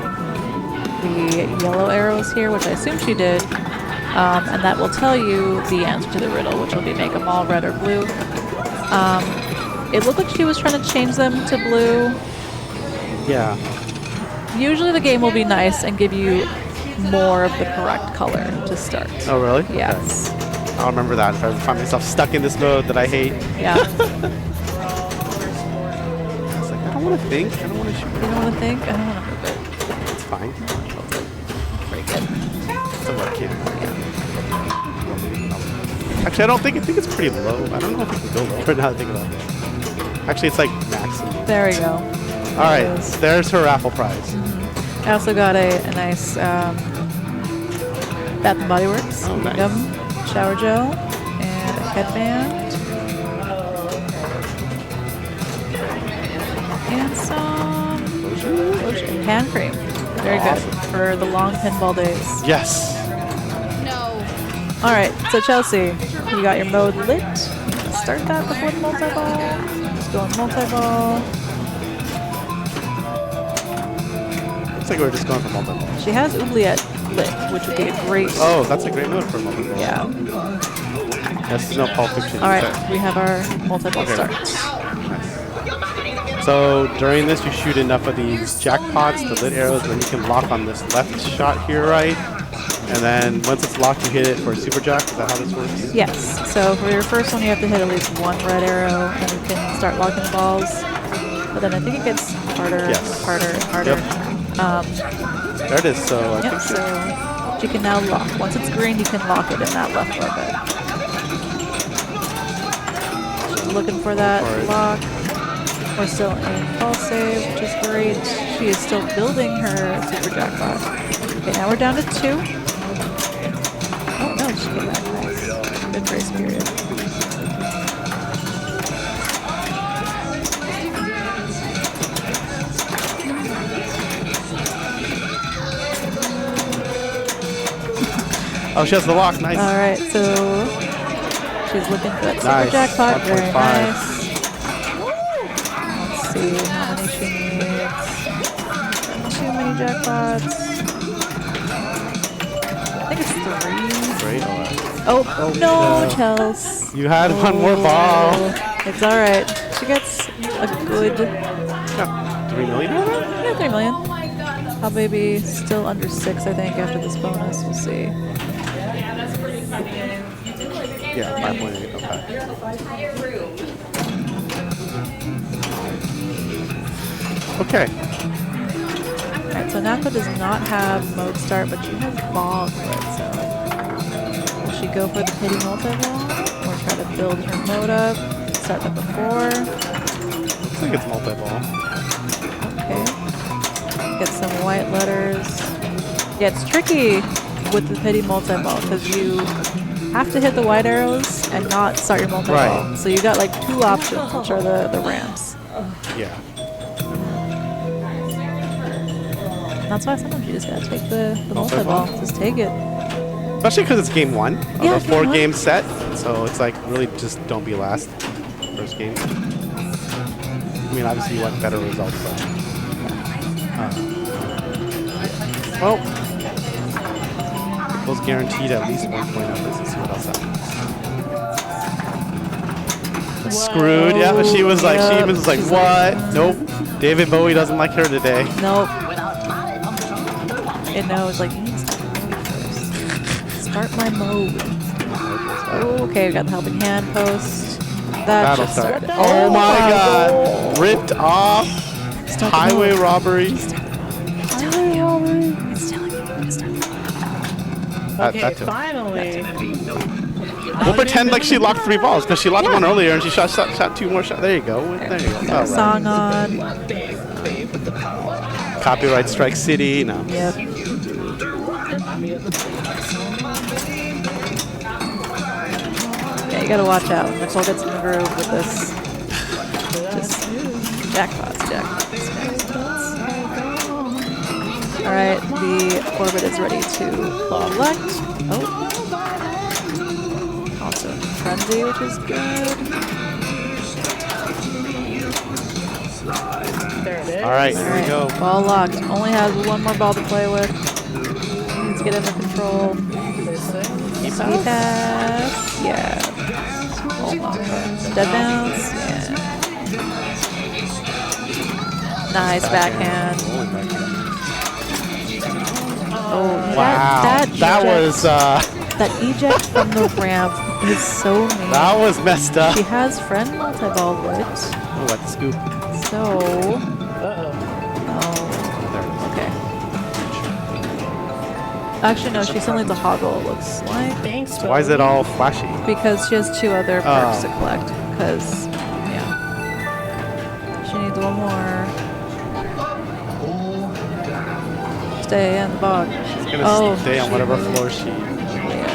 the yellow arrows here, which I assume she did, and that will tell you the answer to the riddle, which will be make them all red or blue. It looked like she was trying to change them to blue. Yeah. Usually the game will be nice and give you more of the correct color to start. Oh, really? Yes. Okay. I'll remember that if I ever find myself stuck in this mode that I hate. Yeah. It's like, I don't want to think. I don't want to shoot. You don't want to think? I don't want to move it. It's fine. Very good. It's a webcam. Actually, I think it's pretty low. I don't know if we can go lower now that I think about it. Actually, it's like maximum. There we go. All right, there's her raffle prize. I also got a nice Bath and Body Works shower gel and a headband and some lotion. Hand cream. Very good for the long pinball days. Yes. No. All right, so Chelsea, you got your mode lit. Start that before the multi-ball. Just go on multi-ball. Looks like we're just going for multi-ball. She has Oubliette lit, which would be a great. Oh, that's a great mode for multi-ball. Yeah. This is no Pulp Fiction. All right, we have our multi-ball start. So during this, you shoot enough of these jackpots, the lit arrows, and then you can lock on this left shot here, right? And then once it's locked, you hit it for a super jack. Is that how this works? Yes. So for your first one, you have to hit at least one red arrow, and you can start locking the balls. But then I think it gets harder, harder, and harder. Yep. There it is. So I think so you can now lock. Once it's green, you can lock it in that left orbit. She's looking for that lock. We're still in fall save, which is great. She is still building her super jackpot. Okay, now we're down to 2. Oh no, she came back nice. Good grace period. Oh, she has the lock. Nice. All right, so she's looking for that super jackpot. Very nice. Let's see how many she needs. Too many jackpots. I think it's 3. Great. Oh no, Chels. You had one more ball. It's all right. She gets a good. 3 million? Yeah, 3 million. Probably be still under 6, I think, after this bonus. We'll see. Yeah, 5.8. Okay. Alright, so Nako does not have mode start, but she has ball mode, so will she go for the pity multi-ball? Or try to build her mode up? Start that before. Looks like it's multi-ball. Okay. Get some white letters. Yeah, it's tricky with the pity multi-ball because you have to hit the white arrows and not start your multi-ball. Right. So you got like 2 options, which are the ramps. Yeah. That's why sometimes you just gotta take the multi-ball. Just take it. Especially because it's game 1 of Yeah, a 4-game game 1. set. So it's like really just don't be last. First game. I mean, obviously you want better results, but. Well, was guaranteed at least 1 point on this. Let's see what else happens. Screwed. Yeah, but she was like, she Yep, even was like, she's what? Nope. David Bowie doesn't like her today. Nope. It knows, like, you need to start my mode first. Start my mode. Okay, we got the helping hand post. That Battle just start. started. Oh my god. Ripped off. Start the Highway mode. robbery. Highway robbery. It's telling you to start the mode. Okay, that too. finally. We'll pretend like she locked 3 balls because she locked one earlier and she shot 2 more shots. There you go. There you go. Got All a song right. on. Copyright Strike City. No. Yep. Yeah, you gotta watch out. Nicole gets in the groove with this. Just jackpots. Alright, the orbit is ready to collect. Oh. Also frenzy, which is good. There it is. All right, here we go. Ball locked. Only has one more ball to play with. Needs to get under control. E-pass. Yeah. Hold on. Dead bounce. Yeah. Nice backhand. Oh, Wow. That was that eject from the ramp is so mean. that was messed up. She has friend multi-ball lit. Oh, what the scoop? So. Uh-oh. Oh. Okay. Actually, no, she still needs a hoggle, it looks like. Thanks, Why is it all flashy? Because she has 2 other perks Oh. to collect. Because, yeah. She needs one more. Stay in the bog. She's gonna stay on whatever floor she. Yeah.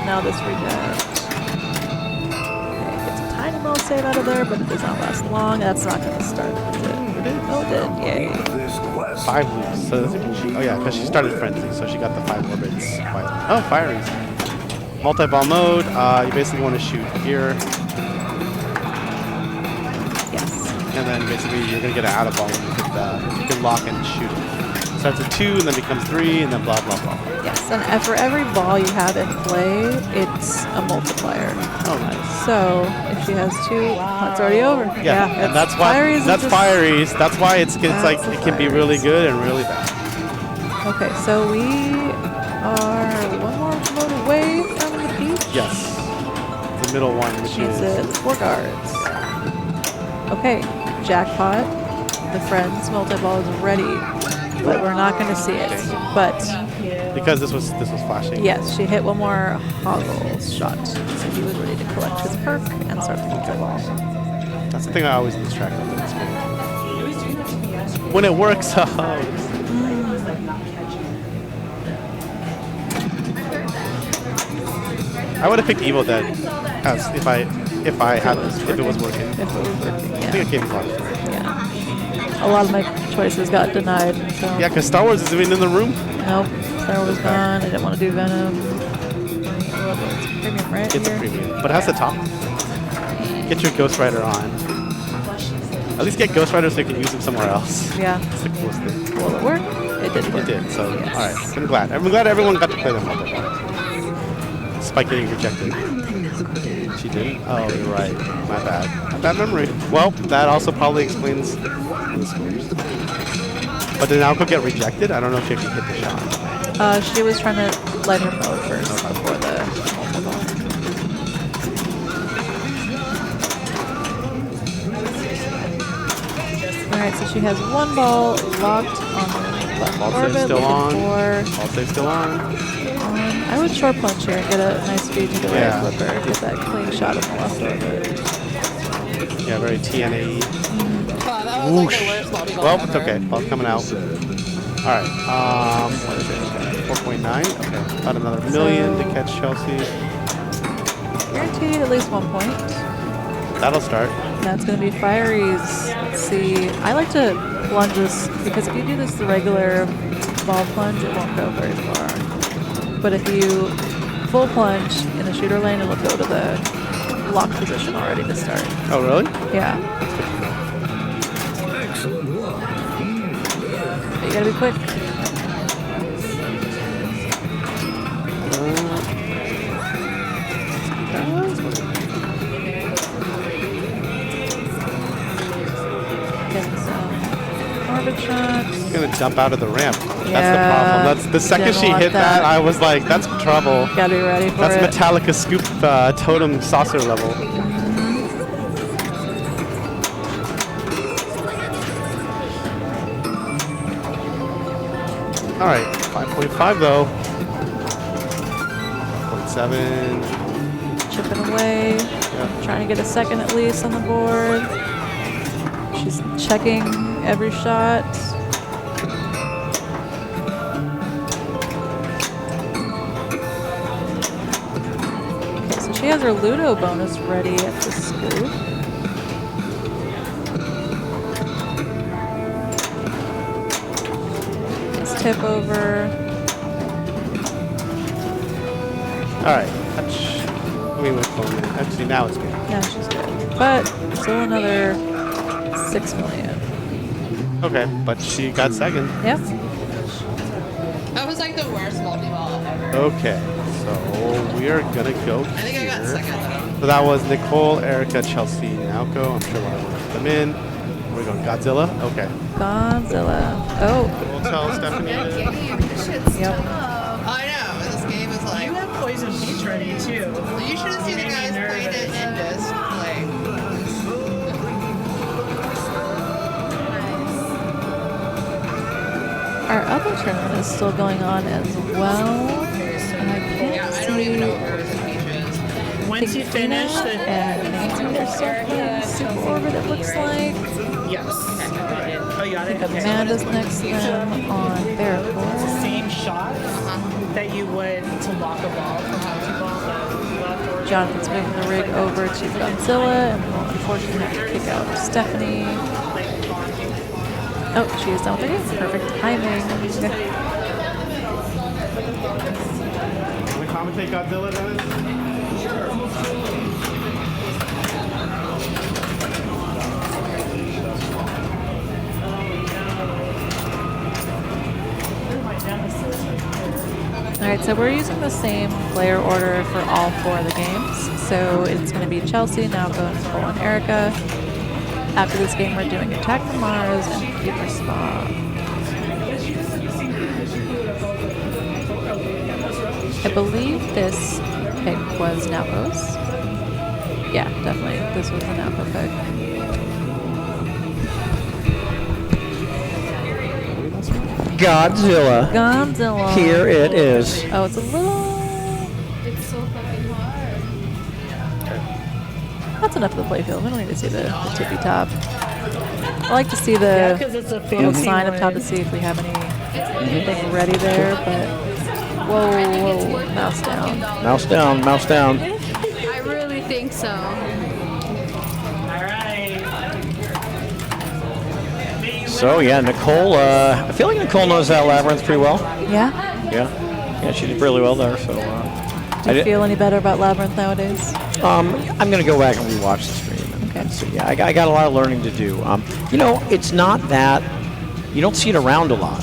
Now this reject. Okay, gets a tiny little save out of there, but it does not last long. That's not going to start, is it? Oh, it did. Yay. 5 loops. So oh yeah, because she started frenzy, so she got the 5 orbits. Oh, fireys. Multi-ball mode. You basically want to shoot here, Yes. and then basically you're gonna get an out of ball when you hit that. You can lock and shoot it. Starts at 2, and then becomes 3, and then blah blah blah. Yes, and for every ball you have in play, it's a multiplier. Oh, nice. So if she has 2, it's already over. Yeah, and that's why. Fireys is That's just- fireys. That's why it's like That's the it can be really fireys. good and really bad. Okay, so we are one more mode away from the peach. Yes. The middle one, which Needs is it 4 guards. Okay, jackpot. The friends multi-ball is ready, but we're not going to see it. But because this was flashing. yes, she hit one more hoggle shot, so he was ready to collect his perk and start the multi-ball. That's the thing I always lose track of in this game. When it works, I would have picked Evil Dead as if it was working. If it was working, I yeah. think it came fun. Yeah. A lot of my choices got denied. So. Yeah, because Star Wars isn't even in the room. Nope. Star Wars gone. I didn't want to do Venom. It's premium, right? It's a here? premium, but it has the top. Get your Ghost Rider on. At least get Ghost Rider so you can use him somewhere else. Yeah. That's the coolest thing. Will it work? It did work. It did. So, Yes. all right. I'm glad. I'm glad everyone got to play them multiple. Despite getting rejected. She didn't? Oh, you're right. My bad. Bad memory. Well, that also probably explains the scores. But did Naoko get rejected? I don't know if she actually hit the shot. She was trying to light her mode first before the multi-ball. Alright, so she has 1 ball locked on the left Ball orbit. save's still on. For Ball save's still on. I would short punch here and get a nice speed to the right Yeah. flipper. Get that clean shot on the left orbit. Yeah, very TNA. Whoosh. Well, it's okay. Ball's coming out. All right. What is it? Okay. 4.9. Okay. About another million to catch Chelsea. Guaranteed at least 1 point. That'll start. That's going to be Fireys. Let's see. I like to plunge this because if you do this the regular ball plunge, it won't go very far. But if you full plunge in the shooter lane, it'll go to the lock position already to start. Oh, really? Yeah. But you gotta be quick. jump out of the ramp. That's Yeah, the problem. That's the second didn't she want hit that, I was like, that's trouble. Gotta be ready for That's it. Metallica scoop totem saucer level. All right, 5.5 though. 0.7. Chipping away. Yeah. Trying to get a second at least on the board. She's checking every shot. Okay, so she has her Ludo bonus ready at the scoop. Let's tip over. All right, actually now it's good. Yeah, she's good. But still another 6 million. Okay, but she got second. Yep. That was like the worst multi-ball ever. Okay, so we are gonna go I think I got here. second. So that was Nicole, Erica, Chelsea, Naoko. I'm sure we'll put them in. We're going Godzilla. Okay. Godzilla. Oh. We'll tell Stephanie. Yep. I know, but this game is like. You have Poison Peach ready too. Well, you should have seen the You made me guys playing it nervous. in this. Like, Our other tournament is still going on as well. And I can't yeah, I see don't even know what Poison Peach is. Once you finish the and Nancy are still playing Super Orbit, it looks like. yes. Oh, you got I it. think Okay. Amanda's next to them on It's the Barricade. same shot that you would to lock a ball from multi-ball, the left or Jonathan's moving the rig over to Godzilla and will unfortunately have to kick out Stephanie. Oh, she is done with her game. Perfect timing. Can we commentate Godzilla, Dennis? Alright, so we're using the same player order for all 4 of the games. So it's going to be Chelsea, Naoko, Nicole, and Erica. After this game, we're doing Attack from Mars and Keeper Spa. I believe this pick was Naoko's. Yeah, definitely. This was the Naoko pick. Godzilla. Godzilla. Here it is. Oh, it's a little... It's so fucking hard. That's enough of the playfield. We don't need to see the tippy top. I like to see the because it's a little fancy sign up top to one. see if we have anything ready there, but... Whoa, whoa, mouse down. Mouse down, mouse down. I really think so. All right. So yeah, Nicole. I feel like Nicole knows that labyrinth pretty well. Yeah? Yeah, she did really well there. So Do you feel any better about Labyrinth nowadays? I'm gonna go back and rewatch the stream. And so yeah, I got a lot of learning to do. You know, it's not that you don't see it around a lot,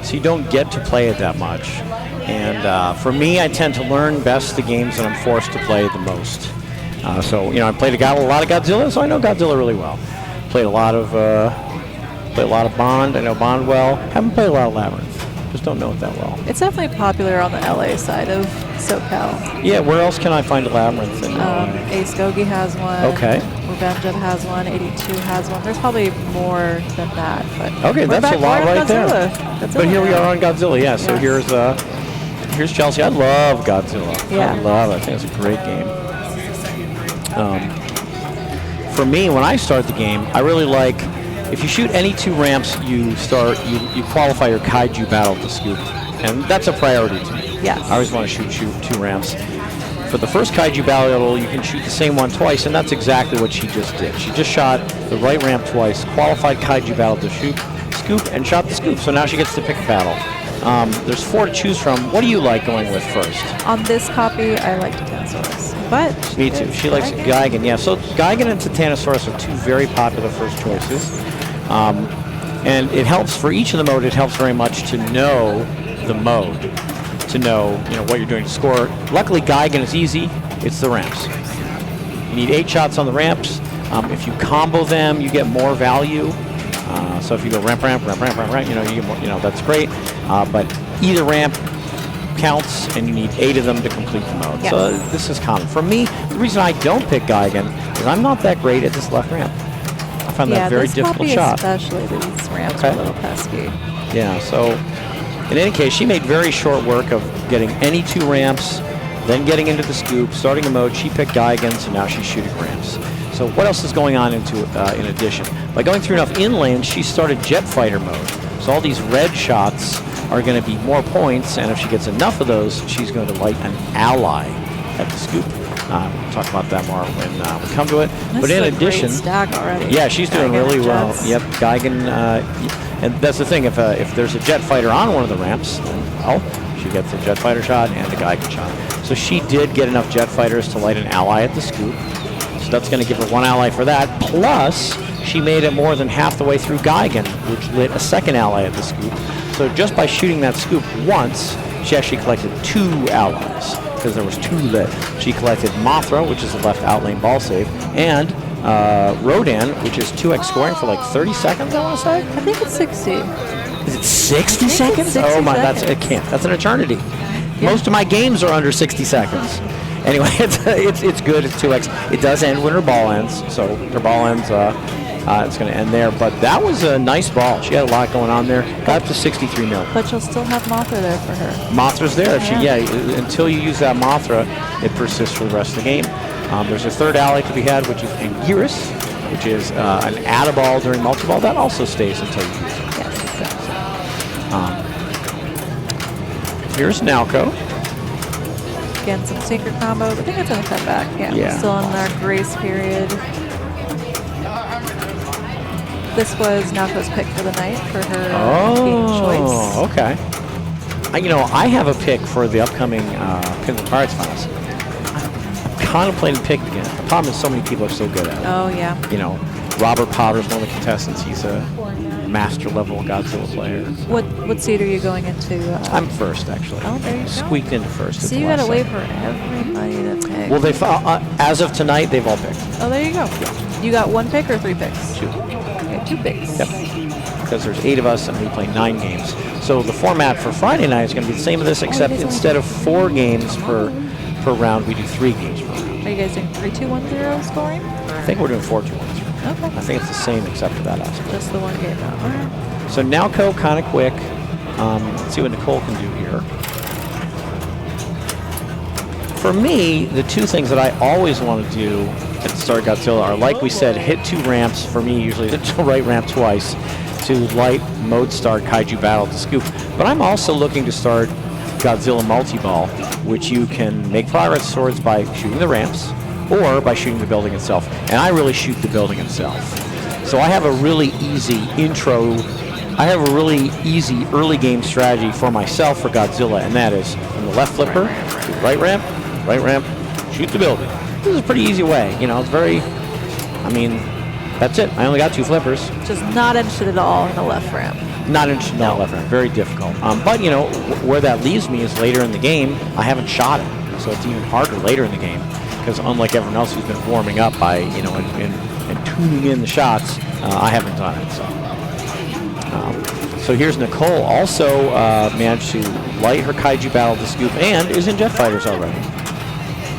so you don't get to play it that much. And for me, I tend to learn best the games that I'm forced to play the most. So you know, I played a lot of Godzilla, so I know Godzilla really well. Played a lot of Bond. I know Bond well. Haven't played a lot of Labyrinth. Just don't know it that well. It's definitely popular on the LA side of SoCal. Yeah, where else can I find a Labyrinth? Ace Gogi has one. Okay. Revengeance has one. 82 has one. There's probably more than that, but Okay, we're that's a lot we're on right there. Godzilla. But here we now. are on Godzilla. Yeah. So Yes. here's Chelsea. I love Godzilla. Yeah. I love it. I think it's a great game. For me, when I start the game, I really like if you shoot any 2 ramps, you qualify your kaiju battle to scoop, and that's a priority to me. Yes. I always want to shoot 2 ramps. For the first kaiju battle, you can shoot the same one twice, and that's exactly what she just did. She just shot the right ramp twice, qualified kaiju battle to scoop, and shot the scoop. So now she gets to pick a battle. There's 4 to choose from. What do you like going with first? On this copy, I like Titanosaurus, but Me too. She likes Gigan. Yeah, so Gigan and Titanosaurus are 2 very popular first choices. And it helps for each of the mode. It helps very much to know the mode, to know what you're doing to score. Luckily, Gigan is easy. It's the ramps. You need 8 shots on the ramps. If you combo them, you get more value. So if you go ramp, ramp, ramp, ramp, ramp, ramp, you know, you get more, you know, that's great. But either ramp counts, and you need 8 of them to complete the mode. Yes. So this is common. For me, the reason I don't pick Geigen is I'm not that great at this left ramp. I found that very difficult shot. Especially these ramps are a little pesky. Yeah, so in any case, she made very short work of getting any 2 ramps, then getting into the scoop, starting a mode. She picked Geigen, so now she's shooting ramps. So what else is going on in addition? By going through enough inlanes, she started jet fighter mode. So all these red shots are going to be more points, and if she gets enough of those, she's going to light an ally at the scoop. We'll talk about that more when we come to it. But in addition, stack already. yeah, she's doing really well. Yep, Geigen, and that's the thing. If there's a jet fighter on one of the ramps, then she gets a jet fighter shot and a Geigen shot. So she did get enough jet fighters to light an ally at the scoop. So that's going to give her 1 ally for that. Plus, she made it more than half the way through Geigen, which lit a 2nd ally at the scoop. So just by shooting that scoop once, she actually collected 2 allies, because there was 2 lit. She collected Mothra, which is the left out lane ball save, and Rodan, which is 2x scoring for like 30 seconds, I want to say? I think it's 60. Is it 60 seconds? 60 oh my, seconds. That's an eternity. Yeah. Most of my games are under 60 seconds. Anyway, it's good. It's 2x. It does end when her ball ends, so her ball ends. It's going to end there. But that was a nice ball. She had a lot going on there. Got up to 63 mil. But you'll still have Mothra there for her. Mothra's there. Until you use that Mothra, it persists for the rest of the game. There's a 3rd ally to be had, which is Anguirus, which is an add-a-ball during multi-ball. That also stays until you use it. Yes. Here's Nalco. Again, some secret combos. I think it's going to come back. Yeah, Yeah. We're still in our grace period. This was Nalco's pick for the night for her game choice. Oh, okay. I have a pick for the upcoming Pins and Cards finals. I'm contemplating picking it. The problem is so many people are so good at it. Oh, yeah. Robert Potter's one of the contestants. He's a master level Godzilla player. What seed are you going into? I'm first, actually. Oh, there you go. Squeaked into first. So you got to wait for everybody to pick. Well, as of tonight, they've all picked. Oh, there you go. You got 1 pick or 3 picks? 2. Okay, 2 picks. Yep. Because there's 8 of us and we play 9 games. So the format for Friday night is going to be the same as this, except instead of 4 games per round, we do 3 games per round. Are you guys doing 3-2-1-0 scoring? I think we're doing 4-2-1-0. Okay. I think it's the same except for that aspect. Just the 1 game now. All right. So Nalco kind of quick. Let's see what Nicole can do here. For me, the 2 things that I always want to do at the start of Godzilla are, like we said, hit 2 ramps. For me, usually the right ramp twice to light mode start Kaiju Battle to scoop. But I'm also looking to start Godzilla multi-ball, which you can make progress towards by shooting the ramps or by shooting the building itself. And I really shoot the building itself. So I have a really easy easy early game strategy for myself for Godzilla, and that is from the left flipper, to the right ramp, shoot the building. This is a pretty easy way. It's very, that's it. I only got 2 flippers. Just not interested at all in a left ramp. Not interested in that left ramp. Very difficult. But, where that leaves me is later in the game, I haven't shot it. So it's even harder later in the game, because unlike everyone else who's been warming up by, and tuning in the shots, I haven't done it. So here's Nicole, also managed to light her Kaiju Battle to scoop and is in Jet Fighters already.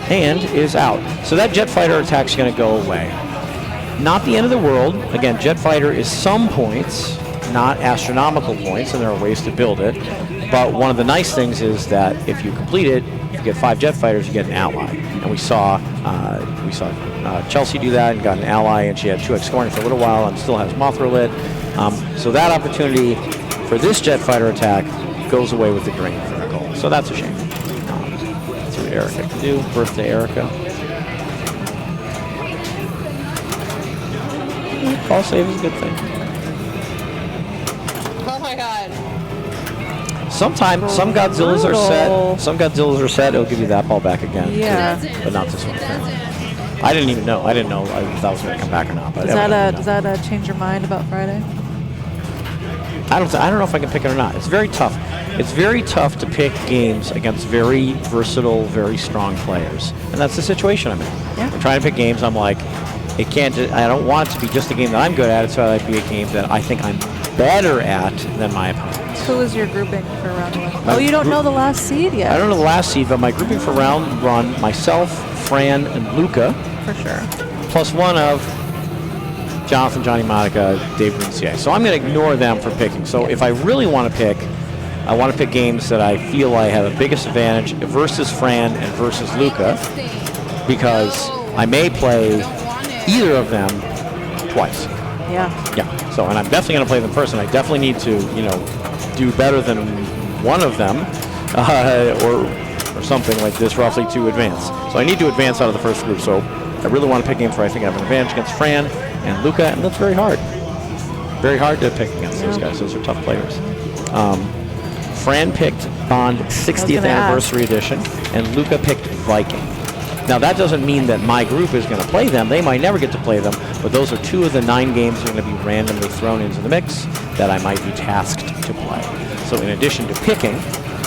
And is out. So that Jet Fighter attack's going to go away. Not the end of the world. Again, Jet Fighter is some points, not astronomical points, and there are ways to build it. But one of the nice things is that if you complete it, if you get 5 Jet Fighters, you get an ally. And we saw Chelsea do that and got an ally, and she had 2x scoring for a little while and still has Mothra lit. So that opportunity for this Jet Fighter attack goes away with the drain for Nicole. So that's a shame. That's what Erica can do. Birthday Erica. Ball save is a good thing. Oh my god. Sometimes some Godzillas are set. Some Godzillas are set. It'll give you that ball back again. Yeah. But not this one. I didn't even know. I didn't know if that was going to come back or not. But Does that change your mind about Friday? I don't know if I can pick it or not. It's very tough. It's very tough to pick games against very versatile, very strong players, and that's the situation I'm in. Yeah. I'm trying to pick games. I'm like, It can't. I don't want it to be just a game that I'm good at. It's got to be a game that I think I'm better at than my opponents. Who was your grouping for round 1? Oh, you don't know the last seed yet? I don't know the last seed, but my grouping for round 1, myself, Fran, and Luca. For sure. Plus 1 of Jonathan, Johnny Monica, Dave BnC. So I'm going to ignore them for picking. So if I really want to pick, I want to pick games that I feel I have the biggest advantage versus Fran and versus Luca, because I may play either of them twice. Yeah. Yeah. So, and I'm definitely going to play them first, and I definitely need to, do better than one of them, or something like this, roughly, to advance. So I need to advance out of the first group. So I really want to pick games where I think I have an advantage against Fran and Luca, and that's very hard. Very hard to pick against those guys. Those are tough players. Fran picked Bond 60th Anniversary Edition, and Luca picked Viking. Now, that doesn't mean that my group is going to play them. They might never get to play them, but those are 2 of the 9 games that are going to be randomly thrown into the mix that I might be tasked to play. So in addition to picking,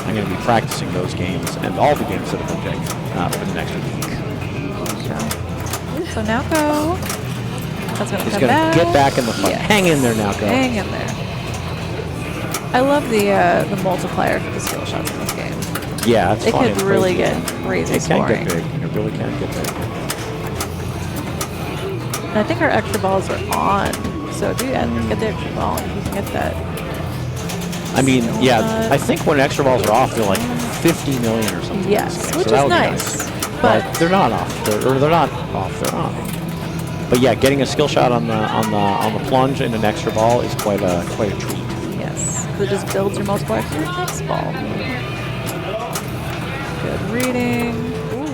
I'm going to be practicing those games and all the games that have been picked for the next week. So now go. That's going to He's come going back. to get back in the fight. Yes. Hang in there now, go. Hang in there. I love the multiplier for the skill shots in this game. Yeah, it's It fun. could It's really crazy. get crazy It can scoring. get big. It really can get big. And I think our extra balls are on. So if you get the extra ball, you can get that. I mean, yeah, I think when extra balls are off, they're like 50 million or something. Yes, So which that is would be nice. But they're not off. They're not off. They're on. But yeah, getting a skill shot on the plunge and an extra ball is quite a treat. Yes, it just builds your multiplier for your next ball. Good reading. Ooh.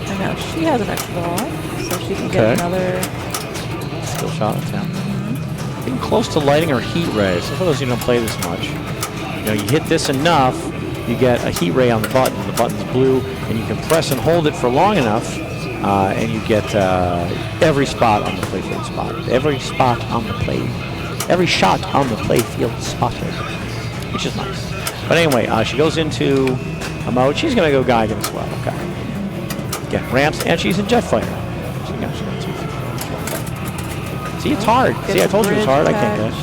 And now she has an extra ball, so she can get another skill shot attempt. Getting close to lighting her heat rays. For those who don't play this much, you hit this enough, you get a heat ray on the button. The button's blue, and you can press and hold it for long enough, and you get every spot on the playfield spotted. Every spot on the play. Every shot on the playfield spotted, which is nice. But anyway, she goes into a mode. She's going to go Geigen as well. Okay. Get ramps, and she's in Jet Fighter. See, it's hard. See, I told you it's hard. I can't get it.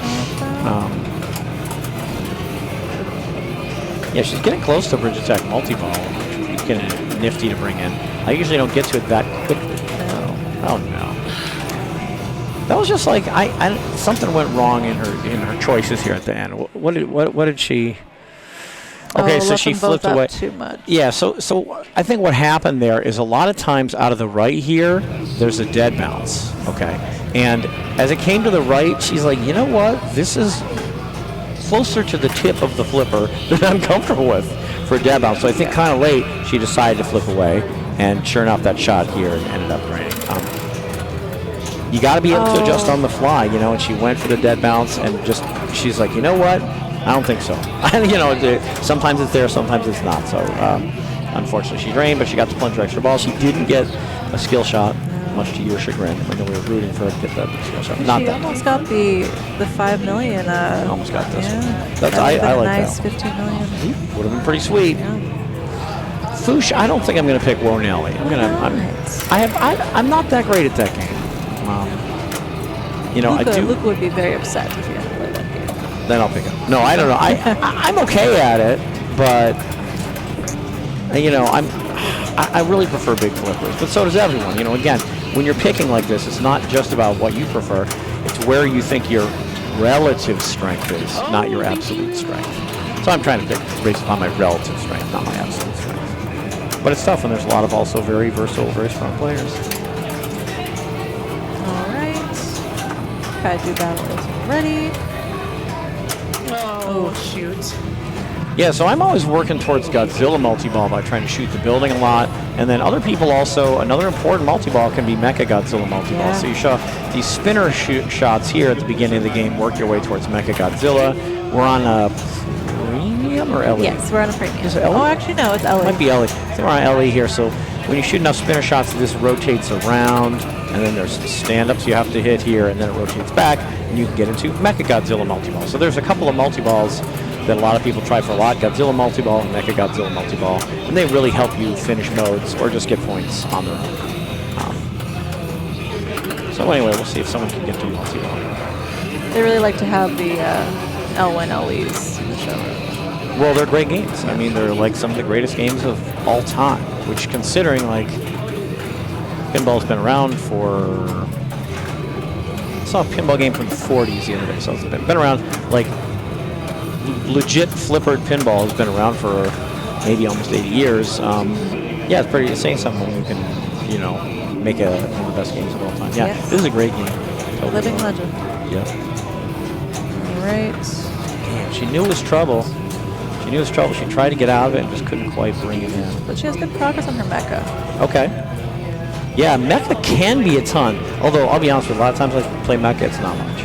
Yeah, she's getting close to Bridge Attack multi-ball, which is getting nifty to bring in. I usually don't get to it that quickly. Oh no. That was just like something went wrong in her choices here at the end. What did she? Okay, so she flipped away too much. Yeah, so I think what happened there is a lot of times out of the right here, there's a dead bounce. Okay, and as it came to the right, she's like, you know what? This is closer to the tip of the flipper than I'm comfortable with for a dead bounce. So I think kind of late, she decided to flip away, and sure enough, that shot here ended up raining. You got to be able to adjust on the fly, and she went for the dead bounce, and she's like, you know what? I don't think so. Sometimes it's there, sometimes it's not. So unfortunately, she drained, but she got the plunge extra ball. She didn't get a skill shot, much to your chagrin. I know we were rooting for her to get that skill shot. Not she that. Almost got the 5 million. Almost got this one. I like nice that. 15 million. Would have been pretty sweet. Yeah. Foosh, I don't think I'm going to pick Wonelli. I'm not that great at that game. Luca would be very upset if you had to play that game. Then I'll pick it. No, I don't know. I'm okay at it, but I really prefer big flippers. But so does everyone. Again, when you're picking like this, it's not just about what you prefer. It's where you think your relative strength is, not your absolute strength. So I'm trying to pick based upon my relative strength, not my absolute strength. But it's tough, and there's a lot of also very versatile, very strong players. Kaiju battle is ready. Oh, shoot. Yeah, so I'm always working towards Godzilla multi-ball by trying to shoot the building a lot. And then other people also, another important multi-ball can be Mecha Godzilla multi-ball. Yeah. So you show these spinner shots here at the beginning of the game, work your way towards Mecha Godzilla. We're on a premium or LE? Yes, we're on a premium. Is it LE? Oh, actually, no, it's LE. It might be LE. I think we're on LE here. So when you shoot enough spinner shots, this rotates around. And then there's stand-ups you have to hit here, and then it rotates back, and you can get into Mecha Godzilla multi-ball. So there's a couple of multi-balls that a lot of people try for a lot, Godzilla multi-ball and Mecha Godzilla multi-ball, and they really help you finish modes or just get points on their own. So anyway, we'll see if someone can get to multi-ball. They really like to have the L1 LEs in the show. Well, they're great games. I mean, they're like some of the greatest games of all time, which considering like pinball's been around for, I saw a pinball game from the 40s the other day, so it's been around, like legit flippered pinball has been around for maybe almost 80 years. Yeah, it's saying something when you can, you know, make one of the best games of all time. Yeah, Yes. This is a great game. Totally. Living legend. Yeah. All right. Damn, she knew it was trouble. She knew it was trouble. She tried to get out of it and just couldn't quite bring it in. But she has good progress on her mecha. Okay. Yeah, mecha can be a ton. Although, I'll be honest with you, a lot of times I play mecha, it's not much.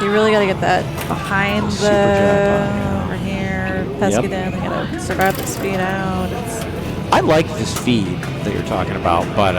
You really got to get that behind Super jackpot, over here, pesky down. You got to survive the speed out. I like this feed that you're talking about, but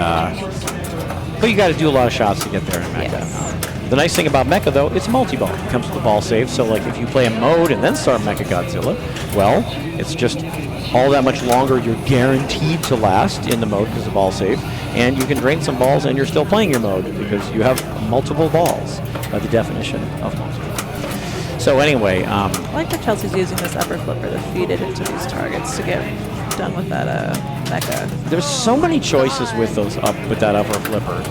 you got to do a lot of shots to get there in mecha. Yes. The nice thing about mecha, though, it's multi-ball. It comes with the ball save, so like if you play a mode and then start Mecha Godzilla, well, it's just all that much longer you're guaranteed to last in the mode because of ball save, and you can drain some balls and you're still playing your mode because you have multiple balls by the definition of multi-ball. So anyway, I like that Chelsea's using this upper flipper to feed it into these targets to get done with that mecha. there's so many choices with that upper flipper.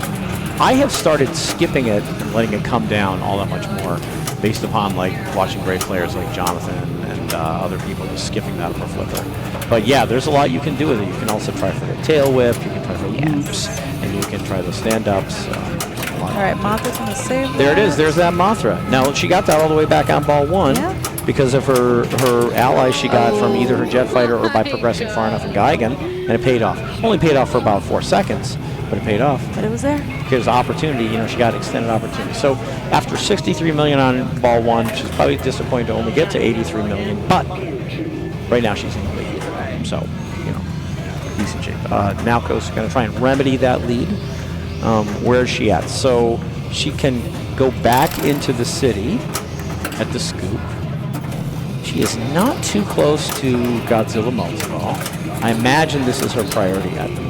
I have started skipping it and letting it come down all that much more based upon like watching great players like Jonathan and other people just skipping that upper flipper. But yeah, there's a lot you can do with it. You can also try for the tail whip, you can try for loops, and you can try the stand-ups. All right, Mothra's on the save. There it is. There's that Mothra. Now, she got that all the way back on ball 1 because of her allies she got from either her jet fighter or by progressing far enough in Geigen, and it paid off. Only paid off for about 4 seconds, but it paid off. But it was there. Because opportunity, you know, she got extended opportunity. So after 63 million on ball 1, she's probably disappointed to only get to 83 million, but right now she's in the lead. So, you know, decent shape. Naoko's going to try and remedy that lead. Where is she at? So she can go back into the city at the scoop. She is not too close to Godzilla multi-ball. I imagine this is her priority at the moment.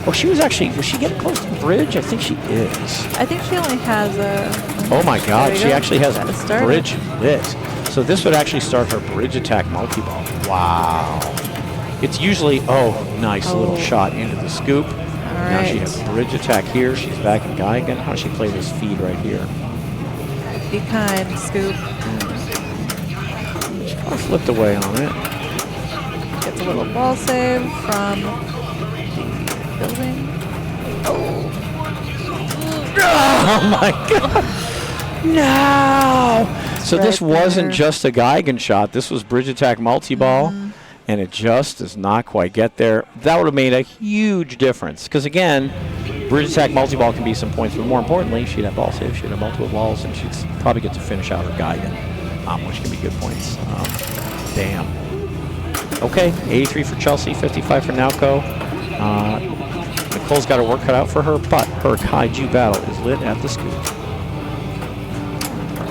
Oh, was she getting close to the bridge? I think she is. I think she only has a... Oh my god, she actually has That is started. bridge lit. So this would actually start her bridge attack multi-ball. Wow. It's usually, nice little shot into the scoop. Now she has bridge attack here. She's back in Geigen. How does she play this feed right here? Be kind, scoop. She probably flipped away on it. Gets a little ball save from the building. Oh my god! No! So this wasn't just a Geigen shot. This was bridge attack multi-ball. And it just does not quite get there. That would have made a huge difference. Because again, bridge attack multi-ball can be some points, but more importantly, she'd have ball save, she'd have multiple balls, and she'd probably get to finish out her Geigen, which can be good points. Damn. Okay, 83 for Chelsea, 55 for Naoko. Nicole's got her work cut out for her, but her kaiju battle is lit at the scoop.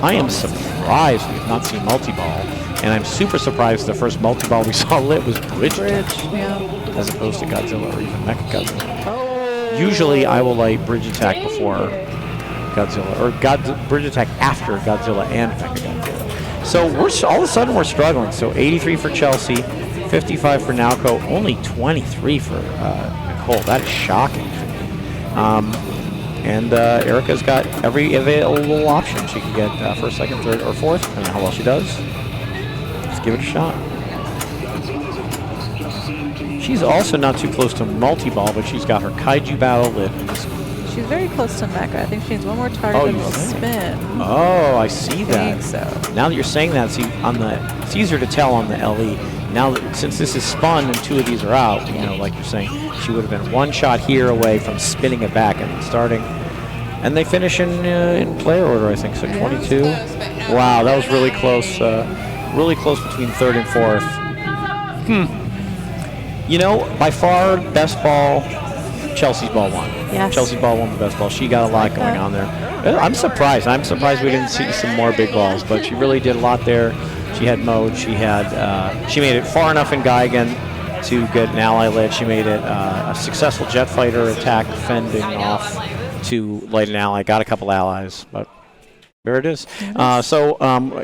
I am surprised we've not seen multi-ball. And I'm super surprised the first multi-ball we saw lit was bridge attack, as opposed to Godzilla or even Mecha Godzilla. Usually I will light bridge attack before Godzilla, or bridge attack after Godzilla and Mecha Godzilla. So all of a sudden we're struggling. So 83 for Chelsea, 55 for Naoko, only 23 for Nicole. That is shocking. And Erica's got every available option. She can get first, second, third, or fourth, depending on how well she does. Give it a shot. She's also not too close to multi-ball, but she's got her kaiju battle lit. She's very close to Mecha. I think she needs one more target and will spin. Oh, I see that. I think so. Now that you're saying that, see, it's easier to tell on the LE. Now, since this is spun and 2 of these are out, you know, like you're saying, she would have been 1 shot here away from spinning it back and starting. And they finish in player order, I think, so 22. Wow, that was really close. Really close between 3rd and 4th. You know, by far, best ball, Chelsea's ball 1. Yes. Chelsea's ball 1, the best ball. She got a lot going on there. I'm surprised. I'm surprised we didn't see some more big balls, but she really did a lot there. She She had mode. She had. She made it far enough in Geigen to get an ally lit. She made it a successful jet fighter attack, fending off to light an ally. Got a couple allies, but there it is. So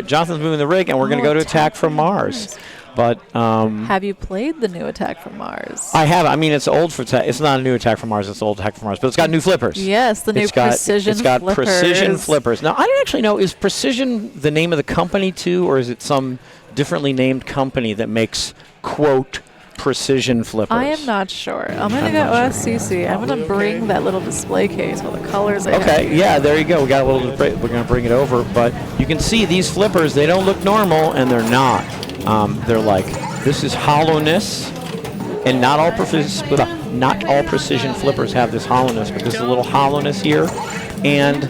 Jonathan's moving the rig, and we're going to go to Attack from Mars. But have you played the new Attack from Mars? I have. I mean, it's old for it's not a new Attack from Mars. It's old Attack from Mars, but it's got new flippers. Yes, the new precision flippers. It's got precision flippers. Now, I don't actually know, is Precision the name of the company too, or is it some differently named company that makes, quote, precision flippers? I am not sure. I'm going to go OSCC. I'm going to bring that little display case with the colors I have. Okay, yeah, there you go. We got a little. We're going to bring it over, but you can see these flippers. They don't look normal, and they're not. They're like, this is hollowness, and not all precision flippers have this hollowness, but there's a little hollowness here, and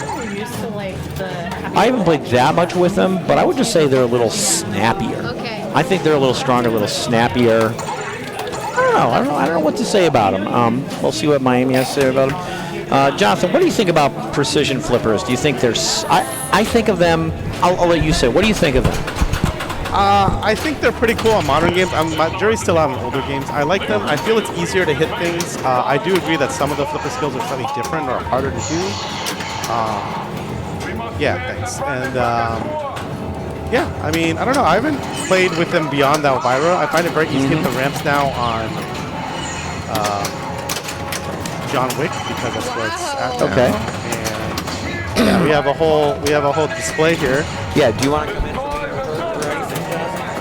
I haven't played that much with them, but I would just say they're a little snappier. I think they're a little stronger, a little snappier. I don't know what to say about them. We'll see what Miami has to say about them. Jonathan, what do you think about precision flippers? Do you think they're... I think of them... I'll let you say. What do you think of them? I think they're pretty cool on modern games. My jury's still out on older games. I like them. I feel it's easier to hit things. I do agree that some of the flipper skills are slightly different or harder to do. Yeah, thanks. And yeah, I mean, I don't know. I haven't played with them beyond Elvira. I find it very easy to hit the ramps now on John Wick because that's where it's at now. Okay. And yeah, we have a whole display here. Yeah. Do you want to come in?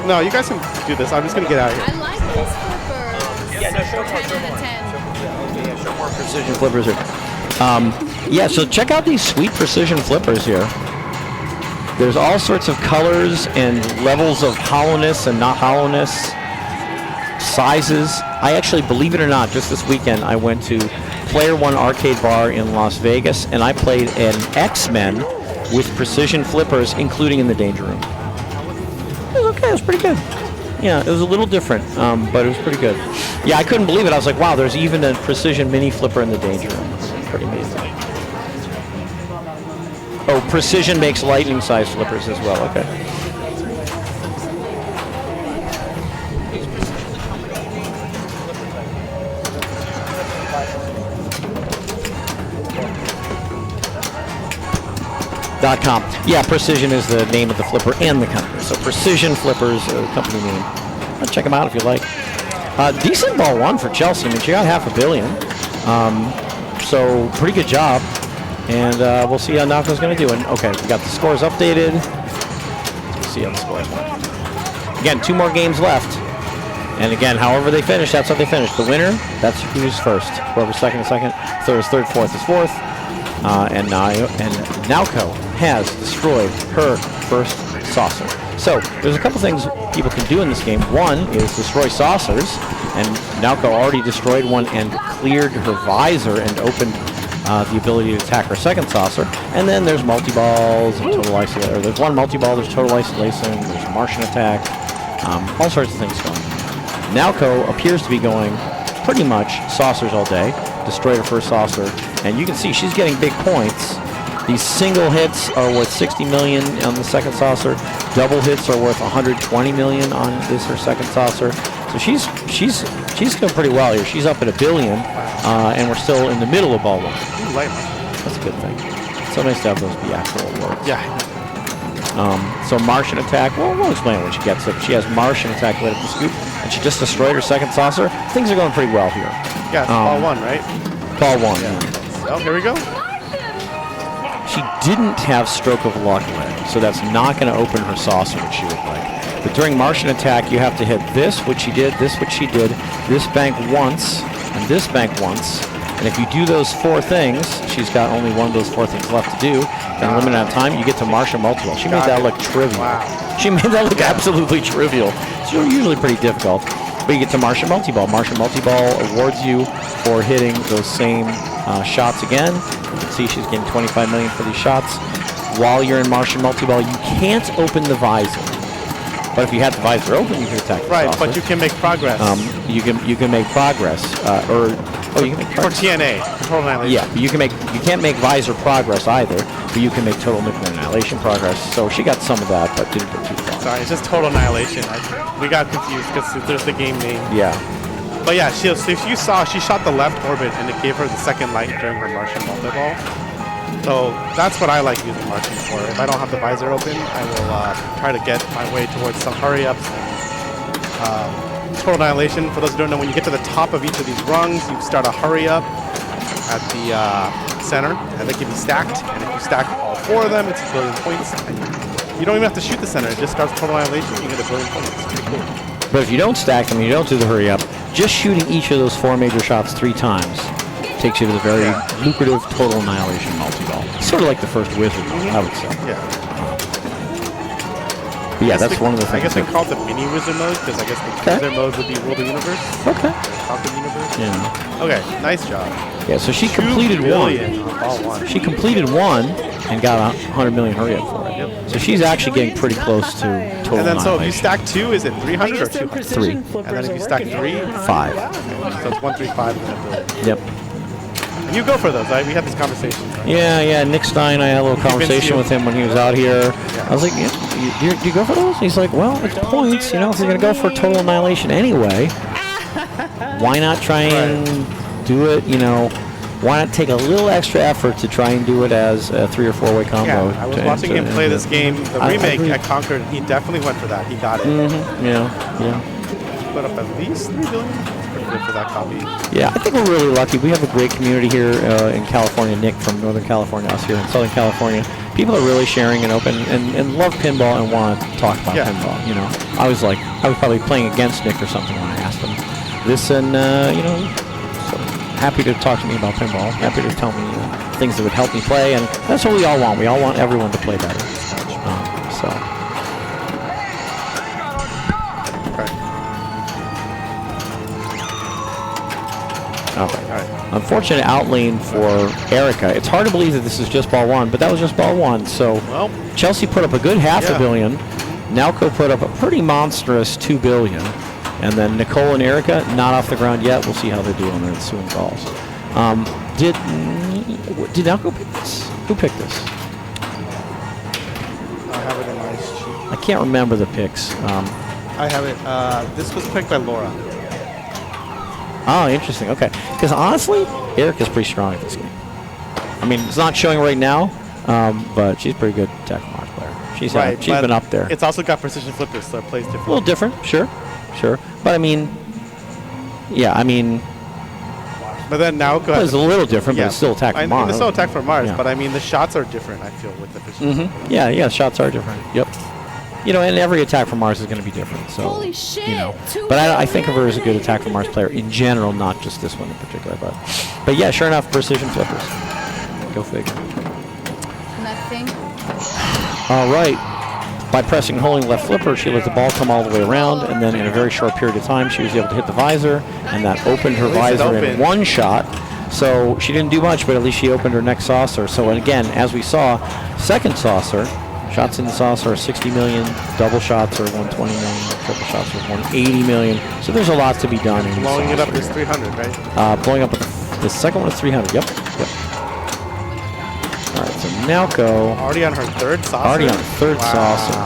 No, you guys can do this. I'm just gonna get out of here. I like these flippers. Yeah, no, show more. 10 out of 10. Yeah, show more precision flippers here. Yeah, so check out these sweet precision flippers here. There's all sorts of colors and levels of hollowness and not hollowness, sizes. I actually, believe it or not, just this weekend I went to Player One Arcade Bar in Las Vegas, and I played an X-Men with precision flippers, including in the Danger Room. It was okay. It was pretty good. Yeah, it was a little different, but it was pretty good. Yeah, I couldn't believe it. I was like, wow, there's even a precision mini flipper in the Danger Room. It's pretty amazing. Oh, Precision makes lightning-sized flippers as well. Okay. .com. Yeah, Precision is the name of the flipper and the company. So Precision Flippers, the company name. Check them out if you like. Decent ball one for Chelsea. I mean, she got $500 million. So pretty good job. And we'll see how Naoko's going to do. And okay, we got the scores updated. Let's see how the scores went. Again, 2 more games left. And again, however they finish, that's how they finish. The winner, that's who's first. Whoever's second is second. Third is third. Fourth is fourth. And Naoko has destroyed her first saucer. So there's a couple things people can do in this game. One is destroy saucers, and Naoko already destroyed one and cleared her visor and opened the ability to attack her second saucer. And then there's multi-balls and total isolation. Or there's one multi-ball, there's total isolation, there's Martian attack, all sorts of things going. Naoko appears to be going pretty much saucers all day. Destroyed her first saucer, and you can see she's getting big points. These single hits are worth 60 million on the second saucer. Double hits are worth 120 million on this her second saucer. So she's doing pretty well here. She's up at $1 billion, and we're still in the middle of ball one. That's a good thing. It's so nice to have those be actual awards. Yeah. So Martian attack. Well, we'll explain when she gets it. She has Martian attack lit at the scoop, and she just destroyed her second saucer. Things are going pretty well here. Yeah, it's ball one, right? Ball one. Yeah. Oh, here we go. She didn't have Stroke of Luck lit, so that's not going to open her saucer, which she would like. But during Martian attack, you have to hit this, which she did, this, which she did, this bank once, and this bank once. And if you do those 4 things, she's got only one of those 4 things left to do. In a limited amount of time, you get to Martian multi-ball. She made that look trivial. Wow. She made that look absolutely trivial. It's usually pretty difficult. But you get to Martian multi-ball. Martian multi-ball awards you for hitting those same shots again. You can see she's getting 25 million for these shots. While you're in Martian multi-ball, you can't open the visor. But if you had the visor open, you can attack the Right, saucer. but you can make progress. You can make progress. Oh, you can make for progress. TNA, Total Annihilation. Yeah, but you can't make visor progress either, but you can make total nuclear annihilation progress. So she got some of that, but didn't go too far. Sorry, it's just Total Annihilation. We got confused because there's the game name. Yeah. But yeah, if you saw, she shot the left orbit and it gave her the second light during her Martian multi-ball. So that's what I like using Martian for. If I don't have the visor open, I will try to get my way towards some hurry-ups and Total Annihilation. For those who don't know, when you get to the top of each of these rungs, you start a hurry-up at the center, and they can be stacked. And if you stack all 4 of them, it's a billion points. And you don't even have to shoot the center. It just starts Total Annihilation, you get a billion points. It's pretty cool. But if you don't stack them, you don't do the hurry up, just shooting each of those 4 major shots 3 times takes you to the very lucrative Total Annihilation multi-ball. Sort of like the first Wizard, I would say. Yeah. But yeah, that's one of the things. I guess they call it the mini Wizard mode, because I guess the Wizard mode would be Rule the Universe. Okay. Talk the Universe. Yeah. Okay, nice job. Yeah, so she completed 1. On ball 1. She completed 1 and got a 100 million hurry up for it. Yep. So she's actually getting pretty close to total And then so if you annihilation. stack 2, is it 300 or 200? 3. And then if you stack 3, 5. so it's 135 and then a billion. Yep. And you go for those, right? We had this conversation. Right? Yeah. Nick Stein, I had a little conversation with him when he was out here. I was like, do you go for those? He's like, well, it's points. You know, if you're going to go for total annihilation anyway, why not try and do it, you know, why not take a little extra effort to try and do it as a 3 or 4-way combo? Yeah, I was watching him play this game, the remake at Concord, and he definitely went for that. He got it. Yeah. Put up at least 3 billion. That's pretty good for that copy. Yeah, I think we're really lucky. We have a great community here in California. Nick from Northern California, us here in Southern California. People are really sharing and open and love pinball and want to talk about pinball. You know, I was probably playing against Nick or something when I asked him this, and you know, so happy to talk to me about pinball. Happy to tell me things that would help me play, and that's what we all want. We all want everyone to play better. So. All right. Unfortunate outlane for Erica. It's hard to believe that this is just ball 1, but that was just ball 1. So Chelsea put up a good half a billion. Nalco put up a pretty monstrous 2 billion. And then Nicole and Erica, not off the ground yet. We'll see how they're doing their ensuing balls. Did Nalco pick this? Who picked this? I have it in my sheet. I can't remember the picks. I have it. This was picked by Laura. Oh, interesting. Okay. Because honestly, Erica's pretty strong at this game. I mean, it's not showing right now, but she's a pretty good tackle mark player. She's been up there. It's also got precision flippers, so it plays different. A little different, sure. But I mean, But then now it's a little different, but it's still attack from Mars. It's still attack from Mars, but I mean the shots are different. I feel with the precision. Yeah, shots are different. Yep. You know, and every attack from Mars is going to be different. So, Holy shit! You know, but I think of her as a good attack from Mars player in general, not just this one in particular. But yeah, sure enough, precision flippers. Go figure. Nothing. All right. By pressing and holding left flipper, she let the ball come all the way around, and then in a very short period of time, she was able to hit the visor, and that opened her visor in 1 shot. So she didn't do much, but at least she opened her next saucer. So, and again, as we saw, second saucer, shots in the saucer are 60 million, double shots are 120 million, triple shots are 180 million. So there's a lot to be done. Blowing it up is 300, right? Blowing up the second one is 300. Yep. All right, so Nalco. Already on her 3rd saucer? Already on her 3rd saucer.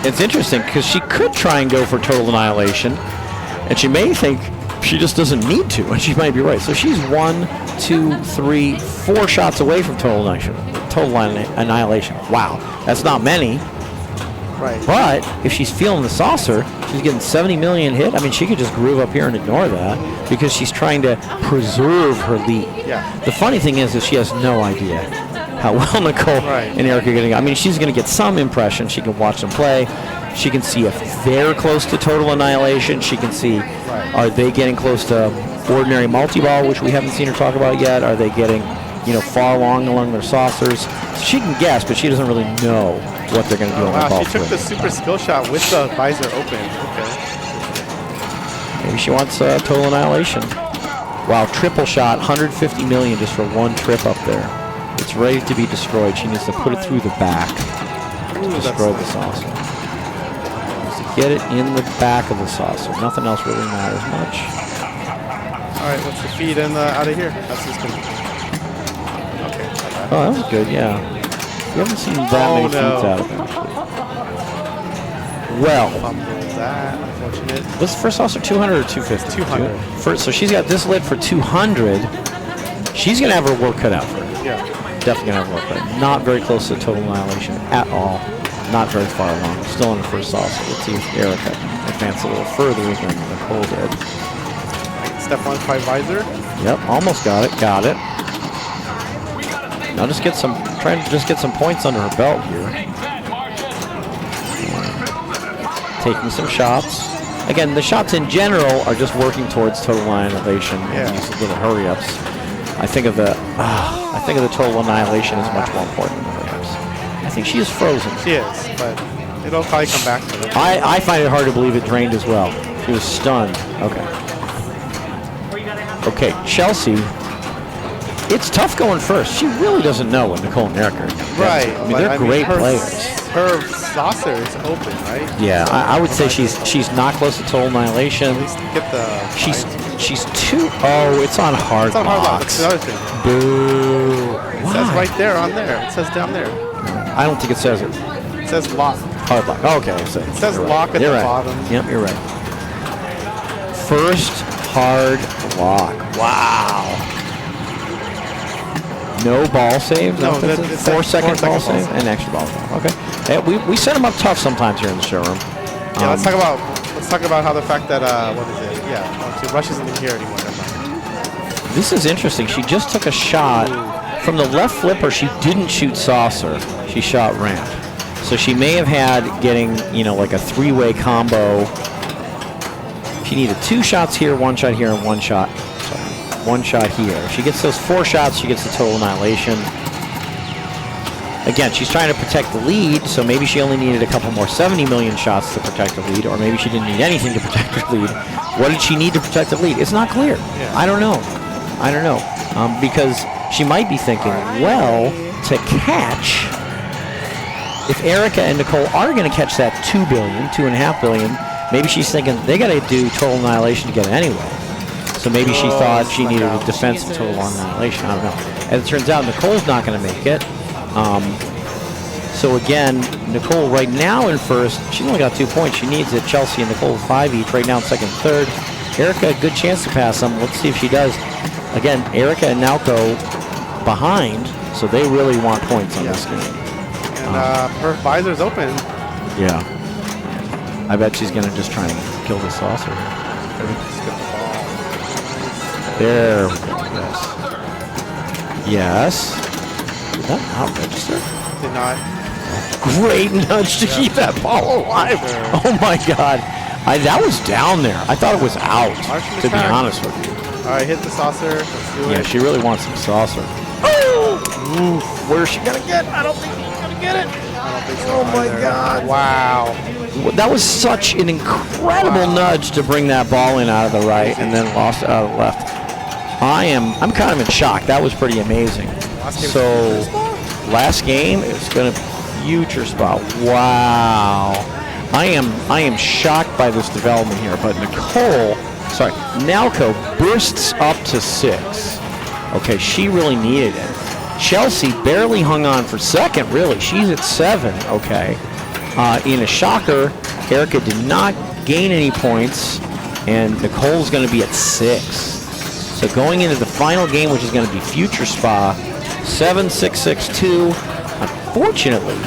It's interesting because she could try and go for total annihilation, and she may think she just doesn't need to, and she might be right. So she's 1, 2, 3, 4 shots away from total annihilation. Wow, that's not many. Right. But if she's feeling the saucer, she's getting 70 million hit. I mean, she could just groove up here and ignore that because she's trying to preserve her lead. Yeah. The funny thing is that she has no idea how well Nicole and Erica are getting. I mean, she's going to get some impression. She can watch them play. She can see if they're close to total annihilation. She can see, are they getting close to ordinary multi-ball, which we haven't seen her talk about yet? Are they getting, far along their saucers? She can guess, but she doesn't really know what they're going to do on the ball. She took the super skill shot with the visor open. Okay. Maybe she wants total annihilation. Wow, triple shot, 150 million just for 1 trip up there. It's ready to be destroyed. She needs to put it through the back to destroy the saucer. get it in the back of the saucer. Nothing else really matters much. All right, what's the feed and out of here? That's just good. Okay. Oh, that was good, yeah. We haven't seen that many feeds out of him, actually. Well, that, unfortunate. what's the first saucer, 200 or 250? 200. So she's got this lit for 200. She's going to have her work cut out for her. Yeah. Definitely going to have her work cut out. Not very close to total annihilation at all. Not very far along. Still in the first saucer. Let's see if Erica advanced a little further than Nicole did. Step 1, 5 visor. Yep, almost got it. Got it. Now just get some, trying to just get some points under her belt here. Taking some shots. Again, the shots in general are just working towards total annihilation. Yeah. These little hurry-ups. I think of the total annihilation as much more important than the hurry-ups. I think she is frozen. She is, but it'll probably come back to her. I find it hard to believe it drained as well. She was stunned. Okay. Okay, Chelsea. It's tough going first. She really doesn't know what Nicole and Erica are. Right. I mean, they're great players. Her saucer is open, right? Yeah, I would say she's not close to total annihilation. At least get the. She's too. Oh, it's on hard It's on hard lock. box. That's the other thing. Boo. It says right there on there. It says down there. I don't think it says it. It says lock. Hard lock. Okay, It says lock at You're the right. bottom. Yep, you're right. First hard lock. Wow. No ball save? No, That's it's a 4 like second 4 ball second save? ball An extra ball save. Okay. Hey, we set them up tough sometimes here in the showroom. Yeah, let's talk about how the fact that what is it? Yeah, she rushes in here anymore. This is interesting. She just took a shot from the left flipper. She didn't shoot saucer. She shot ramp. So she may have had getting, like a 3-way combo. She needed 2 shots here, 1 shot here, and 1 shot. Sorry, 1 shot here. If she gets those 4 shots, she gets the total annihilation. Again, she's trying to protect the lead, so maybe she only needed a couple more 70 million shots to protect the lead, or maybe she didn't need anything to protect the lead. What did she need to protect the lead? It's not clear. Yeah. I don't know. Because she might be thinking, well, to catch, if Erica and Nicole are going to catch that 2 billion, 2.5 billion, maybe she's thinking they got to do total annihilation to get it anyway. So maybe she thought she needed a defensive total annihilation. I don't know. As it turns out, Nicole's not going to make it. So again, Nicole right now in first. She's only got 2 points. She needs it. Chelsea and Nicole 5 each right now in second and third. Erica, a good chance to pass them. Let's see if she does. Again, Erica and Nalco behind, so they really want points on this game. And her visor's open. Yeah. I bet she's going to just try and kill the saucer. There we go. Yes. Did that not register? Did not. Great nudge to keep that ball alive. Oh my God. That was down there. I thought it was out, to be honest with you. All right, hit the saucer. Let's do it. Yeah, she really wants some saucer. Oh! Ooh, where's she going to get? I don't think she's going to get it. I don't think so Oh my either. God. Wow. That was such an incredible nudge to bring that ball in out of the right and then lost it out of the left. I'm kind of in shock. That was pretty amazing. So last game it's going to future spot. Wow. I am shocked by this development here, but Nalco bursts up to 6. Okay, she really needed it. Chelsea barely hung on for second, really. She's at 7, okay. In a shocker, Erica did not gain any points, and Nicole's going to be at 6. So going into the final game, which is going to be Future Spa, 7-6-6-2. Unfortunately,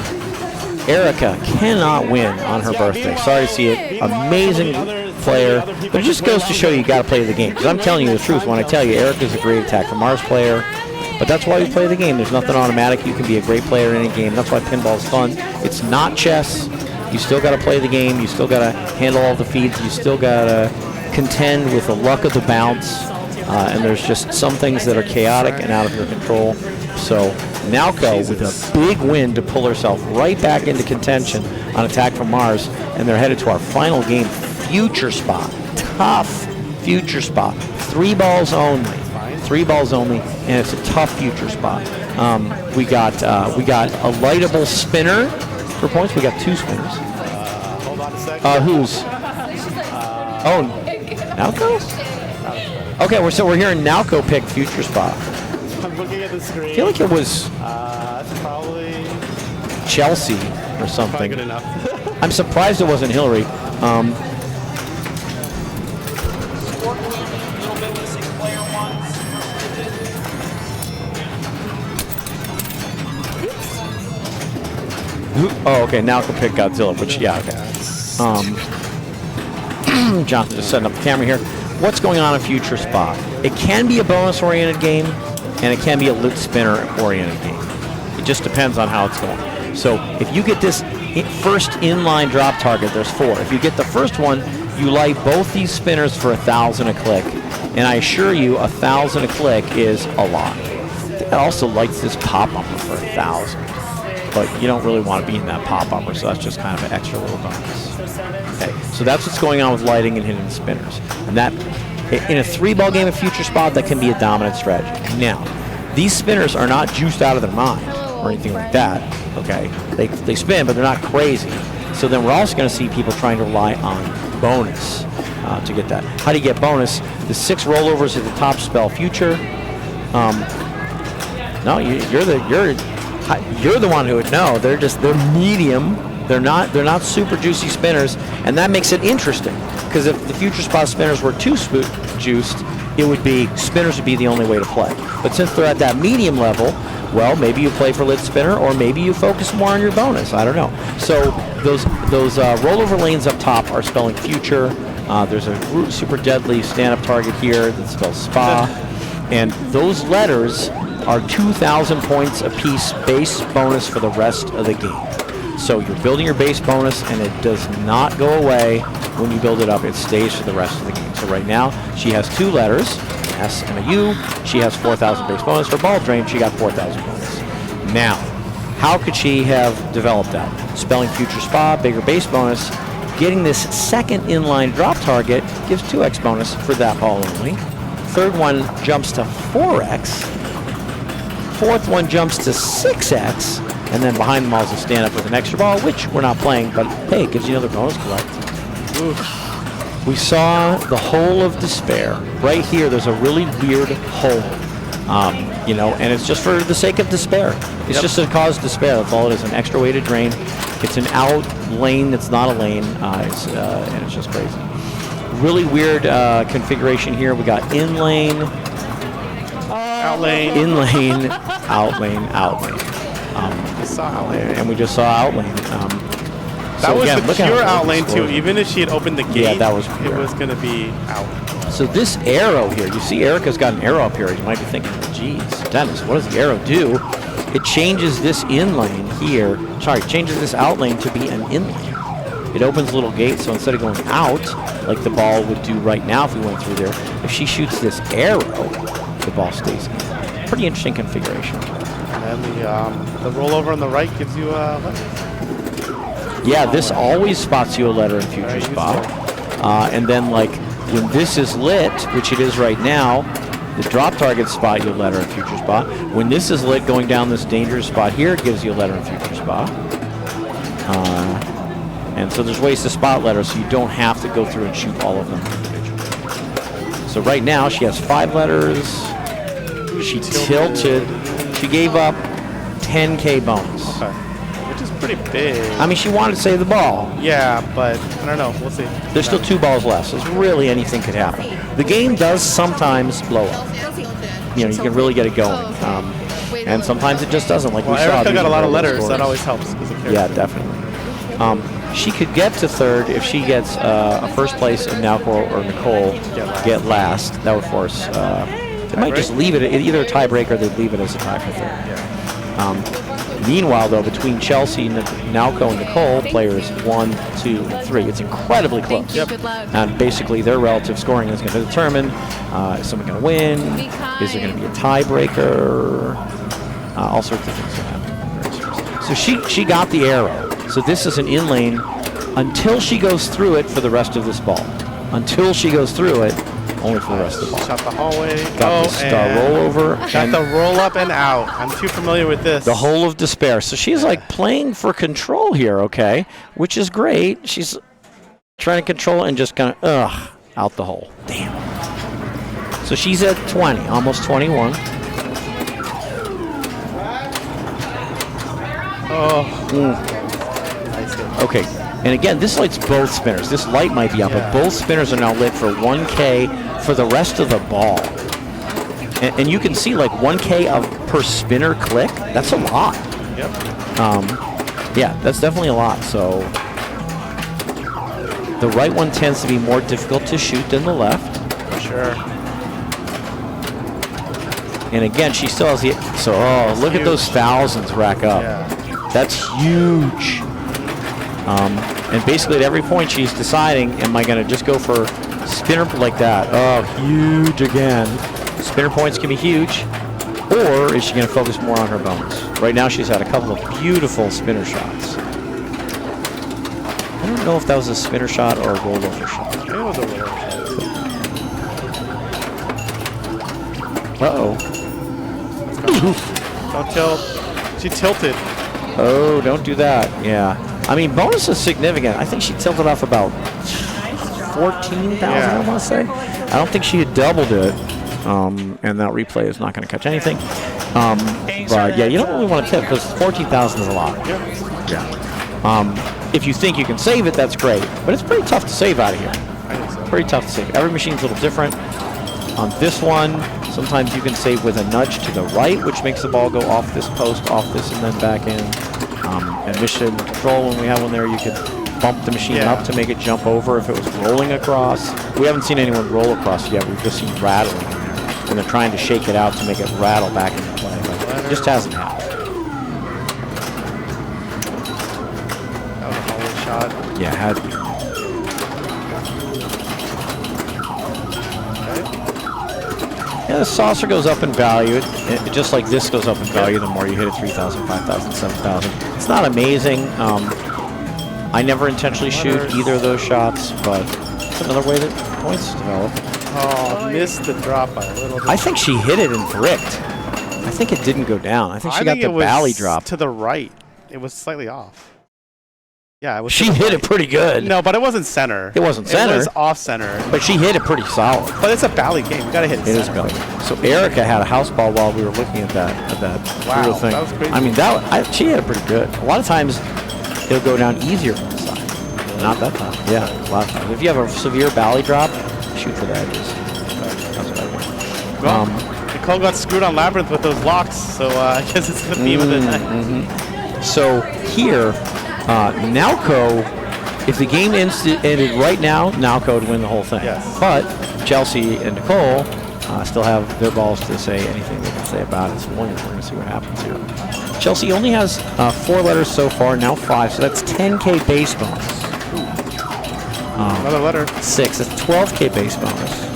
Erica cannot win on her birthday. Sorry to see it. Amazing player. But it just goes to show you got to play the game. Because I'm telling you the truth when I tell you Erica's a great Attack from Mars player. But that's why we play the game. There's nothing automatic. You can be a great player in any game. That's why pinball's fun. It's not chess. You still got to play the game. You still got to handle all the feeds. You still got to contend with the luck of the bounce. And there's just some things that are chaotic and out of your control. So Nalco with a big win to pull herself right back into contention on Attack from Mars. And they're headed to our final game, Future Spot. Tough Future Spot. 3 balls only. 3 balls only, and it's a tough future spot. We got a lightable spinner for points. We got 2 spinners. Hold on a second. Who's? Nalco? Okay, we're hearing Nalco pick future spot. I'm looking at the screen. I feel like it was That's probably Chelsea or probably something. good enough. I'm surprised it wasn't Hillary. Oh, okay. Nalco pick Godzilla, which okay. Jonathan just setting up the camera here. What's going on in future spot? It can be a bonus-oriented game, and it can be a lit spinner-oriented game. It just depends on how it's going. So if you get this first inline drop target, there's 4. If you get the first one, you light both these spinners for 1,000 a click, and I assure you, 1,000 a click is a lot. It also lights this pop-upper for 1,000, but you don't really want to be in that pop-upper, so that's just kind of an extra little bonus. Okay, so that's what's going on with lighting and hitting spinners, and that in a 3-ball game of future spot, that can be a dominant strategy. Now, these spinners are not juiced out of their mind or anything like that. Okay, they spin, but they're not crazy. So then we're also going to see people trying to rely on bonus to get that. How do you get bonus? The 6 rollovers at the top spell future. No, you're the one who would know. They're medium. They're not super juicy spinners, and that makes it interesting. Because if the future spot spinners were too juiced, spinners would be the only way to play. But since they're at that medium level, well, maybe you play for lit spinner, or maybe you focus more on your bonus. I don't know. So those rollover lanes up top are spelling future. There's a super deadly stand-up target here that spells spa, and those letters are 2,000 points apiece base bonus for the rest of the game. So you're building your base bonus, and it does not go away when you build it up. It stays for the rest of the game. So right now, she has 2 letters, an S and a U. She has 4,000 base bonus. For ball drain, she got 4,000 bonus. Now, how could she have developed that? Spelling future spa, bigger base bonus. Getting this second inline drop target gives 2x bonus for that ball only. Third one jumps to 4x. Fourth one jumps to 6x. And then behind them all is a stand-up with an extra ball, which we're not playing, but hey, it gives you another bonus collect. Oof. We saw the hole of despair. Right here, there's a really weird hole, and it's just for the sake of despair. It's just to cause despair. That's all it is, an extra way to drain. It's an out lane that's not a lane, and it's just crazy. Really weird configuration here. We got in lane, Out lane. in lane, out lane, out lane. And we just saw out lane. That was the pure out lane too. Even if she had opened the gate, that was pure. it was going to be out. So this arrow here, you see Erica's got an arrow up here. You might be thinking, geez, Dennis, what does the arrow do? It changes this in lane here. Sorry, changes this out lane to be an in lane. It opens a little gate, so instead of going out, like the ball would do right now if we went through there, if she shoots this arrow, the ball stays in. Pretty interesting configuration. And the rollover on the right gives you letters. Yeah, this always spots you a letter in future spot. And then, like, when this is lit, which it is right now, the drop target spot you a letter in future spot. When this is lit going down this dangerous spot here, it gives you a letter in future spot. And so there's ways to spot letters, so you don't have to go through and shoot all of them individually. So right now, she has 5 letters. She tilted. She gave up 10K bonus. Okay. Which is pretty big. I mean, she wanted to save the ball. Yeah, but I don't know. We'll see. There's still 2 balls left, so really anything could happen. The game does sometimes blow up. You can really get it going. And sometimes it just doesn't, like we saw. Erica got a lot of letters. That always helps. Yeah, definitely. She could get to 3rd if she gets a first place and Nalco or Nicole get last. That would force. They might just leave it either a tiebreaker or they'd leave it as a tie for 3rd. Yeah. Meanwhile, though, between Chelsea, Nalco, and Nicole, players 1, 2, and 3, it's incredibly close. Yep. Good luck. And basically, their relative scoring is going to determine is someone going to win? Is there going to be a tiebreaker? All sorts of things can happen. So she got the arrow. So this is an in lane until she goes through it for the rest of this ball. Until she goes through it, only for the rest of the ball. Shot the hallway. Got the star rollover. Got the roll up and out. I'm too familiar with this. The hole of despair. So she's like playing for control here, okay, which is great. She's trying to control it and just kind of, out the hole. Damn. So she's at 20, almost 21. Okay, and again, this lights both spinners. This light might be up, but both spinners are now lit for 1K for the rest of the ball. And you can see like 1K per spinner click. That's a lot. Yep. Yeah, that's definitely a lot. So the right one tends to be more difficult to shoot than the left. For sure. And again, she still has the, so look at those thousands rack up. Yeah. That's huge. And basically at every point she's deciding, am I going to just go for spinner like that? Oh, huge again. Spinner points can be huge. Or is she going to focus more on her bonus? Right now she's had a couple of beautiful spinner shots. I don't know if that was a spinner shot or a rollover shot. It was a rollover shot. Uh-oh. Don't tilt. She tilted. Oh, don't do that. Yeah. I mean, bonus is significant. I think she tilted off about 14,000, I want to say. I don't think she had doubled it. And that replay is not going to catch anything. But yeah, you don't really want to tip because 14,000 is a lot. Yeah. If you think you can save it, that's great. But it's pretty tough to save out of here. I think so. Pretty tough to save. Every machine's a little different. On this one, sometimes you can save with a nudge to the right, which makes the ball go off this post, off this, and then back in. And mission control, when we have one there, you could bump the machine up to make it jump over if it was rolling across. We haven't seen anyone roll across yet. We've just seen rattling in there. And they're trying to shake it out to make it rattle back into play. But it just hasn't happened. That was a hallway shot. Yeah, it had to be. Yeah, the saucer goes up in value. It just like this goes up in value the more you hit it, 3,000, 5,000, 7,000. It's not amazing. I never intentionally shoot either of those shots, but it's another way that points develop. Oh, missed the drop by a little bit. I think she hit it and bricked. I think it didn't go down. I think she got the valley drop. To the right. It was slightly off. Yeah, it was. She hit it pretty good. No, but it wasn't center. It wasn't center. It was off center. But she hit it pretty solid. But it's a Bally game. You gotta hit it. It is Bally. So Erica had a house ball while we were looking at that Wow, little thing. that was crazy. I mean, she hit it pretty good. A lot of times it'll go down easier on the side. Not that time. Yeah, a lot of times. If you have a severe Bally drop, shoot for the edges. That's what I would. Well, Nicole got screwed on Labyrinth with those locks, so I guess it's the theme of the night. So here, Nowco, if the game ended right now, Nowco would win the whole thing. Yes. But Chelsea and Nicole still have their balls to say anything they can say about it. So we're going to see what happens here. Chelsea only has 4 letters so far, now 5, so that's 10K base bonus. Another letter. 6, that's 12K base bonus.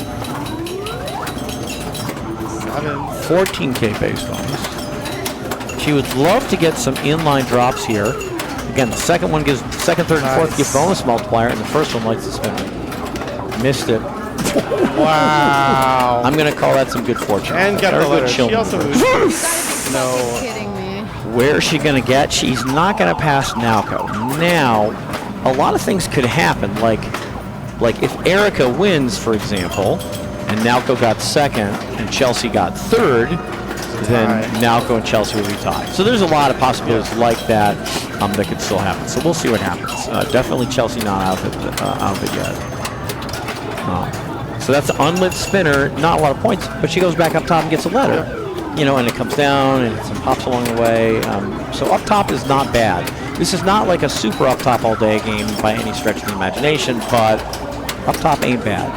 7. 14K base bonus. She would love to get some inline drops here. Again, the second one gives, second, third, and fourth give bonus multiplier, and the first one lights the spinner. Missed it. Wow. I'm going to call that some good fortune. And got the letter. She also No. Kidding me. Where is she going to get? She's not going to pass Nowco. Now, a lot of things could happen. Like if Erica wins, for example, and Nowco got second, and Chelsea got third, then Nowco and Chelsea will be tied. So there's a lot of possibilities like that that could still happen. So we'll see what happens. Definitely Chelsea not out of it yet. So that's an unlit spinner, not a lot of points, but she goes back up top and gets a letter. You know, and it comes down and some pops along the way. So up top is not bad. This is not like a super up top all day game by any stretch of the imagination, but up top ain't bad.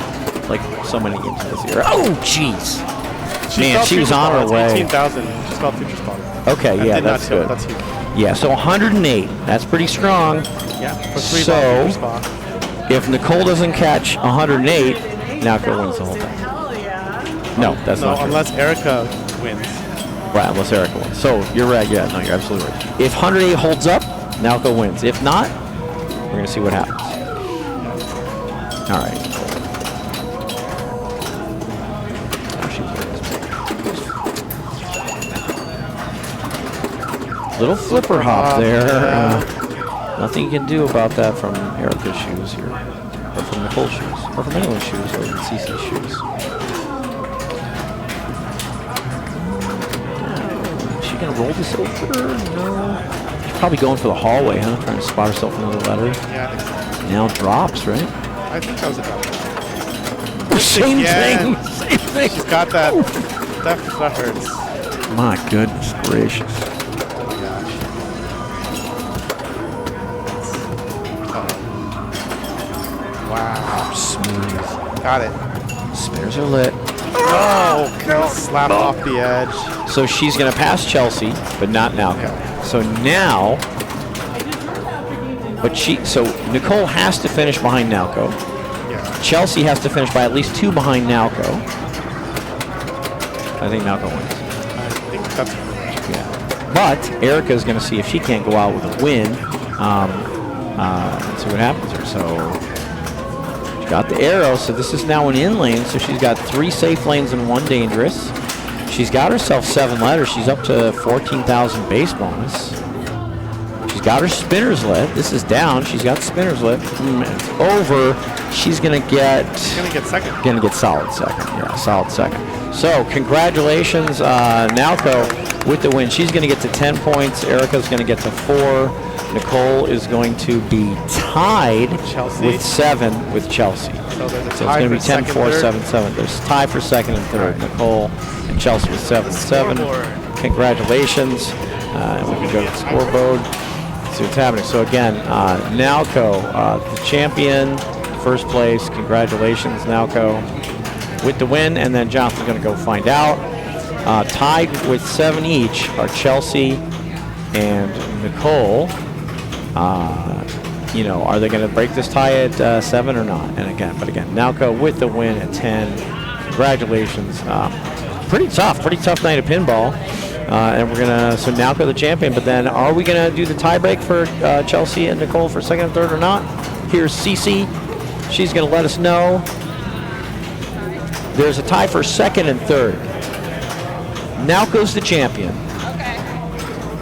Like so many games this year. Oh, jeez. Man, she was on her way. 18,000. Just called future spot. Okay, yeah, that's good. That's huge. Yeah, so 108. That's pretty strong. Yeah, for 3 So, future spot. if Nicole doesn't catch 108, Nowco wins the whole thing. No, that's not true. Unless Erica wins. Right, unless Erica wins. So, you're right. Yeah, no, you're absolutely right. If 108 holds up, Nowco wins. If not, we're going to see what happens. All right. Little flipper hop there. Nothing you can do about that from Erica's shoes here. Or from Nicole's shoes. Or from anyone's shoes, or even Cece's shoes. Is she going to roll this over? No. She's probably going for the hallway, huh? Trying to spot herself another letter. Yeah, I think so. Now drops, right? I think that was a drop. Same thing. Same thing. She's got that. That hurts. My goodness gracious. Wow. Smooth. Got it. Spares are lit. Oh, slap off the edge. So she's going to pass Chelsea, but not Nalco. Okay. So now, so Nicole has to finish behind Nalco. Yeah. Chelsea has to finish by at least 2 behind Nalco. I think Nalco wins. I think that's Yeah. But Erica is going to see if she can't go out with a win. Let's see what happens here. So she got the arrow. So this is now an in lane. So she's got 3 safe lanes and 1 dangerous. She's got herself 7 letters. She's up to 14,000 base bonus. She's got her spinners lit. This is down. She's got spinners lit. It's over. She's going to get... She's going to get second. Going to get solid second. Yeah, solid second. So congratulations, Nalco, with the win. She's going to get to 10 points. Erica's going to get to 4. Nicole is going to be tied with 7 with Chelsea. So it's going to be 10, 4, 7, 7. There's tie for second and third. Right. Nicole and Chelsea with 7, 7. Congratulations. And we can go to the scoreboard. See what's happening. So again, Nalco, the champion, first place. Congratulations, Nalco, with the win. And then Jonathan's going to go find out. Tied with 7 each are Chelsea and Nicole. Are they going to break this tie at 7 or not? And again, Nalco with the win at 10. Congratulations. Pretty tough night of pinball. And we're gonna, so Nalco the champion, but then are we gonna do the tie break for Chelsea and Nicole for second and third or not? Here's Cece. She's gonna let us know. There's a tie for second and third. Nalco's the champion. Okay.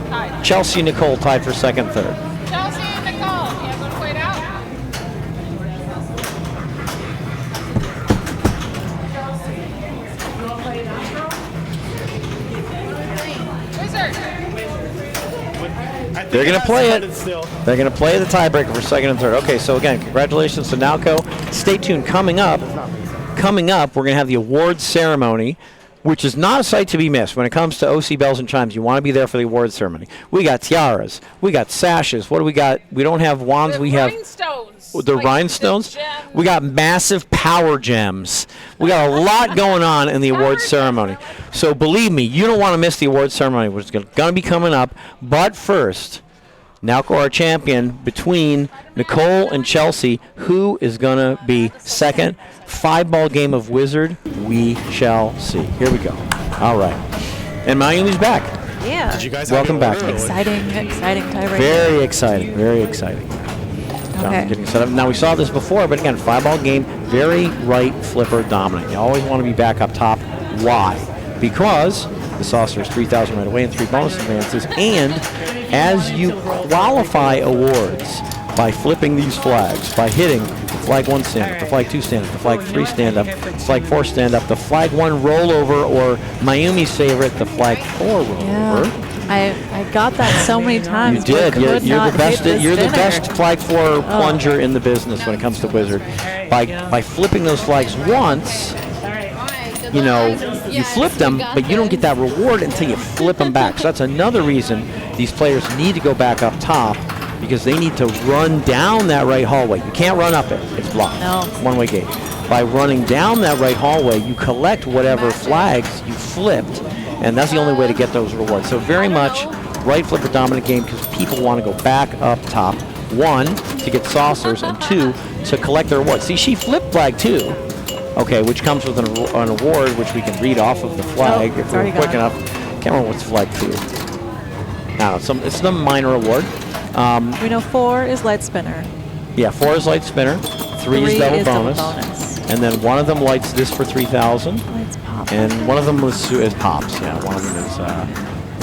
Tied. Chelsea and Nicole tied for second and third. Chelsea and Nicole. Yeah, want to wait out? Wizard. They're going to play it. They're going to play the tiebreaker for second and third. Okay, so again, congratulations to Nalco. Stay tuned. Coming up, we're going to have the awards ceremony, which is not a sight to be missed. When it comes to OC Bells and Chimes, you want to be there for the awards ceremony. We got tiaras. We got sashes. What do we got? We don't have wands. We have rhinestones. The rhinestones. We got massive power gems. We got a lot going on in the awards ceremony. So believe me, you don't want to miss the awards ceremony, which is going to be coming up. But first, Nalco, our champion, between Nicole and Chelsea, who is going to be second? 5-ball game of Wizard. We shall see. Here we go. All right. And Mayumi's back. Yeah. Did you guys Welcome back. Exciting tiebreaker. Very exciting. Very exciting. Okay. Getting set up. Now, we saw this before, but again, 5-ball game, very right flipper dominant. You always want to be back up top. Why? Because the saucer is 3,000 right away and 3 bonus advances. And as you qualify awards by flipping these flags, by hitting the flag 1 stand up, the flag 2 stand up, the flag 3 stand up, the flag 4 stand up, the flag 1 rollover, or Mayumi's favorite, the flag 4 rollover. Yeah. I got that so many times. You did. You're not the best. hit the You're the spinner. best flag 4 plunger in the business when it comes to Wizard. By flipping those flags once, you know, you flip them, but you don't get that reward until you flip them back. So that's another reason these players need to go back up top, because they need to run down that right hallway. You can't run up it. It's blocked. No. One-way gate. By running down that right hallway, you collect whatever flags you flipped, and that's the only way to get those rewards. So very much right flipper dominant game, because people want to go back up top. 1, to get saucers, and 2, to collect their rewards. See, she flipped flag 2. Okay, which comes with an award, which we can read off of the flag if we're quick enough. Can't remember what's flag 2. No, it's the minor award. We know 4 is light spinner. Yeah, 4 is light spinner. 3 is double bonus. And then one of them lights this for 3,000. Lights pop. And one of them is pops. Yeah, one of them is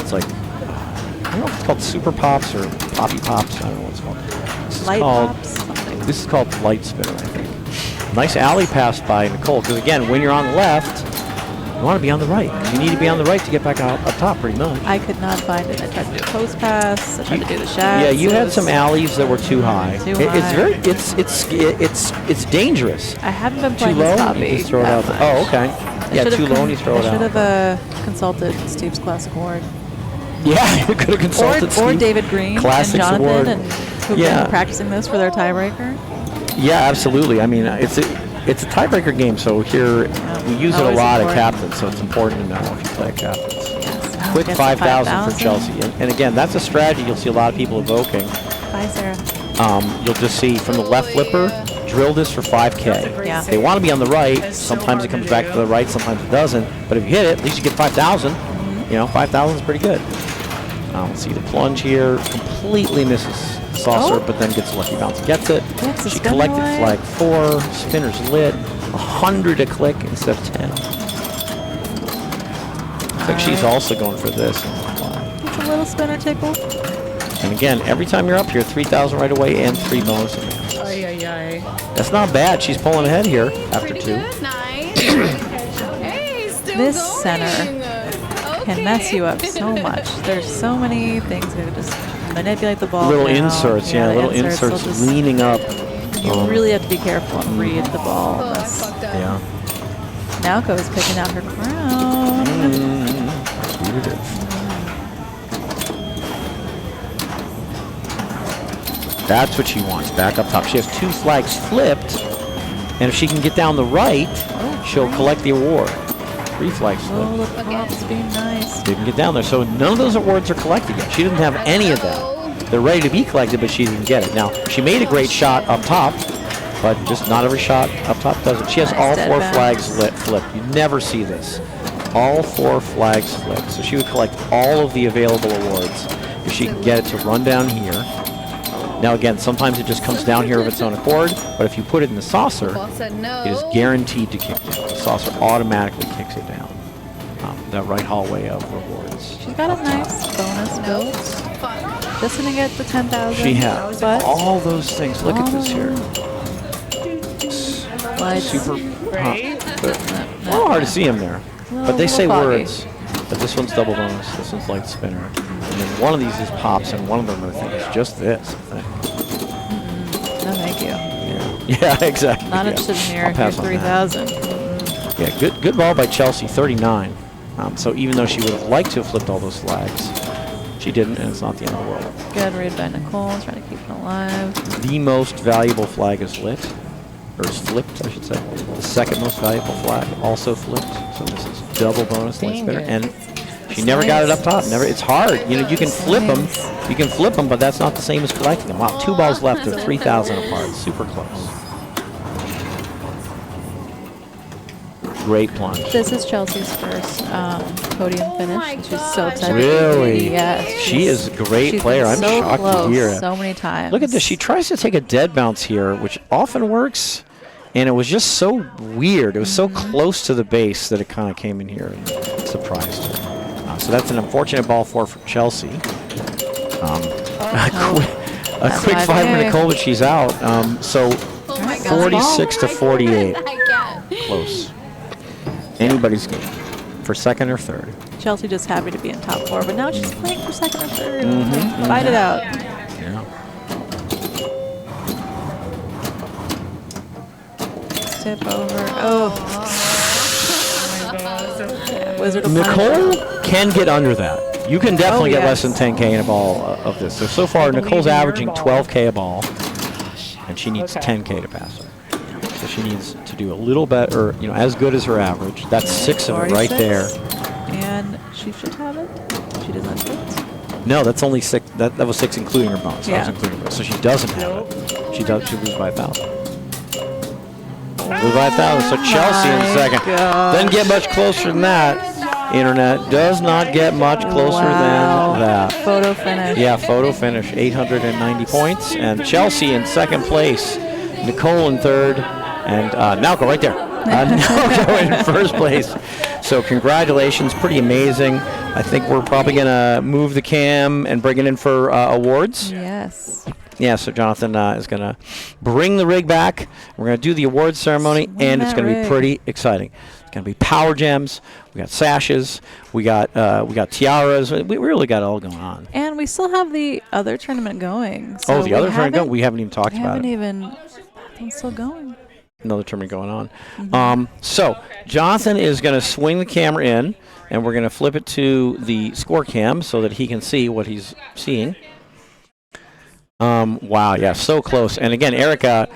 it's like don't know if it's called Super Pops or Poppy Pops. I don't know what it's called. Light pops, something. This is called Light Spinner, I think. Nice alley pass by Nicole, because again, when you're on the left, you want to be on the right. You need to be on the right to get back up top pretty much. I could not find it. I tried to do a post pass. I tried to do the shafts. Yeah, you had some alleys that were too high. Too high. It's dangerous. I haven't been Too playing low, this you hobby. just throw it out. that Oh, much. okay. Yeah, too low and you throw it I should out. have consulted Steve's classic award. Yeah, you could have consulted Or Steve. David Green Classics and Jonathan, award. and who've been practicing this for their tiebreaker. Yeah, absolutely. I mean, it's a tiebreaker game, so here we use it a Always lot at important. captains, so it's important to know if you play at captains. Yes. Quick Gets 5,000 for Chelsea. And again, that's a strategy you'll see a lot of people evoking. Bye, Sarah. You'll just see from the left flipper, drill this for 5K. Yeah. They want to be on the right. Sometimes it comes back to the right, sometimes it doesn't. But if you hit it, at least you get 5,000. You know, 5,000 is pretty good. Let's see the plunge here. Completely misses saucer, but then gets a lucky bounce and gets it. Gets the She spin collected away. flag 4. Spinner's lit. 100 a click instead of 10. Looks like she's also going for this. It's a little spinner tickle. And again, every time you're up here, 3,000 right away and 3 bonus advances. Ay, ay, ay. That's not bad. She's pulling ahead here after Pretty 2. good. Nice. Hey, still This going. center can mess you up so much. There's so many things that could just manipulate the ball. Little down. inserts, the little inserts will just- leaning up. You really have to be careful and read the ball. Oh, I That's- fucked up. Yeah. Naoko is picking out her crown. Sweet it is. That's what she wants, back up top. She has 2 flags flipped, and if she can get down the right, she'll collect the award. 3 flags Oh, flipped. the props being nice. Didn't get down there, so none of those awards are collected yet. She doesn't have any of them. They're ready to be collected, but she didn't get it. Now, she made a great shot up top, but just not every shot up top does it. She has Nice all dead 4 bounce. flags flipped. You never see this. All 4 flags flipped. So she would collect all of the available awards if she can get it to run down here. Now again, sometimes it just comes down here of its own accord, but if you put it in the saucer, Ball said no. it is guaranteed to kick down. The saucer automatically kicks it down. That right hallway of rewards. She's got a nice bonus build. Fuck. Just gonna get the 10,000. She has but all those things. Look at this here. Lights. Super Right? a little hard to see them there. But they say Little foggy. words. But this one's double bonus. This one's light spinner. And then one of these is pops, and one of them I think is just this. I think. No, thank you. Yeah, exactly. Not yeah. interested in your I'll pass on that. 3,000. Yeah, good ball by Chelsea, 39. So even though she would have liked to have flipped all those flags, she didn't, and it's not the end of the world. Good read by Nicole, trying to keep it alive. The most valuable flag is lit, or is flipped, I should say. The second most valuable flag also flipped. So this is double bonus light spinner, and she never got it up top. Never. It's hard. You know, you can flip them. You can flip them, but that's not the same as collecting them. Wow, 2 balls left. They're 3,000 apart. Super close. Great plunge. This is Chelsea's first podium finish. She's so excited. Really? Yes. She is a great she's player. been I'm so shocked close to hear it. so many times. Look at this. She tries to take a dead bounce here, which often works, and it was just so weird. It was so close to the base that it kind of came in here and surprised her. So that's an unfortunate ball for Chelsea. A quick 5 5K. for Nicole, but she's out. So Oh my God. 46 to 48. I can't. Close. Anybody's game for second or third. Chelsea just happy to be in top 4, but now she's playing for second or third. Mm-hmm, Fight it out. Yeah. Tip over. Oh. Wizard of Nicole can get under that. You can definitely get less yes. than 10K in a ball of this. So far, Nicole's averaging 12K a ball, and she needs 10K to pass her. So she needs to do a little better, you know, as good as her average. That's 6 of it right there. And she should have it. She does not fit. No, that's only 6. That was 6 including her bonus. Yeah. That was including her bonus. So she doesn't have it. She lose by 1,000. Lose by 1,000. So Chelsea in second. Doesn't get much closer than that. Internet does not get much closer than that. Photo finish. Yeah, photo finish, 890 points. And Chelsea in second place. Nicole in third. And Naoko right there. Naoko in first place. So congratulations, pretty amazing. I think we're probably going to move the cam and bring it in for awards. Yes. Yeah, so Jonathan is going to bring the rig back. We're going to do the awards ceremony, and it's going to be pretty exciting. It's going to be power gems. We got sashes. We got tiaras. We really got it all going on. And we still have the other tournament going. So the other tournament going? We haven't even talked about it. That one's still going. Another tournament going on. So Jonathan is going to swing the camera in, and we're going to flip it to the score cam so that he can see what he's seeing. Wow, yeah, so close. And again, Erica,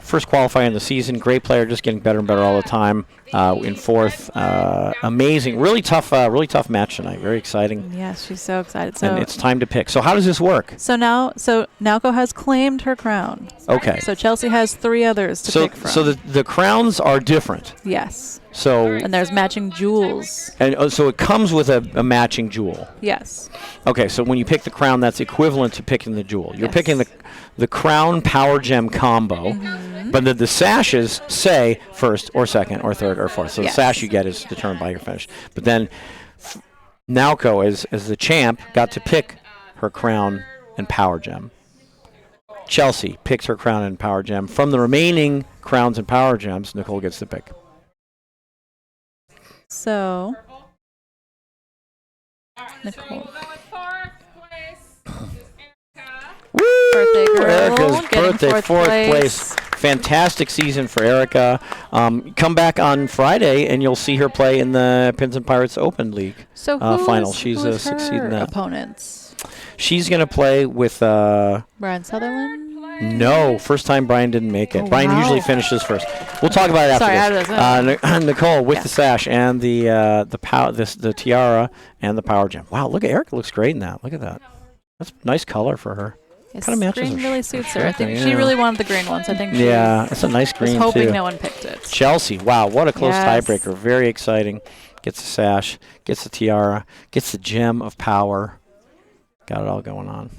first qualifier in the season, great player, just getting better and better all the time. In fourth, amazing, really tough match tonight. Very exciting. Yes, she's so excited. And it's time to pick. So how does this work? So Naoko has claimed her crown. Okay. So Chelsea has 3 others to pick from. So the crowns are different. Yes. And there's matching jewels. And so it comes with a matching jewel. Yes. Okay, so when you pick the crown, that's equivalent to picking the jewel. You're picking the crown power gem combo, but the sashes say first or second or third or fourth. So the sash you get is determined by your finish. But then Naoko, as the champ, got to pick her crown and power gem. Chelsea picks her crown and power gem. From the remaining crowns and power gems, Nicole gets to pick. So, Nicole. Woo! Birthday girl. Erica's birthday, fourth place. place. Fantastic season for Erica. Come back on Friday, and you'll see her play in the Pins and Pirates Open League final. She's succeeding that. Opponents. She's going to play with Brian Sutherland. No, first time Brian didn't make it. Brian usually finishes first. We'll talk about it after this. Nicole with the sash and the tiara and the power gem. Wow, look at Erica. Looks great in that. Look at that. That's nice color for her. Yes, kind of matches green her really suits her. I think she really wanted the green ones. I think. It's a nice green was hoping too. no one picked it. Chelsea, wow, what a close tiebreaker. Very exciting. Gets the sash, gets the tiara, gets the gem of power. Got it all going on.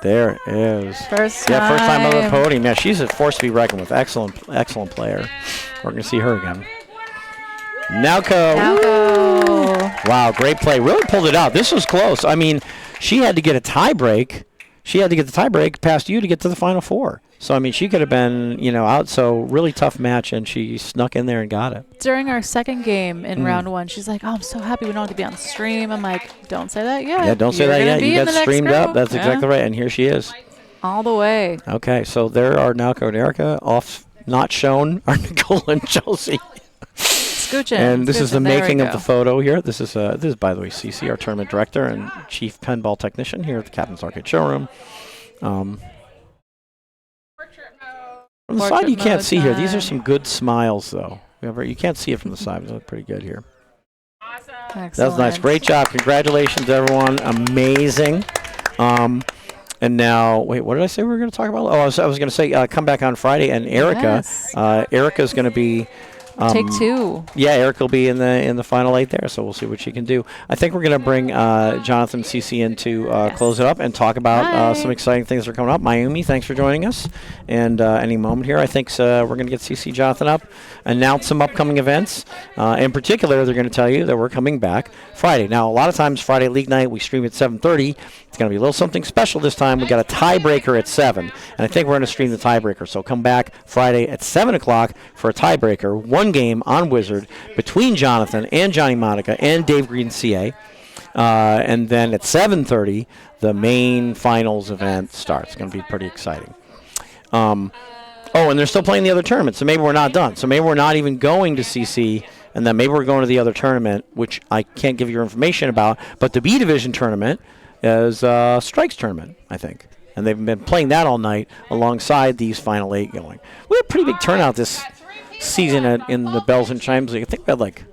There it is. First time on the podium. Yeah, she's a force to be reckoned with. Excellent player. We're going to see her again. Naoko. Wow, great play. Really pulled it out. This was close. I mean, she had to get a tie break. She had to get the tie break past you to get to the Final Four. So, I mean, she could have been, out. So, really tough match, and she snuck in there and got it. During our second game in round 1, she's like, I'm so happy we don't have to be on stream. I'm like, don't say that yet. Yeah, don't say that yet. You got streamed up. That's exactly right. And here she is. All the way. Okay, so there are Naoko and Erica. Off, not shown, are Nicole and Chelsea. Scooching. And this is the making of the photo here. This is by the way, CC, our tournament director and chief pinball technician here at the Captain's Arcade Showroom. From the side, you can't see here. These are some good smiles, though. You can't see it from the side. They look pretty good here. Excellent. That was nice. Great job. Congratulations, everyone. Amazing. And now, wait, what did I say we were going to talk about? Oh, I was going to say come back on Friday, and Erica. Erica's going to be take 2. Yeah, Eric will be in the final 8 there, so we'll see what she can do. I think we're going to bring Jonathan CC in to close it up and talk about some exciting things that are coming up. Mayumi, thanks for joining us. And any moment here, I think we're going to get CC Jonathan up, announce some upcoming events. In particular, they're going to tell you that we're coming back Friday. Now, a lot of times Friday League Night, we stream at 7:30. It's going to be a little something special this time. We got a tiebreaker at 7, and I think we're going to stream the tiebreaker. So come back Friday at 7 o'clock for a tiebreaker. One game on Wizard between Jonathan and Johnny Monica and Dave Green CA. And then at 7:30, the main finals event starts. It's going to be pretty exciting. And they're still playing the other tournament, so maybe we're not done. So maybe we're not even going to CC, and then maybe we're going to the other tournament, which I can't give you information about. But the B Division tournament is Strikes tournament, I think. And they've been playing that all night alongside these final 8 going. We had a pretty big turnout this season in the Bells and Chimes League. I think we had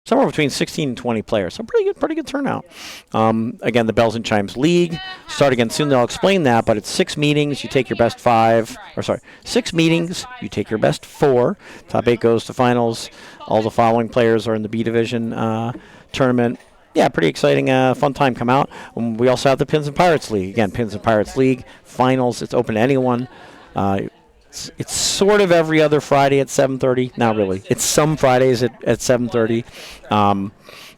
somewhere between 16 and 20 players. So pretty good turnout. Again, the Bells and Chimes League start again soon. They'll explain that, but it's 6 meetings. You take your best 6 meetings. You take your best 4. Top 8 goes to finals. All the following players are in the B Division tournament. Yeah, pretty exciting, fun time. Come out. We also have the Pins and Pirates League. Again, Pins and Pirates League finals. It's open to anyone. It's sort of every other Friday at 7:30. Not really. It's some Fridays at 7:30.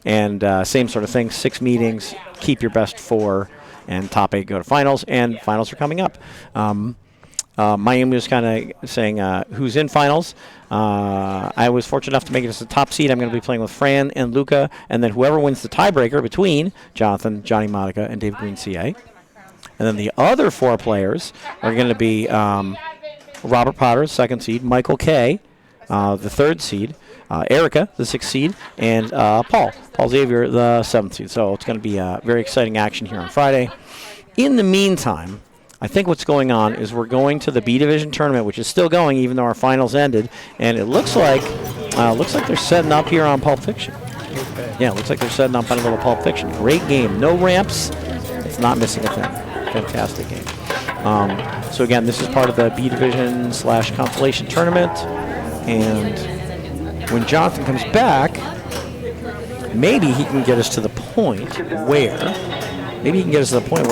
And same sort of thing. 6 meetings. Keep your best 4, and top 8 go to finals. And finals are coming up. Miami was kind of saying who's in finals. I was fortunate enough to make it as the top seed. I'm going to be playing with Fran and Luca, and then whoever wins the tiebreaker between Jonathan, Johnny Monica, and Dave Green CA. And then the other 4 players are going to be Robert Potter, 2nd seed, Michael K., the 3rd seed, Erica, the 6th seed, and Paul Xavier, the 7th seed. So it's going to be very exciting action here on Friday. In the meantime, I think what's going on is we're going to the B Division tournament, which is still going even though our finals ended, and it looks like they're setting up here on Pulp Fiction. Yeah, it looks like they're setting up on a little Pulp Fiction. Great game. No ramps. It's not missing a thing. Fantastic game. So again, this is part of the B Division / Constellation tournament, and when Jonathan comes back, maybe he can get us to the point where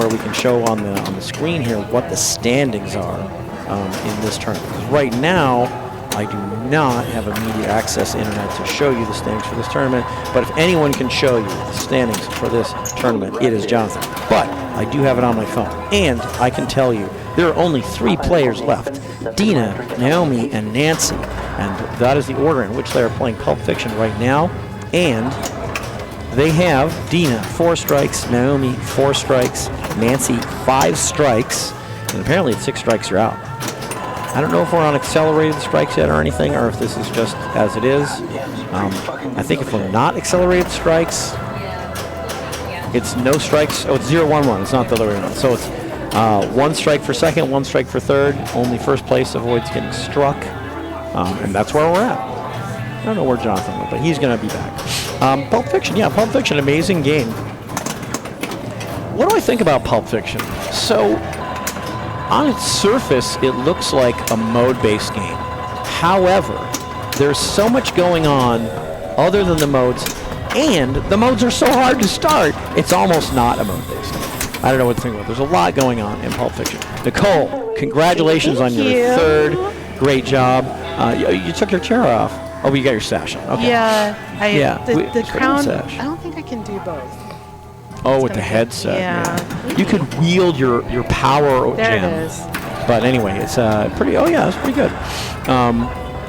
we can show on the screen here what the standings are in this tournament. Because right now, I do not have immediate access to internet to show you the standings for this tournament. But if anyone can show you the standings for this tournament, it is Jonathan. But I do have it on my phone, and I can tell you there are only 3 players left: Dina, Naomi, and Nancy, and that is the order in which they are playing Pulp Fiction right now. And they have Dina 4 strikes, Naomi 4 strikes, Nancy 5 strikes, and apparently at 6 strikes you're out. I don't know if we're on accelerated strikes yet or anything, or if this is just as it is. I think if we're not accelerated strikes, it's no strikes. Oh, it's 0-1-1. It's not the other way around. So it's 1 strike for 2nd, 1 strike for 3rd. Only 1st place avoids getting struck, and that's where we're at. I don't know where Jonathan went, but he's going to be back. Pulp Fiction, yeah, Pulp Fiction, amazing game. What do I think about Pulp Fiction? So, on its surface, it looks like a mode-based game. However, there's so much going on other than the modes, and the modes are so hard to start, it's almost not a mode-based game. I don't know what to think about. There's a lot going on in Pulp Fiction. Nicole, congratulations on your 3rd. Great job. You took your chair off. Oh, you got your sash on. Okay. Yeah. The crown, I don't think I can do both. Oh, with the headset. Yeah. You could wield your power there gem. It is. But anyway, it's pretty. Oh yeah, it's pretty good.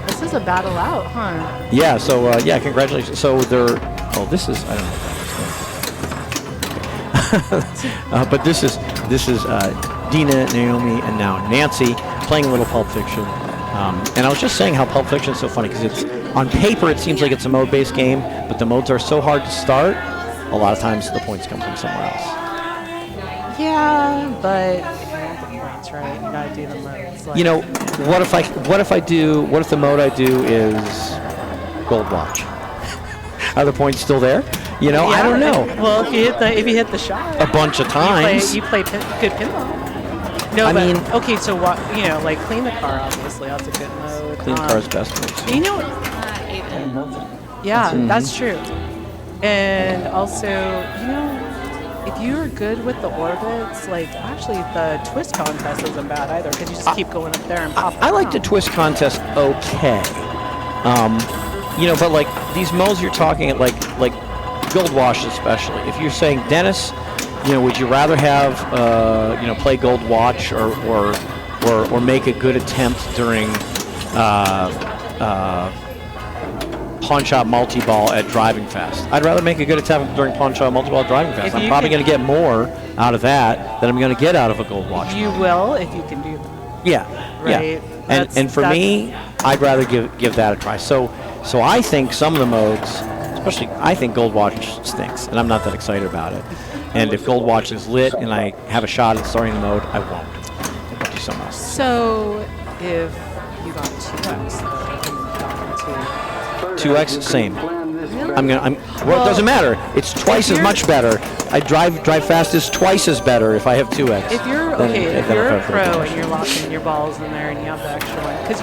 This is a battle out, huh? Yeah. So yeah, congratulations. So they're. Oh, this is. I don't know. But this is Dina, Naomi, and now Nancy playing a little Pulp Fiction. And I was just saying how Pulp Fiction is so funny because it's on paper it seems like it's a mode-based game, but the modes are so hard to start. A lot of times the points come from somewhere else. Yeah, but you want the points, right? You gotta do the modes. Like, you know, what if the mode I do is Gold Watch? Are the points still there? You know, yeah, I don't know. Well, if you hit the shot a bunch of times, you play good pinball. No, I mean, okay, so what? You know, like clean the car. Obviously, that's a good mode. Clean the car is best mode. You know, yeah, that's true. And also, you know, if you're good with the orbits, like actually the twist contest isn't bad either because you just keep going up there and pop. I like the twist contest. Okay, you know, but like these modes you're talking like Gold Wash especially. If you're saying Dennis, you know, would you rather have you know, play Gold Watch or make a good attempt during Pawn-Shop Multi-Ball at Driving Fast? I'd rather make a good attempt during Pawn-Shop Multi-Ball at Driving Fast. I'm probably going to get more out of that than I'm going to get out of a Gold Watch. You will if you can do that. Yeah, right. Yeah. And for me, I'd rather give that a try. So I think some of the modes, especially I think Gold Watch stinks, and I'm not that excited about it. And if Gold Watch is lit and I have a shot at starting the mode, I won't. I'll do something else. So if you got 2x, 2x, same. Really? Well, it doesn't matter. It's twice as much better. I drive fast is twice as better if I have 2x. If you're a pro and you're locking your balls in there and you have the extra one, because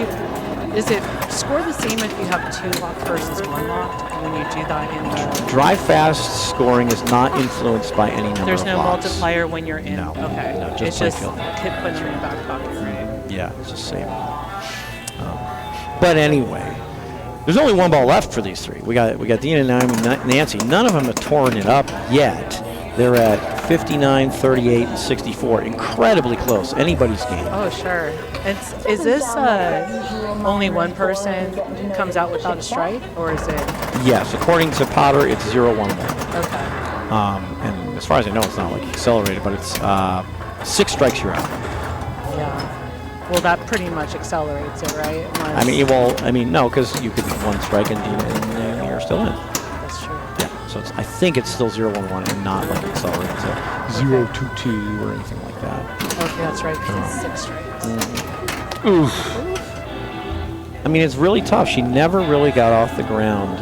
is it score the same if you have 2 locked versus 1 locked when you do that in the drive fast scoring is not influenced by any number There's of no locks. multiplier when you're in. No. Okay. No, it's just kill. put them in the back pocket, right? Yeah, it's the same. But anyway, there's only one ball left for these three. We got Dina, Naomi, Nancy. None of them have torn it up yet. They're at 59, 38, and 64. Incredibly close. Anybody's game. Oh, sure. Is this only one person comes out without a strike, or is it? Yes, according to Potter, it's 0-1-1. Okay. And as far as I know, it's not like accelerated, but it's 6 strikes, you're out. Yeah. Well, that pretty much accelerates it, right? No, because you could be 1 strike and Dina and you're still in. That's true. Yeah, so I think it's still 0-1-1 and not like accelerated to 0-2-2 or anything like that. Okay, that's right, because it's 6 strikes. Oof. I mean, it's really tough. She never really got off the ground.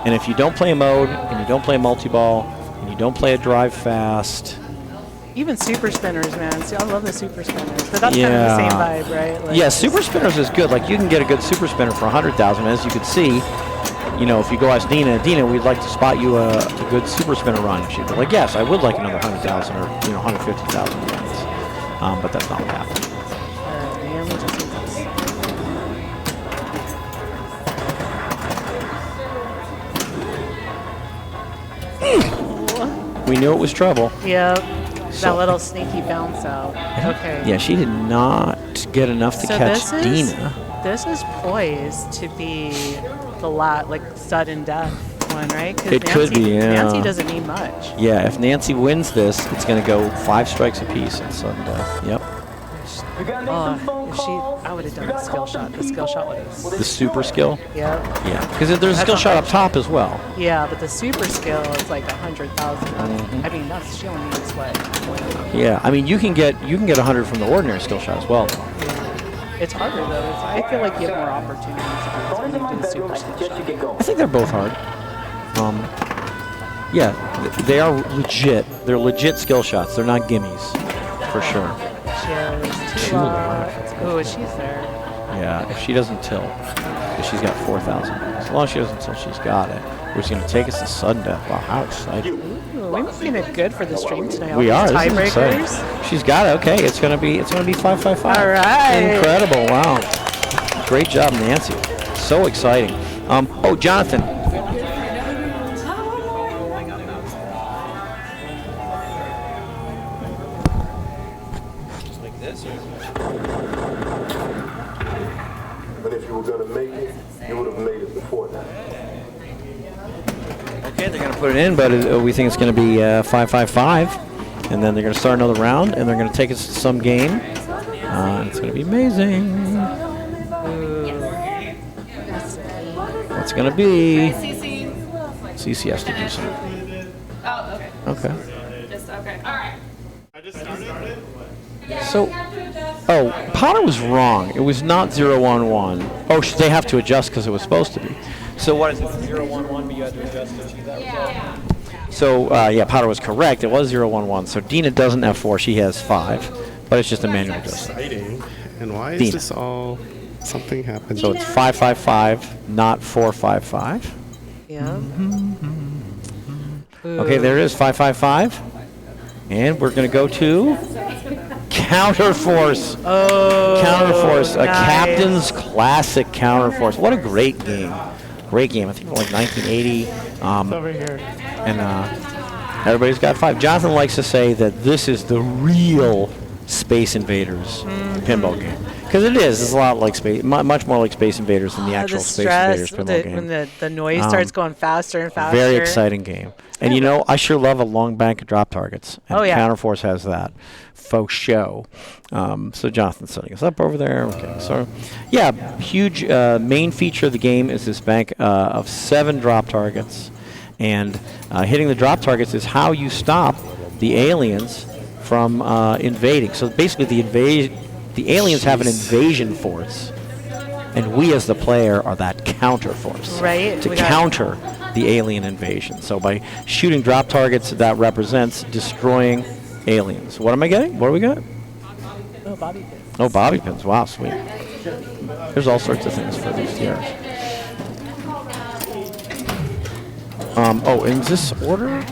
And if you don't play a mode, and you don't play a multi-ball, and you don't play a drive fast. Even super spinners, man. See, I love the super spinners. But that's kind of the same vibe, right? Like, yeah, super spinners is good. Like, you can get a good super spinner for 100,000. As you can see, you know, if you go ask Dina, we'd like to spot you a good super spinner run. And she'd be like, yes, I would like another 100,000 or 150,000 runs. But that's not what happened. Naomi just needs We knew it was trouble. Yep. That little sneaky bounce out. Okay. Yeah, she did not get enough to catch Dina. This is poised to be the sudden death one, right? It could be, yeah. Nancy doesn't need much. Yeah, if Nancy wins this, it's going to go 5 strikes apiece and sudden death. Yep. I would have done a skill shot. The skill shot would have. The super skill? Yep. Yeah, because there's a skill shot up top as well. Yeah, but the super skill is like 100,000. I mean, she only needs what? Yeah, I mean you can get 100 from the ordinary skill shot as well. Yeah. It's harder though. I feel like you have more opportunities when you do the super skill shot. I think they're both hard. Yeah, they are legit. They're legit skill shots. They're not gimmies, for sure. Oh, she's there. Yeah, if she doesn't tilt, because she's got 4,000. As long as she doesn't tilt, she's got it. Which is going to take us to sudden death. Wow, how exciting. Ooh, we're making it good for the stream today. We are. Tiebreakers. She's got it. Okay, it's going to be 5-5-5. All right. Incredible. Wow. Great job, Nancy. So exciting. Jonathan. But if you were going to make it, you would have made it before that. Okay, they're going to put it in, but we think it's going to be 5-5-5. And then they're going to start another round, and they're going to take us to some game. It's going to be amazing. What's going to be? CC has to do something. Oh, okay. Okay. Just okay. All right. I just started. So, Potter was wrong. It was not 0-1-1. Oh, they have to adjust because it was supposed to be. So what is it? 0-1-1, but you had to adjust to achieve that result? So, Potter was correct. It was 0-1-1. So Dina doesn't have 4. She has 5. But it's just a manual adjustment. Exciting. And why is Dina. this all... Something happened. So it's 5-5-5, not 4-5-5. Yeah. Okay, there it is, 5-5-5. And we're going to go to Counterforce. Oh, Counterforce, a nice. Captain's Classic Counterforce. What a great game. Great game. I think like 1980. over here. And everybody's got 5. Jonathan likes to say that this is the real Space Invaders pinball game. Because it is. It's a lot like much more like Space Invaders than the actual Space Invaders pinball game. When the noise starts going faster and faster. Very exciting game. And you know, I sure love a long bank of drop targets. And Counterforce has that. Faux show. So Jonathan's setting us up over there. Okay. So, yeah, huge main feature of the game is this bank of 7 drop targets. And hitting the drop targets is how you stop the aliens from invading. So basically the aliens have an invasion force, and we as the player are that counter force to counter the alien invasion. So by shooting drop targets, that represents destroying aliens. What am I getting? What do we got? Oh, bobby pins. Oh, bobby pins. Wow, sweet. There's all sorts of things for these tiers. In this order?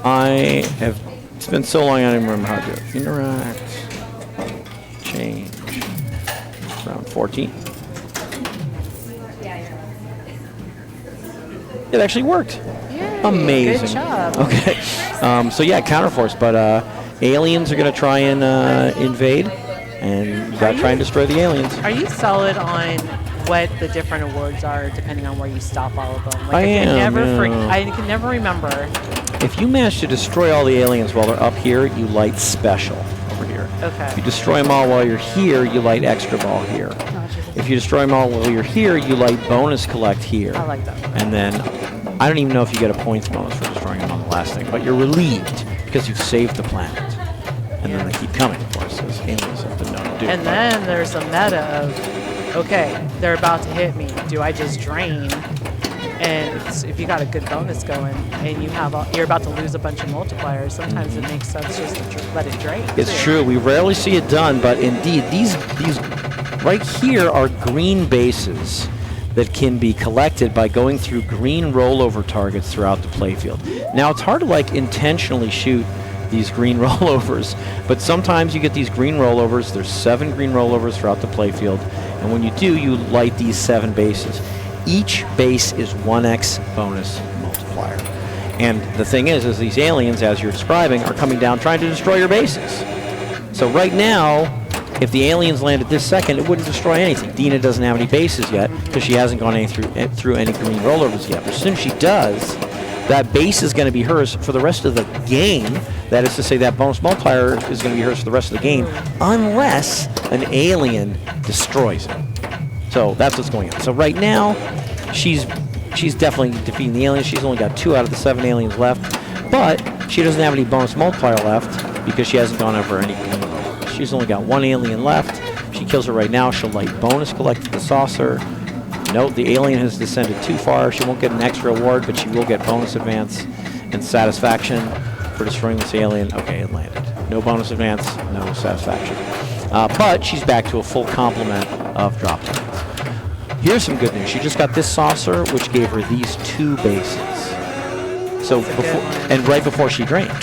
I have It's been so long I don't even remember how to do it. Interact. Change. Round 14. It actually worked. Yay, Amazing. Good job. Okay. So yeah, counterforce, but aliens are going to try and invade, and you got to try and destroy the aliens. Are you solid on what the different awards are depending on where you stop all of them? Like, I am. I can never remember. If you manage to destroy all the aliens while they're up here, you light special over here. Okay. If you destroy them all while you're here, you light extra ball here. If you destroy them all while you're here, you light bonus collect here. I like that. And then, I don't even know if you get a points bonus for destroying them on the last thing, but you're relieved because you've saved the planet. And then they keep coming, of course, as aliens have been known to do. And then there's a meta of, okay, they're about to hit me. Do I just drain? And if you got a good bonus going and you're about to lose a bunch of multipliers, sometimes it makes sense just to let it drain. It's true. We rarely see it done, but indeed, these right here are green bases that can be collected by going through green rollover targets throughout the playfield. Now, it's hard to intentionally shoot these green rollovers, but sometimes you get these green rollovers. There's 7 green rollovers throughout the playfield, and when you do, you light these 7 bases. Each base is 1x bonus multiplier. And the thing is these aliens, as you're describing, are coming down trying to destroy your bases. So right now, if the aliens landed this second, it wouldn't destroy anything. Dina doesn't have any bases yet because she hasn't gone through any green rollovers yet. But as soon as she does, that base is going to be hers for the rest of the game. That is to say, that bonus multiplier is going to be hers for the rest of the game, unless an alien destroys it. So that's what's going on. So right now, she's definitely defeating the aliens. She's only got 2 out of the 7 aliens left, but she doesn't have any bonus multiplier left because she hasn't gone over any green rollovers. She's only got 1 alien left. If she kills her right now, she'll light bonus collect the saucer. Note the alien has descended too far. She won't get an extra award, but she will get bonus advance and satisfaction for destroying this alien. Okay, it landed. No bonus advance, no satisfaction. But she's back to a full complement of drop points. Here's some good news. She just got this saucer, which gave her these 2 bases. So right before she drained.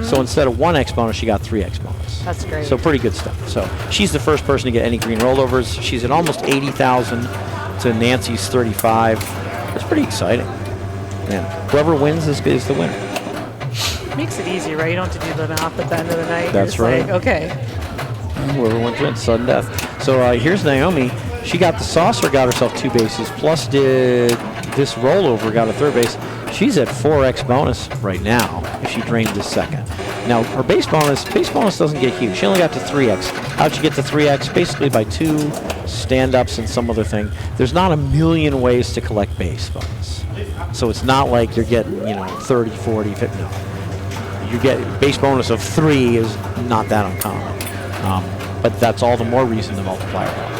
So instead of 1x bonus, she got 3x bonus. That's great. So pretty good stuff. So she's the first person to get any green rollovers. She's at almost 80,000 to Nancy's 35. That's pretty exciting. Man, whoever wins is the winner. Makes it easy, right? You don't have to do the math at the end of the night. That's right. Okay. Whoever wins, sudden death. So here's Naomi. She got the saucer, got herself 2 bases, plus did this rollover, got a 3rd base. She's at 4x bonus right now if she drained this second. Now, her base bonus doesn't get huge. She only got to 3x. How'd she get to 3x? Basically by 2 stand-ups and some other thing. There's not a million ways to collect base bonus. So it's not like you're getting, 30, 40, 50. No. You get base bonus of 3 is not that uncommon. But that's all the more reason to multiply her bonus.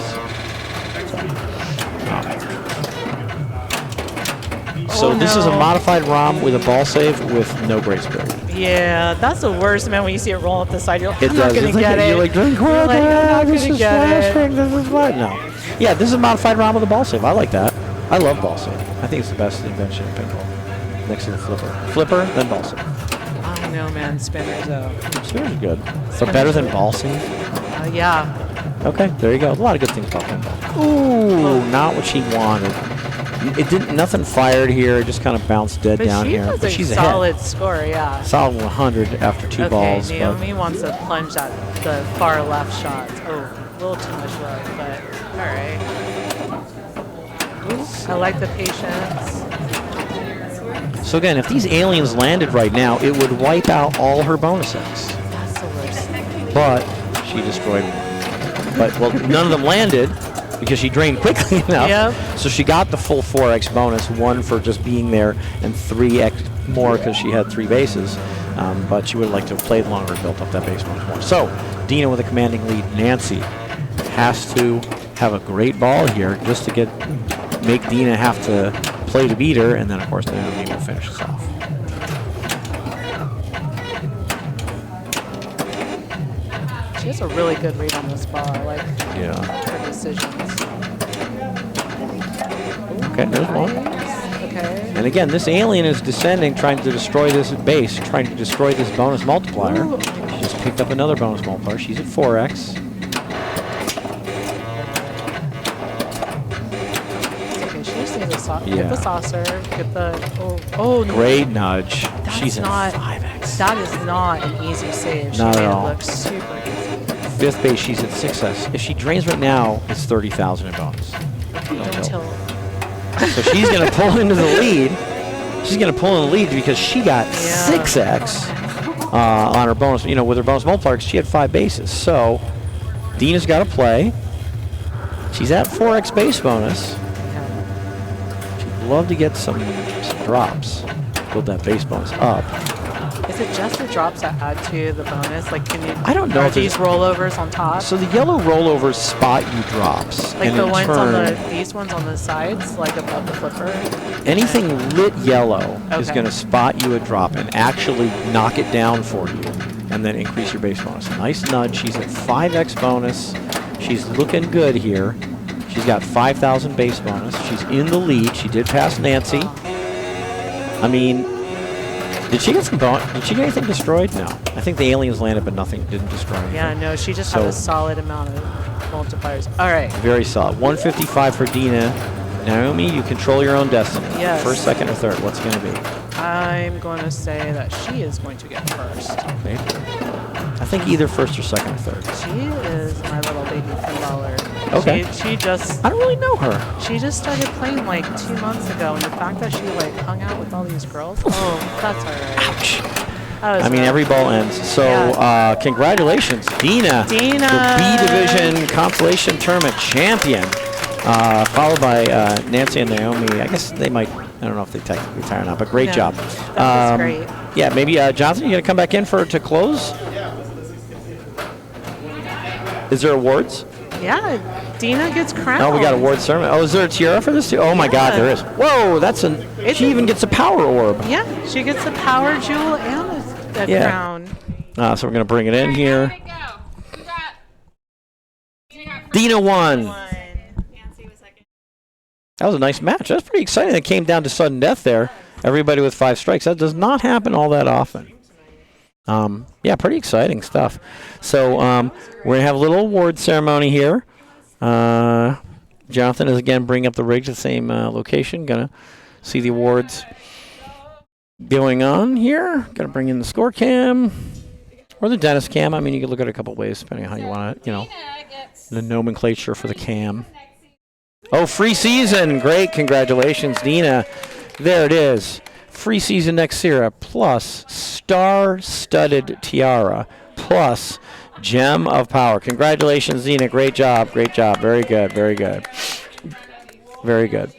So this is a modified ROM with a ball save with no grace period. Yeah, that's the worst, man, when you see it roll up the side. You're like, I'm not going to get it. You're like, drink water, this is flashing, this is what? No. Yeah, this is a modified ROM with a ball save. I like that. I love ball save. I think it's the best invention in pinball. Next to the flipper. Flipper, then ball save. I know, man. Spinners, though. Spinners are good. So better than ball save? Yeah. Okay, there you go. A lot of good things about pinball. Ooh, not what she wanted. It didn't. Nothing fired here. It just kind of bounced dead down here. But she's ahead. Solid score, yeah. Solid 100 after 2 balls. Okay, Naomi wants to plunge at the far left shots. Oh, a little too much love, but all right. Ooh, I like the patience. So again, if these aliens landed right now, it would wipe out all her bonuses. That's the worst. But she destroyed one. But well, none of them landed because she drained quickly enough. Yep. So she got the full 4x bonus, 1 for just being there, and 3x more because she had 3 bases. But she would have liked to have played longer and built up that base bonus more. So Dina with a commanding lead. Nancy has to have a great ball here just to make Dina have to play to beat her, and then of course Naomi will finish us off. She has a really good read on this ball. I like her decisions. Okay, there's one. The Okay. And again, this alien is descending, trying to destroy this base, trying to destroy this bonus multiplier. Ooh. She just picked up another bonus multiplier. She's at 4x. Okay, she just needs to Yeah. get the saucer, get the. Oh, no. Great nudge. That's She's not at 5x. That is not an easy save. Not she at made all. it look super easy. Fifth base, she's at 6x. If she drains right now, it's 30,000 in bonus. Don't tilt. So she's going to pull into the lead. She's going to pull in the lead because she got 6x on her bonus, with her bonus multiplier, because she had 5 bases. So Dina's got to play. She's at 4x base bonus. She'd love to get some drops. Build that base bonus up. Is it just the drops that add to the bonus? Like, can you? I don't know Are if these rollovers on top? So the yellow rollovers spot you drops. Like and the in ones on turn, these ones on the sides, like above the flipper. anything lit yellow is Okay. going to spot you a drop and actually knock it down for you and then increase your base bonus. Nice nudge. She's at 5x bonus. She's looking good here. She's got 5,000 base bonus. She's in the lead. She did pass Nancy. I mean, did she get some bonus? Did she get anything destroyed? No. I think the aliens landed, but nothing didn't destroy anything. Yeah, no, she just had a solid amount of multipliers. All right. Very solid. 155 for Dina. Naomi, you control your own destiny. Yes. First, second, or third. What's it going to be? I'm going to say that she is going to get first. Okay. I think either first or second or third. She is my little baby footballer. Okay. She just I don't really know her. She just started playing like 2 months ago, and the fact that she like hung out with all these girls, oh, that's all right. Ouch. That was I mean, rough. every ball ends. So, congratulations, Dina. Dina. The B Division Consolation Tournament champion. Followed by Nancy and Naomi. I guess they might, I don't know if they technically retire or not, but great No, job. that was great. Yeah, maybe Jonathan, you going to come back in to close? Is there awards? Yeah, Dina gets crowned. Oh, we got award ceremony. Oh, is there a tiara for this too? Oh my God, there is. Whoa, that's she even gets a power orb. Yeah, she gets a power jewel and a crown. So we're gonna bring it in here. Dina won. That was a nice match. That's pretty exciting. It came down to sudden death there. Everybody with 5 strikes. That does not happen all that often. Yeah, pretty exciting stuff. So we're going to have a little award ceremony here. Jonathan is again bringing up the rig to the same location. Going to see the awards going on here. Going to bring in the score cam or the dentist cam. I mean, you can look at it a couple ways depending on how you want to, the nomenclature for the cam. Oh, free season. Great. Congratulations, Dina. There it is. Free season next year, plus star-studded tiara, plus gem of power. Congratulations, Dina. Great job. Great job. Very good. Very good. Very good.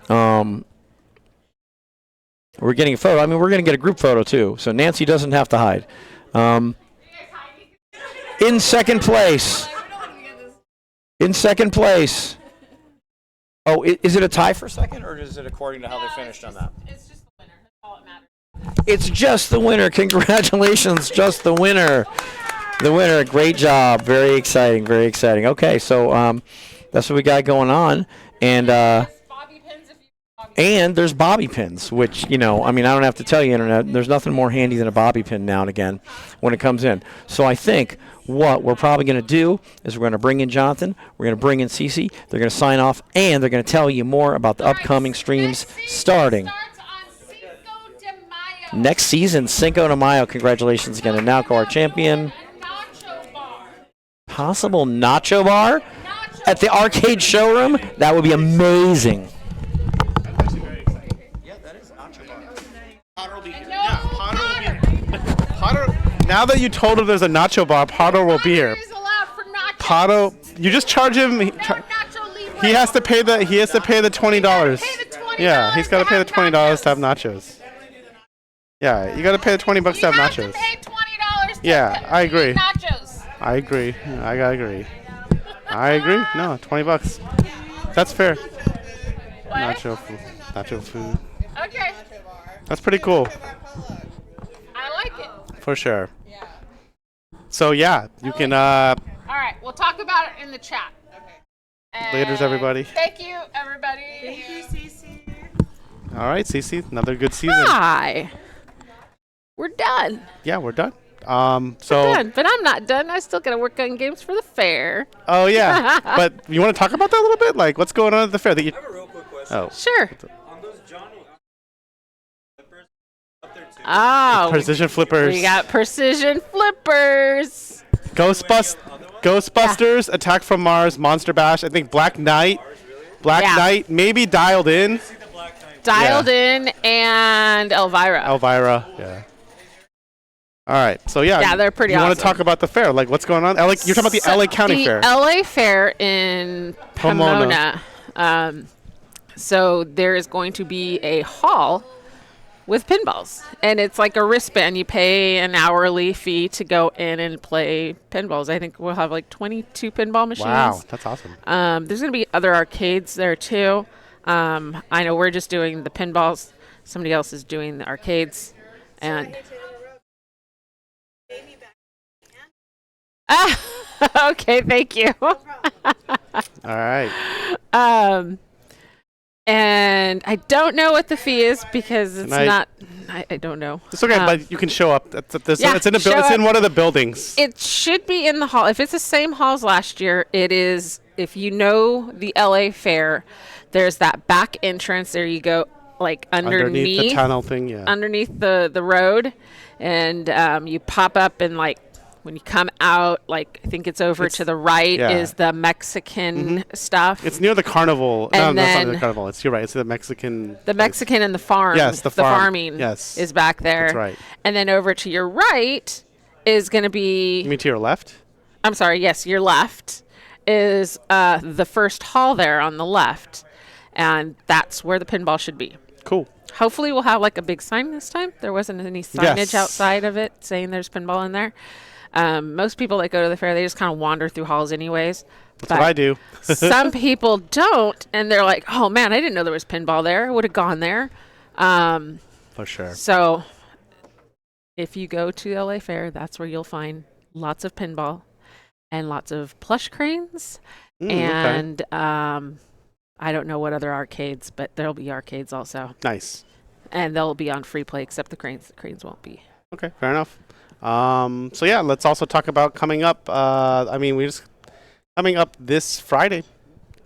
We're getting a photo. I mean, we're going to get a group photo, too, so Nancy doesn't have to hide. In second place. In second place. Oh, is it a tie for second, or is it according to how they finished on that? It's just the winner. That's all that matters. It's just the winner. Congratulations, just the winner. The winner. Great job. Very exciting. Very exciting. Okay, so that's what we got going on, and there's bobby pins, which I mean, I don't have to tell you, internet. There's nothing more handy than a bobby pin now and again when it comes in. So I think what we're probably going to do is we're going to bring in Jonathan, we're going to bring in Cece, they're going to sign off, and they're going to tell you more about the upcoming streams starting next season, Cinco de Mayo. Congratulations again, and now our champion. Possible nacho bar at the arcade showroom. That would be amazing. Now that you told him there's a nacho bar, Pato will be here. Pato, you just charge him. He has to pay the. He has to pay the $20. Yeah, he's got to pay the $20 to have nachos. Yeah, you got to pay the $20 to have nachos. Yeah, I agree. I agree. I gotta agree. I agree. No, $20. That's fair. Nacho food. Nacho food. Okay. That's pretty cool. I like it. For sure. So yeah, you can. All right, we'll talk about it in the chat. Okay. Laters, everybody. Thank you, everybody. Thank you, Cece. All right, Cece, another good season. Hi. We're done. Yeah, we're done. We're done, but I'm not done. I still got to work on games for the fair. Oh yeah, but you want to talk about that a little bit? Like, what's going on at the fair? I have a real quick question. Oh, Sure. On those Johnny flippers up there too. Oh, precision flippers. we got precision flippers. Ghostbusters, Attack from Mars, Monster Bash. I think Black Knight, Yeah. Knight, maybe Dialed In. Dialed in and Elvira. Elvira. Yeah. All right. So yeah. Yeah, they're pretty You want awesome. to talk about the fair? Like, what's going on? You're talking about the LA County Fair. The LA Fair in Pomona. So there is going to be a hall with pinballs, and it's like a wristband. You pay an hourly fee to go in and play pinballs. I think we'll have like 22 pinball machines. Wow, that's awesome. There's going to be other arcades there too. I know we're just doing the pinballs. Somebody else is doing the arcades. And okay, thank you. All right. And I don't know what the fee is because it's not. I don't know. It's okay, but you can show up. Yeah, it's in show it's in up. one of the buildings. It should be in the hall. If it's the same hall as last year, it is. If you know the LA Fair, there's that back entrance. There you go, like underneath the tunnel thing. Yeah. underneath the road, and you pop up and like when you come out, like I think it's over to the right yeah. is the Mexican stuff. It's near the carnival. And no, it's not near then the carnival. You're right. It's the Mexican. The Mexican and the farm. Yes, the farm. farming Yes. is back there. That's right. And then over to your right is going to be. You mean to your left? I'm sorry. Yes, your left is the first hall there on the left, and that's where the pinball should be. Cool. Hopefully, we'll have like a big sign this time. There wasn't any signage outside of it saying there's pinball in there. Most people that go to the fair, they just kind of wander through halls anyways. That's what I do. Some people don't, and they're like, oh, man, I didn't know there was pinball there. I would have gone there. For sure. So if you go to the LA Fair, that's where you'll find lots of pinball and lots of plush cranes. And I don't know what other arcades, but there'll be arcades also. Nice. And they'll be on free play, except the cranes. The cranes won't be. Okay, fair enough. So yeah, let's also talk about coming up. Coming up this Friday.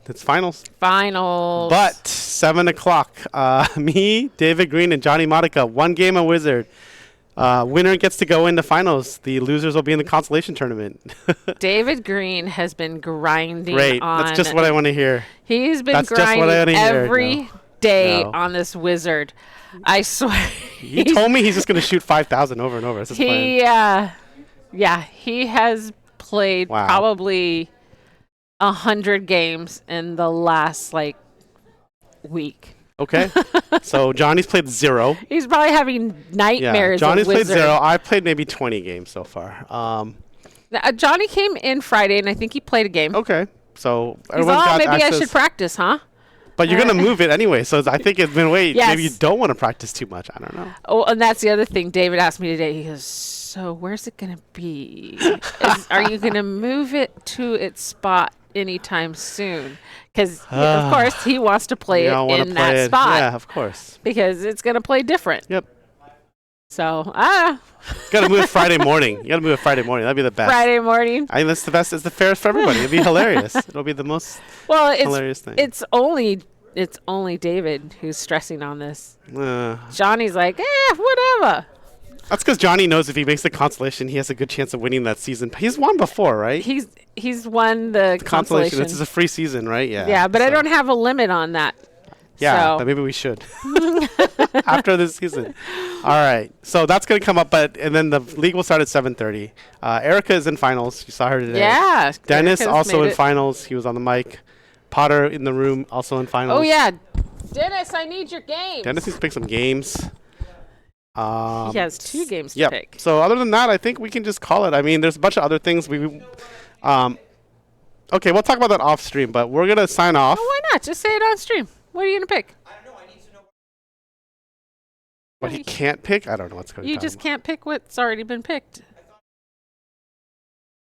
It's finals. Finals. But 7 o'clock. Me, David Green, and Johnny Modica. One game a wizard. Winner gets to go into finals. The losers will be in the consolation tournament. David Green has been grinding Great. on. That's just what I want to hear. He's been That's just what I grinding wanna hear. every day No. on this wizard. I swear. You told me he's just going to shoot 5,000 over and over. That's his plan. He has played Wow. probably 100 games in the last week. Okay. So Johnny's played 0. He's probably having nightmares. Johnny's of played wizard. 0. I played maybe 20 games so far. Johnny came in Friday, and I think he played a game. Okay. So He's everyone's all, got maybe access. I should practice, huh? But you're going to move it anyway. So I think it's been Yes. maybe you don't want to practice too much. I don't know. Oh, and that's the other thing. David asked me today. He goes, so where's it going to be? Are you going to move it to its spot anytime soon? Because, of course, he wants to play it in that spot. Yeah, of course. Because it's going to play different. Yep. So, Got to move it Friday morning. You got to move it Friday morning. That'd be the best. Friday morning. I think that's the best. It's the fairest for everybody. It'd be hilarious. It'll be the most hilarious thing. It's only David who's stressing on this. Uh, Johnny's like, whatever. That's because Johnny knows if he makes the consolation, he has a good chance of winning that season. He's won before, right? He's won the consolation. This is a free season, right? Yeah. Yeah, but I don't have a limit on that. Yeah, so. but maybe we should after this season. All right, so that's gonna come up, and then the league will start at 7:30. Erica is in finals. You saw her today. Yeah. Dennis Erica's also made in it. finals. He was on the mic. Potter in the room, also in finals. Oh yeah, Dennis, I need your game. Dennis needs to pick some games. He has 2 games to Yep. pick. So other than that, I think we can just call it. I mean, there's a bunch of other things okay, we'll talk about that off stream, but we're gonna sign off. Oh, why not? Just say it on stream. What are you gonna pick? What he can't pick? I don't know what's going on. You just can't pick what's already been picked.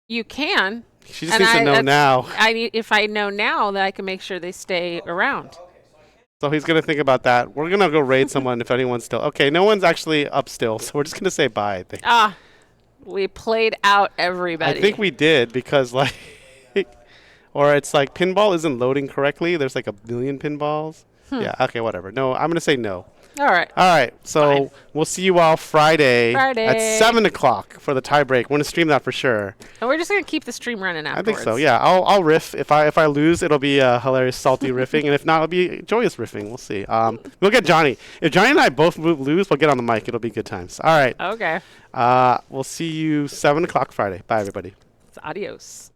You can. She just needs to know now. If I know now, then I can make sure they stay around. So he's going to think about that. We're going to go raid someone if anyone's still. Okay, no one's actually up still, so we're just going to say bye, I think. We played out everybody. I think we did because, like, or it's like pinball isn't loading correctly. There's like a million pinballs. Yeah, okay, whatever. No, I'm going to say no. All right. All right, so Fine. we'll see you all Friday Friday. at 7 o'clock for the tie break. We're going to stream that for sure. And we're just going to keep the stream running I afterwards. think so, yeah. I'll riff. If I lose, it'll be hilarious, salty riffing. And if not, it'll be joyous riffing. We'll see. We'll get Johnny. If Johnny and I both lose, we'll get on the mic. It'll be good times. All right. Okay. We'll see you 7 o'clock Friday. Bye, everybody. Adios.